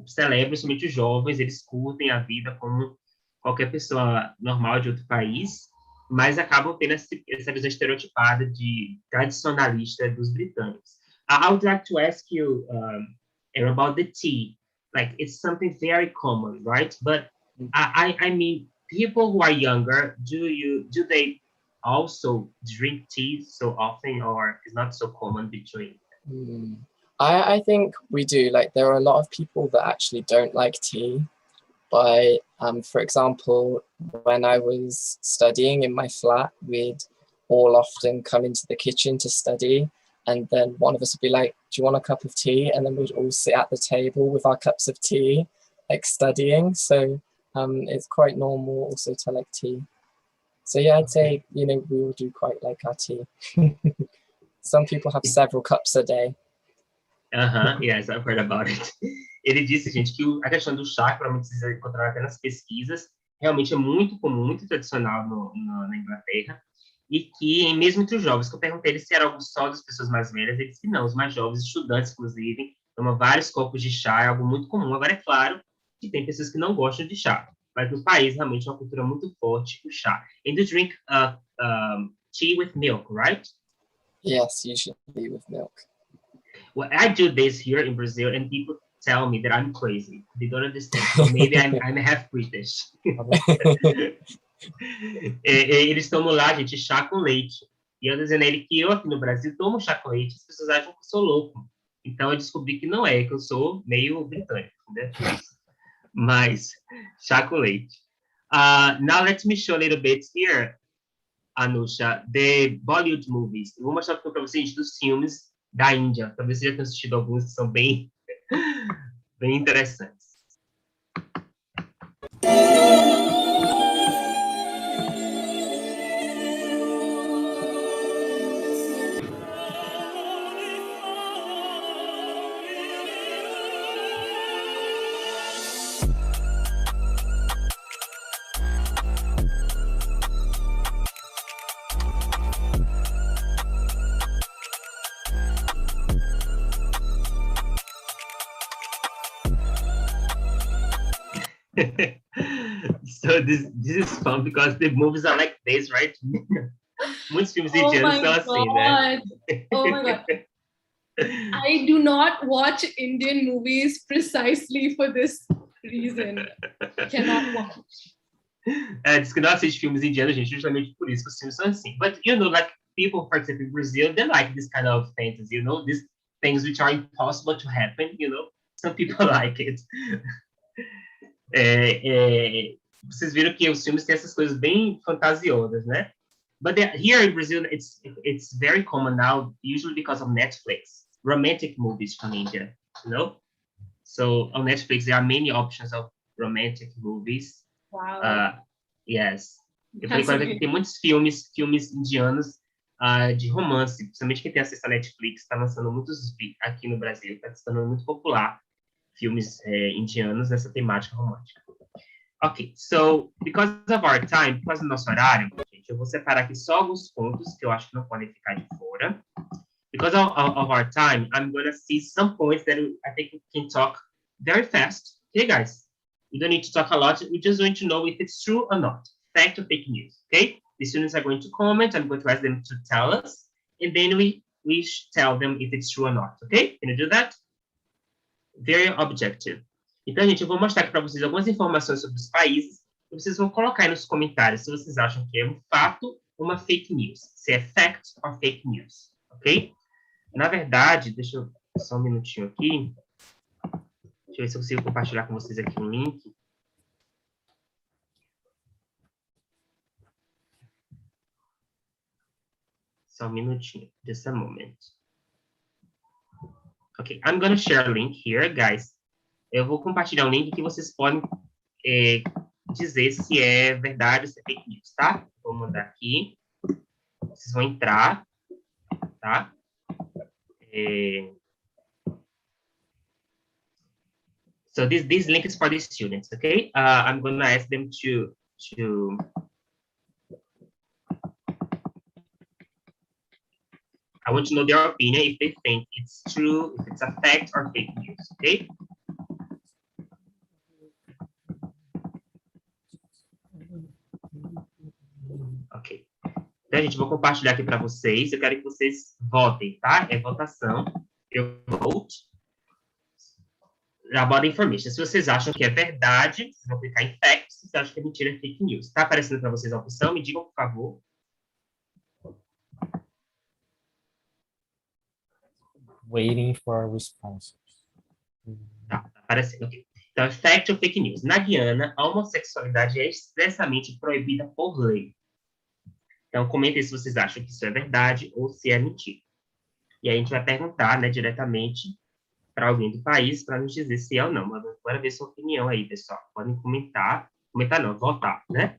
celebram, principalmente os jovens, eles curtem a vida como qualquer pessoa normal de outro país, mas acabam tendo essa visão estereotipada de tradicionalista dos britânicos. I would like to ask you about the tea. like it's something very common, right? But I mean, people who are younger, do they also drink tea so often, or is not so common between? I think we do. Like, there are a lot of people that actually don't like tea. But for example, when I was studying in my flat, we'd all often come into the kitchen to study, and then one of us would be like, do you want a cup of tea? And then we'd all sit at the table with our cups of tea, like studying. So it's quite normal also to like tea. So yeah, I'd say, you know, we all do quite like our tea. Some people have several cups a day. Yes, I've heard about it. Ele disse, gente, que a questão do chá, que provavelmente vocês encontraram até nas pesquisas, realmente é muito comum, muito tradicional na Inglaterra, e que, mesmo entre os jovens, que eu perguntei eles se era algo só das pessoas mais velhas, eles que não, os mais jovens, estudantes, inclusive, tomam vários copos de chá, é algo muito comum. Agora, é claro que tem pessoas que não gostam de chá, mas no país, realmente, é uma cultura muito forte, o chá. And you drink tea with milk, right? Yes, usually with milk. Well, I do this here in Brazil, and people tell me that I'm crazy. They don't understand. So maybe I'm half British. Eles tomam lá, gente, chá com leite. E eu dizendo a ele que eu aqui no Brasil tomo chá com leite, as pessoas acham que eu sou louco. Então eu descobri que não é, que eu sou meio britânico, né? Mas chá com leite. Now let me show a little bit here, Anusha, the Bollywood movies. Eu vou mostrar para vocês dos filmes da Índia. Talvez vocês já tenham assistido alguns que são bem interessantes. So this is fun because the movies are like this, right? Muitos filmes indianos são assim, né? Oh my God. I do not watch Indian movies precisely for this reason. Cannot watch. Diz que não assiste filmes indianos, gente, justamente por isso que os filmes são assim. But, you know, like, people, for example, in Brazil, they like this kind of fantasy, you know, these things which are impossible to happen, you know? Some people like it. Vocês viram que os filmes têm essas coisas bem fantasiosas, né? But here in Brazil, it's very common now, usually because of Netflix, romantic movies from India, you know? So on Netflix, there are many options of romantic movies. Wow. Yes. Eu falei agora que tem muitos filmes indianos de romance, principalmente quem tem acesso à Netflix, está lançando muitos aqui no Brasil, está se tornando muito popular filmes indianos nessa temática romântica. Ok, so, because of our time, por causa do nosso horário, gente, eu vou separar aqui só alguns pontos que eu acho que não podem ficar de fora. Because of our time, I'm going to see some points that I think we can talk very fast. Okay, guys? We don't need to talk a lot. We just want to know if it's true or not. Fact or fake news, okay? The students are going to comment. I'm going to ask them to tell us. And then we tell them if it's true or not, okay? Can you do that? Very objective. Então, gente, eu vou mostrar aqui para vocês algumas informações sobre os países e vocês vão colocar aí nos comentários se vocês acham que é um fato ou uma fake news. Se é fact or fake news, ok? Na verdade, deixa eu só um minutinho aqui. Deixa eu ver se eu consigo compartilhar com vocês aqui um link. Só um minutinho. Just a moment. Ok, I'm going to share a link here, guys. Eu vou compartilhar um link que vocês podem dizer se é verdade ou se é fake news, tá? Vou mandar aqui. Vocês vão entrar, tá? So this link is for the students, okay? I'm going to ask them to I want to know their opinion if they think it's true, if it's a fact or fake news, okay? Ok. Então, gente, vou compartilhar aqui para vocês. Eu quero que vocês votem, tá? É votação. Eu vote. about information. Se vocês acham que é verdade, vocês vão clicar em fact. Se vocês acham que é mentira, é fake news. Está aparecendo para vocês a opção? Me digam, por favor. Waiting for responses. Tá aparecendo, ok. Então, fact ou fake news? Na Guiana, a homossexualidade é expressamente proibida por lei. Então, comentem se vocês acham que isso é verdade ou se é mentira. E aí a gente vai perguntar, né, diretamente para alguém do país para nos dizer se é ou não. Mas bora ver sua opinião aí, pessoal. Podem comentar. Comentar não, votar, né?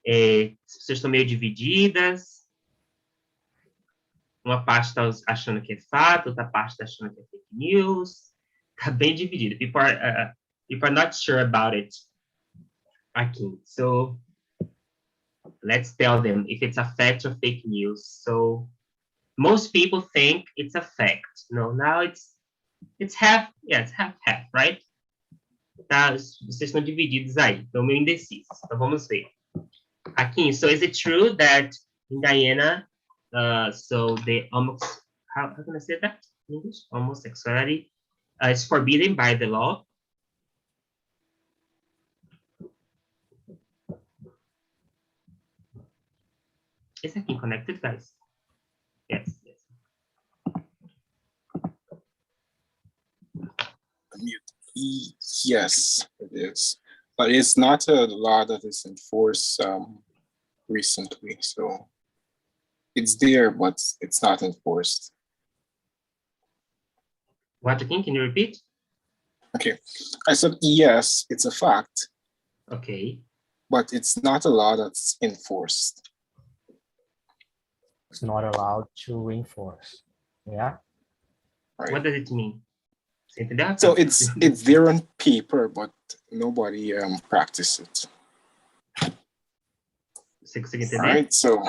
Se vocês estão meio divididas. Uma parte está achando que é fato, outra parte está achando que é fake news. Está bem dividido. People are not sure about it. Aqui. So, let's tell them if it's a fact or fake news. So, most people think it's a fact. No, now it's half, yeah, it's half, right? Tá, vocês estão divididos aí, estão meio indecisos. Então, vamos ver. Aqui, so is it true that in Guyana, so the how can I say that in English? Homosexuality is forbidden by the law? Is that connected, guys? Yes. Yes, it is. But it's not a law that is enforced recently. So it's there, but it's not enforced. What again? Can you repeat? Okay. I said, yes, it's a fact. Okay. But it's not a law that's enforced. It's not allowed to enforce. Yeah. Right. What does it mean? So it's there on paper, but nobody practices it. Você consegue entender? Right, so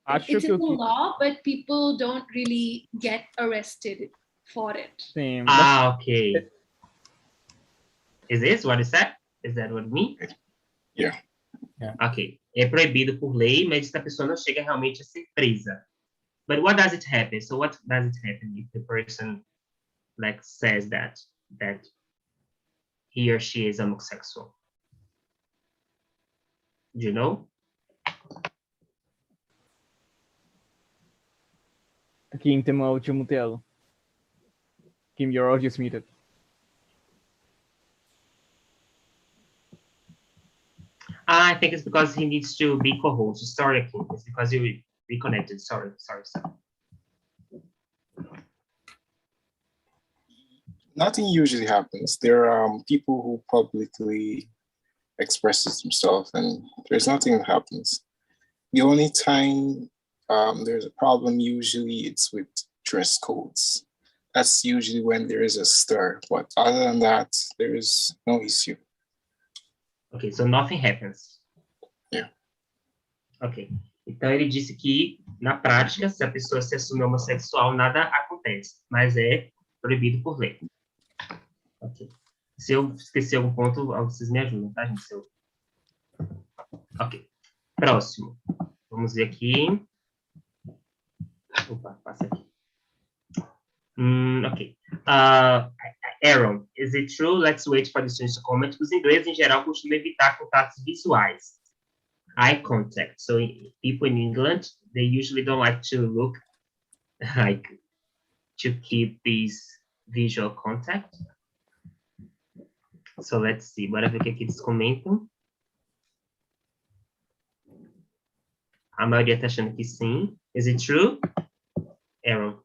it's a law, but people don't really get arrested for it. Sim, okay. Is this what it said? Is that what it means? Yeah. Ok. É proibido por lei, mas a pessoa não chega realmente a ser presa. But what does it happen? So what does it happen if the person like says that he or she is homosexual? Do you know? Kim, tem uma audio mutelo. Kim, your audio is muted. I think it's because he needs to be co-host. Sorry, Kim. It's because you reconnected. Sorry. Nothing usually happens. There are people who publicly expresses themselves, and there's nothing that happens. The only time there's a problem, usually it's with dress codes. That's usually when there is a stir, but other than that, there is no issue. Ok, so nothing happens. Yeah. Ok. Então ele disse que, na prática, se a pessoa se assume homossexual, nada acontece, mas é proibido por lei. Ok. Se eu esquecer algum ponto, vocês me ajudam, tá, gente? Ok. Próximo. Vamos ver aqui. Opa, passa aqui. Ok. Aaron, is it true? Let's wait for the students to comment. Os ingleses, em geral, costumam evitar contatos visuais. Eye contact. So people in England, they usually don't like to look, like, to keep these visual contact. So let's see. Bora ver o que eles comentam. A maioria está achando que sim. Is it true? Aaron.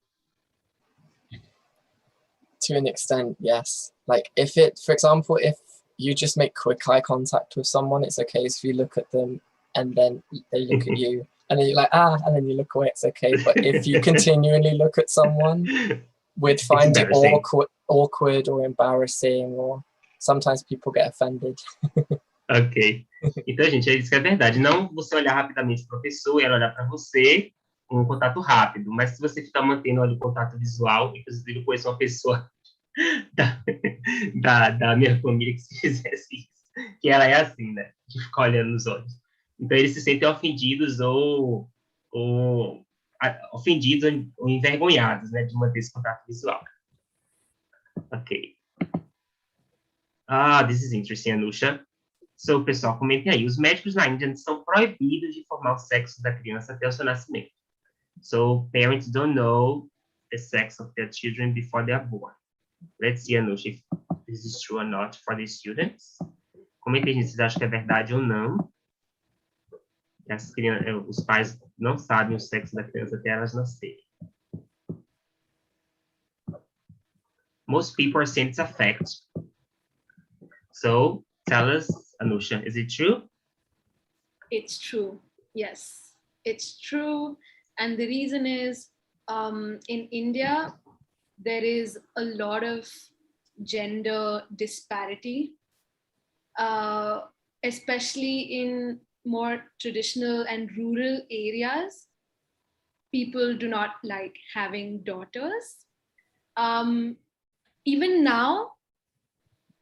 To an extent, yes. Like for example, if you just make quick eye contact with someone, it's okay if you look at them and then they look at you and then you're like, and then you look away, it's okay. But if you continually look at someone, we'd find it awkward or embarrassing, or sometimes people get offended. Ok. Então, gente, isso que é verdade. Não você olhar rapidamente para a pessoa e ela olhar para você com um contato rápido, mas se você ficar mantendo ali o contato visual, inclusive eu conheço uma pessoa da minha família que se fizesse isso, que ela é assim, né? De ficar olhando nos olhos. Então, eles se sentem ofendidos ou ofendidos ou envergonhados, né? De manter esse contato visual. Ok. This is interesting, Anusha. So, pessoal, comentem aí. Os médicos na Índia são proibidos de informar o sexo da criança até o seu nascimento. So, parents don't know the sex of their children before they are born. Let's see, Anusha, if this is true or not for the students. Comentem, gente, se acham que é verdade ou não. Os pais não sabem o sexo da criança até elas nascerem. Most people are saying it's a fact. So, tell us, Anusha, is it true? It's true. Yes, it's true. And the reason is, in India, there is a lot of gender disparity, especially in more traditional and rural areas. People do not like having daughters. Even now,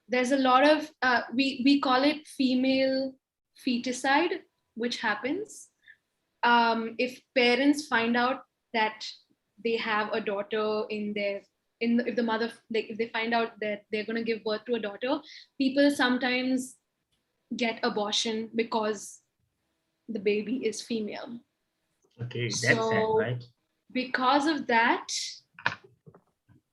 there's a lot of, we call it female feticide, which happens. If parents find out that they have a daughter if the mother, like if they find out that they're going to give birth to a daughter, people sometimes get abortion because the baby is female. Okay, that's sad, right? Because of that,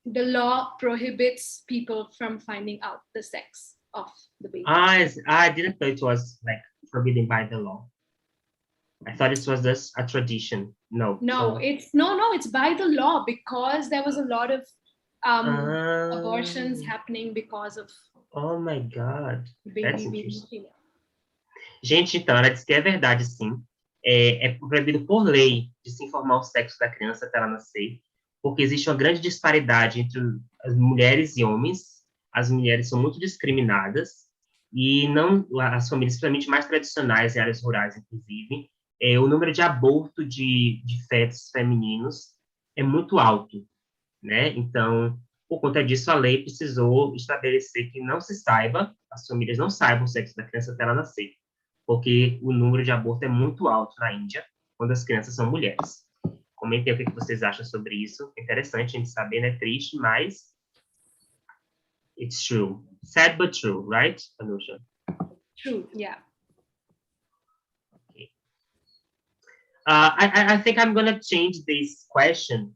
the law prohibits people from finding out the sex of the baby. I didn't know it was like forbidden by the law. I thought it was just a tradition. No. It's by the law, because there was a lot of abortions happening because of. Oh my God. That's interesting. Female. Gente, então, ela disse que é verdade, sim. É proibido por lei de se informar o sexo da criança até ela nascer, porque existe uma grande disparidade entre as mulheres e homens. As mulheres são muito discriminadas, e não as famílias, principalmente mais tradicionais, em áreas rurais, inclusive, o número de aborto de fetos femininos é muito alto, né? Então, por conta disso, a lei precisou estabelecer que não se saiba, as famílias não saibam o sexo da criança até ela nascer, porque o número de aborto é muito alto na Índia, quando as crianças são mulheres. Comentem o que vocês acham sobre isso. É interessante a gente saber, né? Triste, mas it's true. Sad but true, right, Anusha? True, yeah. Okay. I think I'm going to change this question.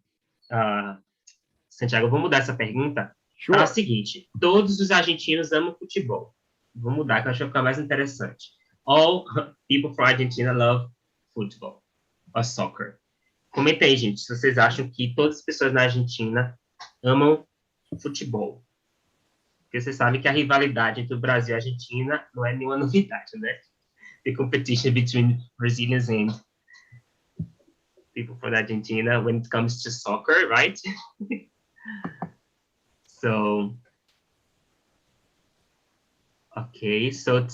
Santiago, eu vou mudar essa pergunta para o seguinte. Todos os argentinos amam futebol. Vou mudar, que eu acho que vai ficar mais interessante. All people from Argentina love football or soccer. Comenta aí, gente, se vocês acham que todas as pessoas na Argentina amam futebol. Porque vocês sabem que a rivalidade entre o Brasil e a Argentina não é nenhuma novidade, né? The competition between Brazilians and people from Argentina when it comes to soccer, right? So, ok, so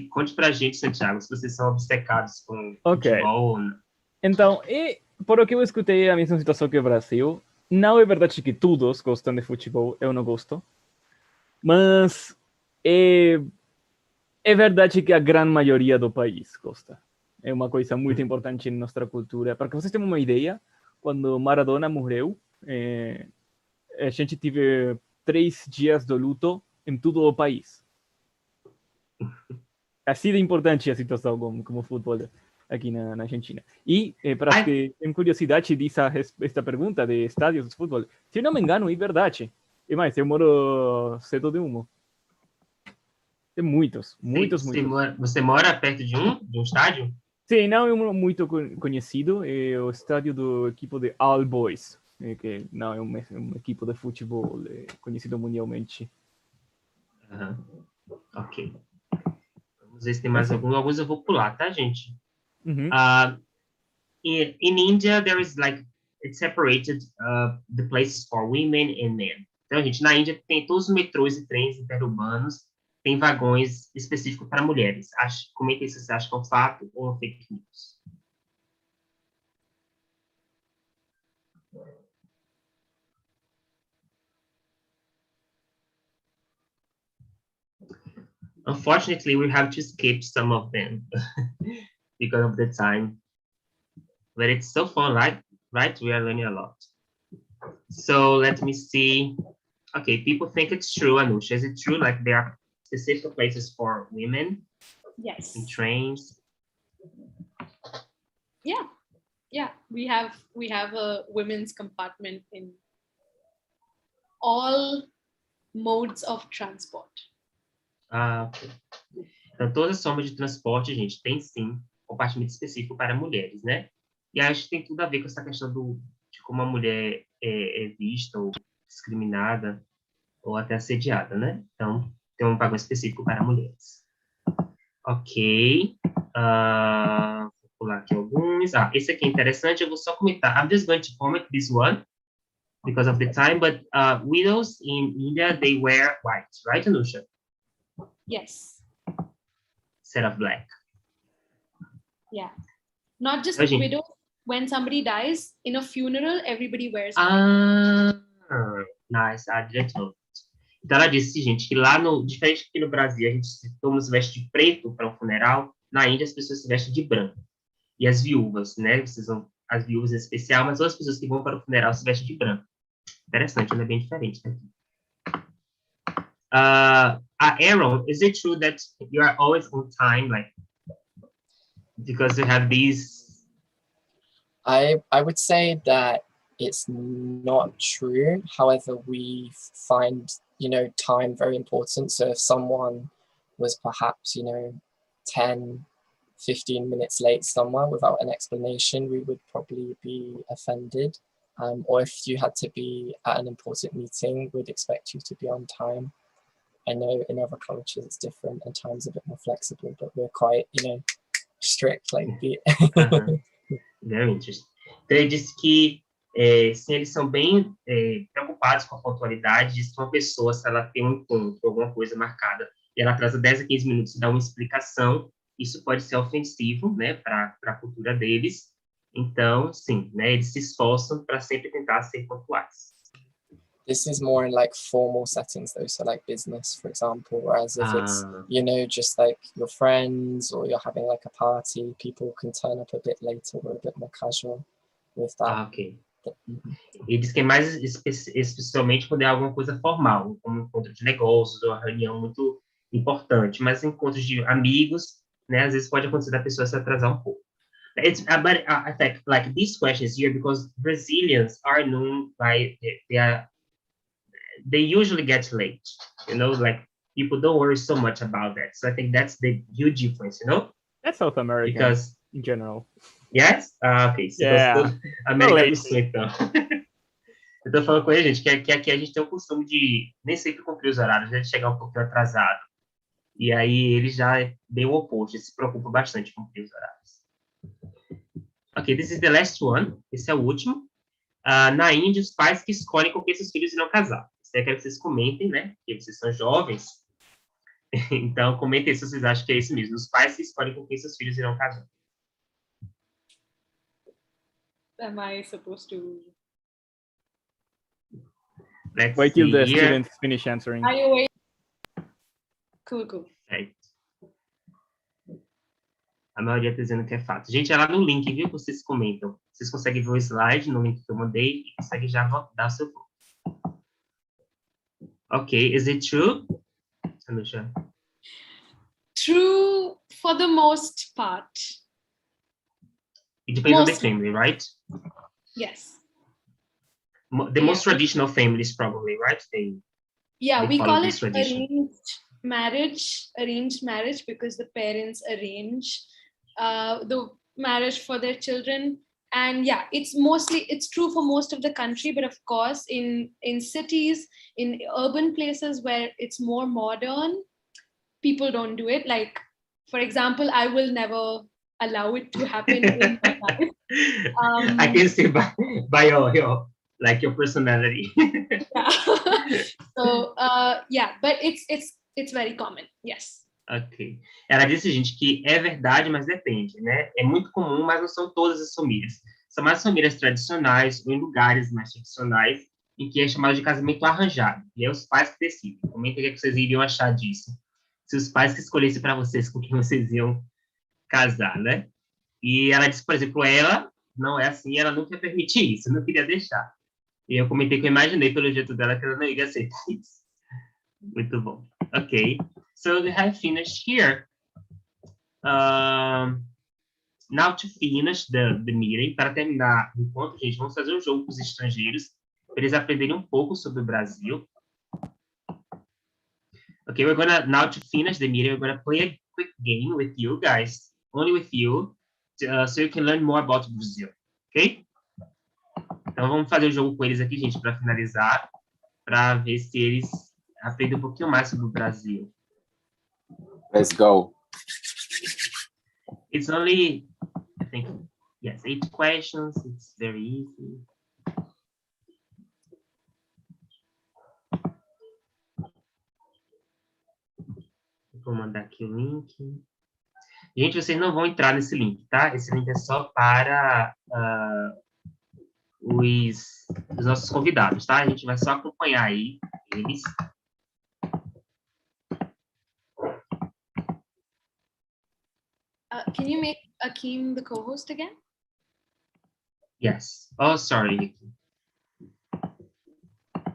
conte pra gente, Santiago, se vocês são obcecados com futebol ou não. Então, por o que eu escutei, a mesma situação que o Brasil. Não é verdade que todos gostam de futebol, eu não gosto. Mas é verdade que a grande maioria do país gosta. É uma coisa muito importante em nossa cultura. Para que vocês tenham uma ideia, quando Maradona morreu, a gente teve 3 dias de luto em todo o país. Assim de importante a situação como o futebol aqui na Argentina. E, para as que têm curiosidade esta pergunta de estádios de futebol, se eu não me engano, é verdade. E mais, eu moro cedo de Humo. Tem muitos. Você mora perto de um estádio? Sim, não é muito conhecido. É o estádio do equipo de All Boys, que não é um equipo de futebol conhecido mundialmente. Ok. Vamos ver se tem mais alguns eu vou pular, tá, gente? In India, there is it's separated the places for women and men. Então, gente, na Índia tem todos os metrôs e trens interurbanos, tem vagões específicos para mulheres. Comentem se você acha que é um fato ou um fake news. Unfortunately, we have to skip some of them because of the time. But it's so fun, right? We are learning a lot. So let me see. Okay, people think it's true, Anusha. Is it true? Like there are specific places for women Yes. in trains? Yeah. We have a women's compartment in all modes of transport. Ok. Então, todas as formas de transporte, gente, tem sim compartimento específico para mulheres, né? E acho que tem tudo a ver com essa questão de como a mulher é vista ou discriminada ou até assediada, né? Então, tem um pagão específico para mulheres. Ok. Vou pular aqui alguns. Esse aqui é interessante, eu vou só comentar. I'm just going to comment this one because of the time, but widows in India, they wear white, right, Anusha? Yes. Instead of black. Yeah. Not just Imagine. widows. When somebody dies in a funeral, everybody wears white. Nice. I didn't know. Então, ela disse, gente, que lá diferente aqui no Brasil, a gente todo mundo se veste de preto para um funeral, na Índia as pessoas se vestem de branco. E as viúvas, né? As viúvas em especial, mas outras pessoas que vão para o funeral se vestem de branco. Interessante, ela é bem diferente daqui. Aaron, is it true that you are always on time, like, because you have these? I would say that it's not true. However, we find, time very important. So if someone was perhaps, 10, 15 minutes late somewhere without an explanation, we would probably be offended. Or if you had to be at an important meeting, we'd expect you to be on time. I know in other cultures it's different and time's a bit more flexible, but we're quite, strict like the... Very interesting. Então, ele disse que sim, eles são bem preocupados com a pontualidade. Diz que uma pessoa, se ela tem um encontro, alguma coisa marcada, e ela atrasa 10 a 15 minutos e dá uma explicação, isso pode ser ofensivo, né, para a cultura deles. Então, sim, né, eles se esforçam para sempre tentar ser pontuais. This is more in like formal settings though, so like business, for example, whereas if it's, just like your friends or you're having like a party, people can turn up a bit later or a bit more casual with that. Ok. E diz que é mais especialmente quando é alguma coisa formal, como um encontro de negócios ou uma reunião muito importante, mas encontros de amigos, né, às vezes pode acontecer da pessoa se atrasar um pouco. But I think like this question is here because Brazilians are known by they usually get late, like people don't worry so much about that. So I think that's the huge difference, That's South America because in general. Yes? Okay. So Yeah. América do Sul, então. Eu tô falando com ele, gente, que aqui a gente tem o costume de nem sempre cumprir os horários, de chegar um pouquinho atrasado. E aí ele já é bem o oposto, ele se preocupa bastante com cumprir os horários. Ok, this is the last one. Esse é o último. Na Índia, os pais que escolhem com quem seus filhos irão casar. Eu quero que vocês comentem, né? Porque vocês são jovens. Então, comentem se vocês acham que é isso mesmo. Os pais que escolhem com quem seus filhos irão casar. Am I supposed to? Let's Wait till the see here. students finish answering. Are you waiting? Cool. Right. A maioria está dizendo que é fato. Gente, é lá no link, viu? Vocês comentam. Vocês conseguem ver o slide no link que eu mandei e conseguem já dar o seu voto. Ok, is it true? Anusha? True for the most part. It depends on the Mostly. family, right? Yes. The most traditional families, probably, right? They We follow call this it tradition. arranged marriage because the parents arrange the marriage for their children. And it's true for most of the country, but of course in cities, in urban places where it's more modern, people don't do it. Like, for example, I will never allow it to happen in my life. I can see by your personality. So but it's very common. Yes. Ok. Ela disse, gente, que é verdade, mas depende, né? É muito comum, mas não são todas as famílias. São mais famílias tradicionais ou em lugares mais tradicionais em que é chamado de casamento arranjado. E é os pais que decidem. Comentem o que vocês iriam achar disso. Se os pais que escolhessem para vocês com quem vocês iam casar, né? E ela disse, por exemplo, ela não é assim, ela nunca ia permitir isso, não queria deixar. E eu comentei que eu imaginei pelo jeito dela que ela não ia aceitar isso. Muito bom. Ok. So we have finished here. Now to finish the meeting, para terminar o encontro, gente, vamos fazer um jogo com os estrangeiros, para eles aprenderem um pouco sobre o Brasil. Okay, now to finish the meeting, we're gonna play a quick game with you guys, only with you, so you can learn more about Brazil, ok? Então vamos fazer o jogo com eles aqui, gente, para finalizar, para ver se eles aprendem um pouquinho mais sobre o Brasil. Let's go. It's only, I think, yes, 8 questions. It's very easy. Vou mandar aqui o link. Gente, vocês não vão entrar nesse link, tá? Esse link é só para os nossos convidados, tá? A gente vai só acompanhar aí eles. Can you make Akeem the co-host again? Yes. Oh, sorry.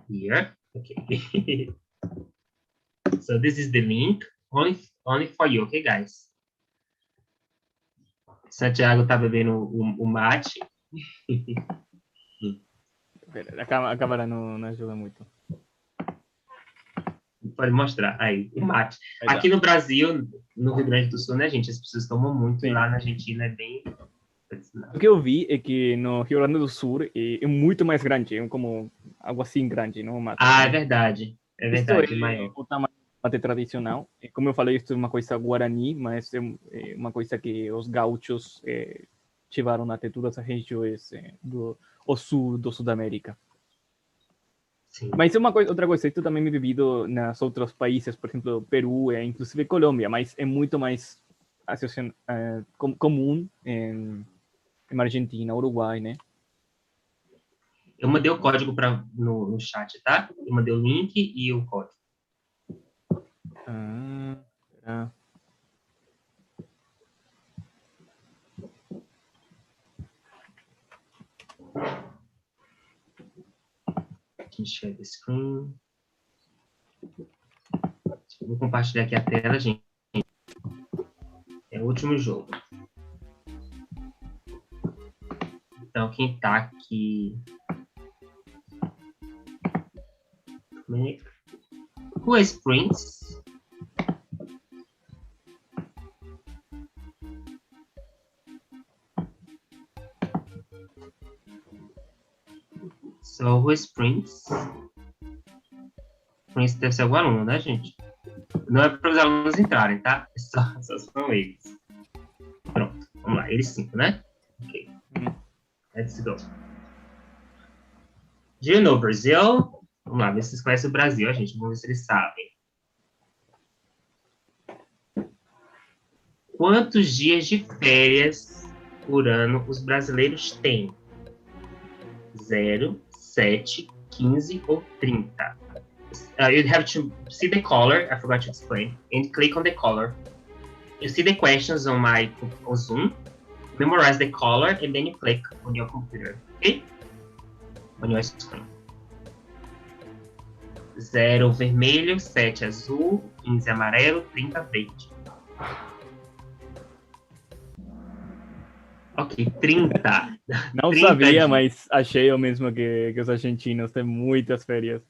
Here. Okay. So this is the link. Only for you, okay, guys? Santiago tá bebendo o mate. A câmera não ajuda muito. Pode mostrar. Aí, o mate. Aqui no Brasil, no Rio Grande do Sul, né, gente? As pessoas tomam muito. Sim. E lá na Argentina é bem... O que eu vi é que no Rio Grande do Sul é muito mais grande. É como algo assim grande, não? Mate. É verdade. É verdade, maior. O tamanho do mate tradicional. Como eu falei, isso é uma coisa guarani, mas é uma coisa que os gaúchos tiveram até todas as regiões do sul da Sudamérica. Sim. Mas é outra coisa, isso também é vivido nos outros países, por exemplo, Peru, inclusive Colômbia, mas é muito mais comum em Argentina, Uruguai, né? Eu mandei o código no chat, tá? Eu mandei o link e o código. Share the screen. Vou compartilhar aqui a tela, gente. É o último jogo. Então, quem tá aqui... Who is Prince? So, who is Prince? Prince deve ser algum aluno, né, gente? Não é para os alunos entrarem, tá? Só são eles. Pronto, vamos lá. Eles 5, né? Ok. Let's go. Do you know Brazil? Vamos lá, ver se vocês conhecem o Brasil, gente. Vamos ver se eles sabem. Quantos dias de férias por ano os brasileiros têm? 0, 7, 15 ou 30? You have to see the color, I forgot to explain, and click on the color. You see the questions on Zoom, memorize the color, and then you click on your computer, okay? On your screen. 0 vermelho, 7 azul, 15 amarelo, 30 verde. Ok, 30. Não 30 sabia, dias. mas achei o mesmo que os argentinos têm muitas férias.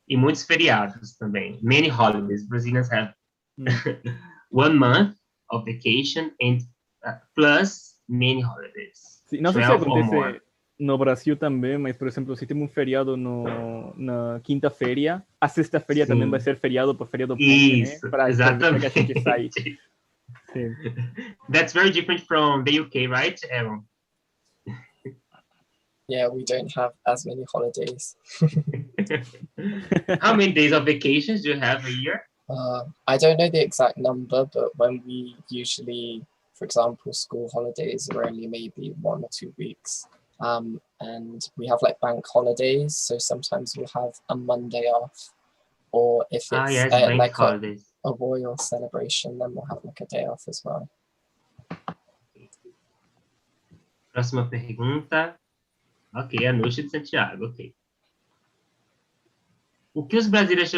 E muitos feriados também. Many holidays. Brazilians have 1 month of vacation and plus many holidays. Sim, não sei se acontece no Brasil também, mas, por exemplo, se tem um feriado na quinta-feira, a sexta-feira também vai ser feriado por feriado ponte, né? Para exatamente. Que a gente sai. Sim. That's very different from the UK, right, Aaron? Yeah, we don't have as many holidays. How many days of vacations do you have a year? I don't know the exact number, but when we usually, for example, school holidays are only maybe 1 or 2 weeks. And we have like bank holidays, so sometimes we'll have a Monday off, or if it's like a royal celebration, then we'll have like a day off as well. Próxima pergunta. Ok, Anusha de Santiago, ok. O que os brasileiros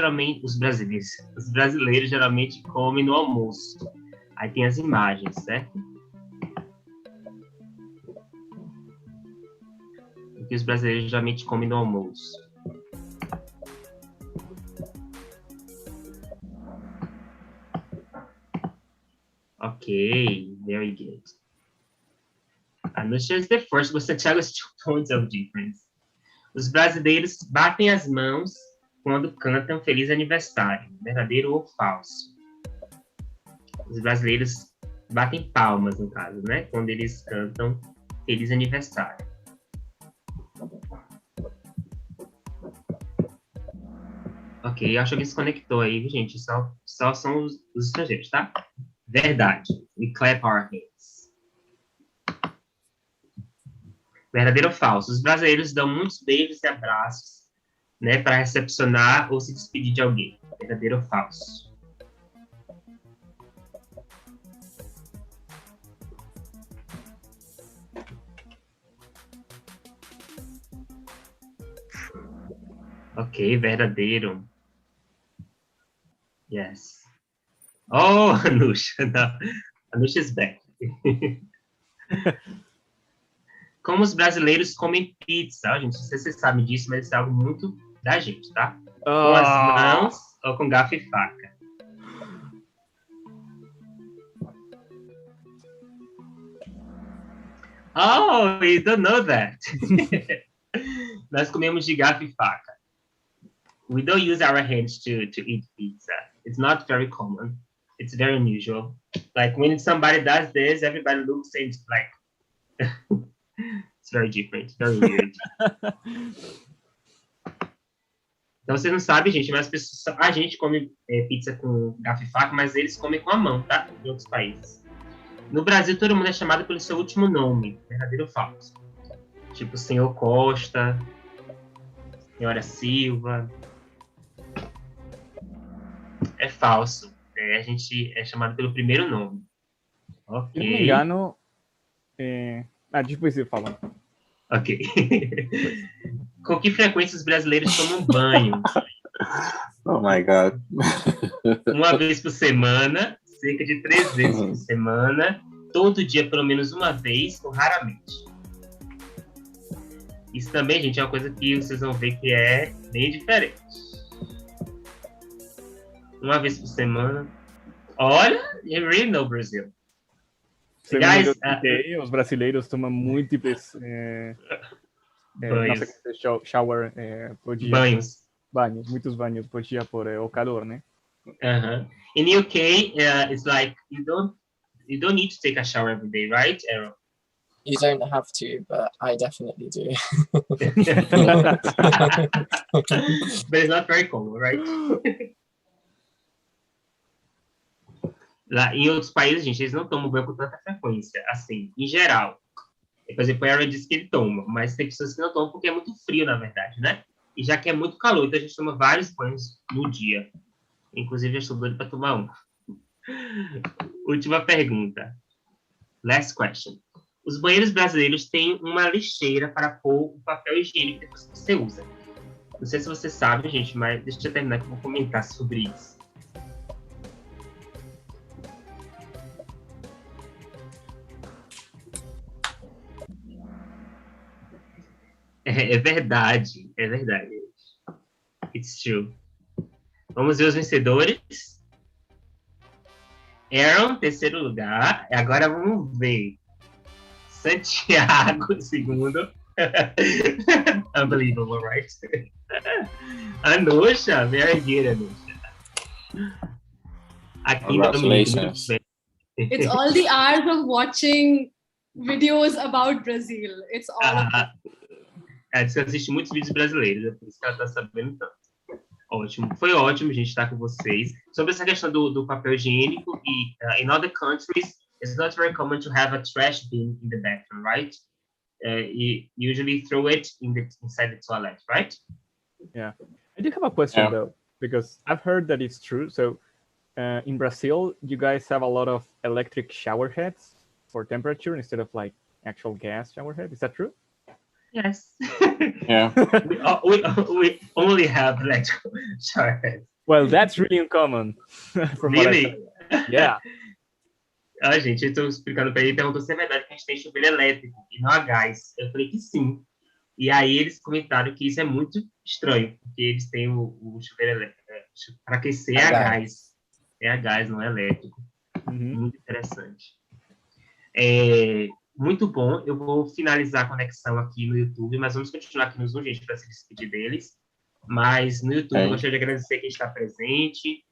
geralmente comem no almoço? Aí tem as imagens, certo? O que os brasileiros geralmente comem no almoço? Okay, very good. Anusha is the first, but Santiago has 2 points of difference. Os brasileiros batem as mãos quando cantam Feliz Aniversário, verdadeiro ou falso? Os brasileiros batem palmas, no caso, né? Quando eles cantam Feliz Aniversário. Ok, acho que alguém se conectou aí, gente. Só são os estrangeiros, tá? Verdade. We clap our hands. Verdadeiro ou falso? Os brasileiros dão muitos beijos e abraços, né, para recepcionar ou se despedir de alguém. Verdadeiro ou falso? Ok, verdadeiro. Yes. Oh, Anusha, não. Anusha is back. Como os brasileiros comem pizza, gente, não sei se vocês sabem disso, mas isso é algo muito da gente, tá? Com as mãos ou com garfo e faca. Oh, you don't know that. Nós comemos de garfo e faca. We don't use our hands to eat pizza. It's not very common. It's very unusual. Like when somebody does this, everybody looks and like, it's very different, very weird. Então vocês não sabem, gente, mas a gente come pizza com garfo e faca, mas eles comem com a mão, tá? Em outros países. No Brasil, todo mundo é chamado pelo seu último nome, verdadeiro ou falso? Tipo, senhor Costa, senhora Silva. É falso. A gente é chamado pelo primeiro nome. Ok. Se não me engano... depois eu falo. Ok. Com que frequência os brasileiros tomam banho? Oh my God. Uma vez por semana, cerca de 3 vezes por semana, todo dia pelo menos uma vez, ou raramente. Isso também, gente, é uma coisa que vocês vão ver que é bem diferente. Uma vez por semana. Olha, you really know Brazil. Guys, os brasileiros tomam múltiplos shower por dia. Banhos, muitos banhos por dia por o calor, né? In UK, it's like you don't need to take a shower every day, right, Aaron? You don't have to, but I definitely do. But it's not very common, right? Lá, em outros países, gente, eles não tomam banho com tanta frequência, assim, em geral. Por exemplo, o Aaron disse que ele toma, mas tem pessoas que não tomam porque é muito frio, na verdade, né? E já que é muito calor, então a gente toma vários banhos no dia. Inclusive, eu estou doido para tomar um. Última pergunta. Last question. Os banheiros brasileiros têm uma lixeira para pôr o papel higiênico que você usa. Não sei se você sabe, gente, mas deixa eu terminar que eu vou comentar sobre isso. É verdade, é verdade. It's true. Vamos ver os vencedores. Aaron, terceiro lugar. Agora vamos ver. Santiago, segundo. Unbelievable, right? Anusha, very good, Anusha. Aqui no Congratulations. It's all the hours of watching videos about Brazil. It's all você assiste muitos vídeos brasileiros, é por isso que ela está sabendo tanto. Ótimo, foi ótimo a gente estar com vocês. Sobre essa questão do papel higiênico, e in other countries, it's not very common to have a trash bin in the bathroom, right? You usually throw it inside the toilet, right? Yeah. I do have a question, though, because I've heard that it's true. So in Brazil, you guys have a lot of electric shower heads for temperature instead of like actual gas shower head. Is that true? Yes. Yeah. we only have electrical shortcuts. Well, that's really uncommon. From what I Really? said. Yeah. Ah, gente, eu estou explicando para ele, perguntou se é verdade que a gente tem chuveiro elétrico e não a gás. Eu falei que sim. E aí eles comentaram que isso é muito estranho, porque eles têm o chuveiro elétrico. Para aquecer é a gás. É a gás, não é elétrico. Muito interessante. Muito bom. Eu vou finalizar a conexão aqui no YouTube, mas vamos continuar aqui no Zoom, gente, para se despedir deles. Mas no YouTube, eu gostaria de agradecer quem está presente,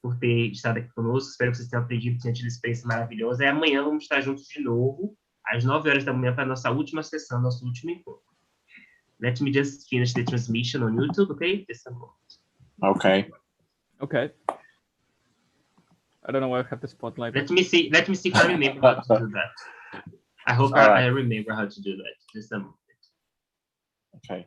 por ter estado aqui conosco. Espero que vocês tenham aprendido, tenham tido uma experiência maravilhosa. E amanhã vamos estar juntos de novo, às 9 horas da manhã, para a nossa última sessão, nosso último encontro. Let me just finish the transmission on YouTube, okay? Just a moment. Okay. Okay. I don't know why I have the spotlight. Let me see if I remember how to do that. I hope I remember how to do that. Just a moment. Okay.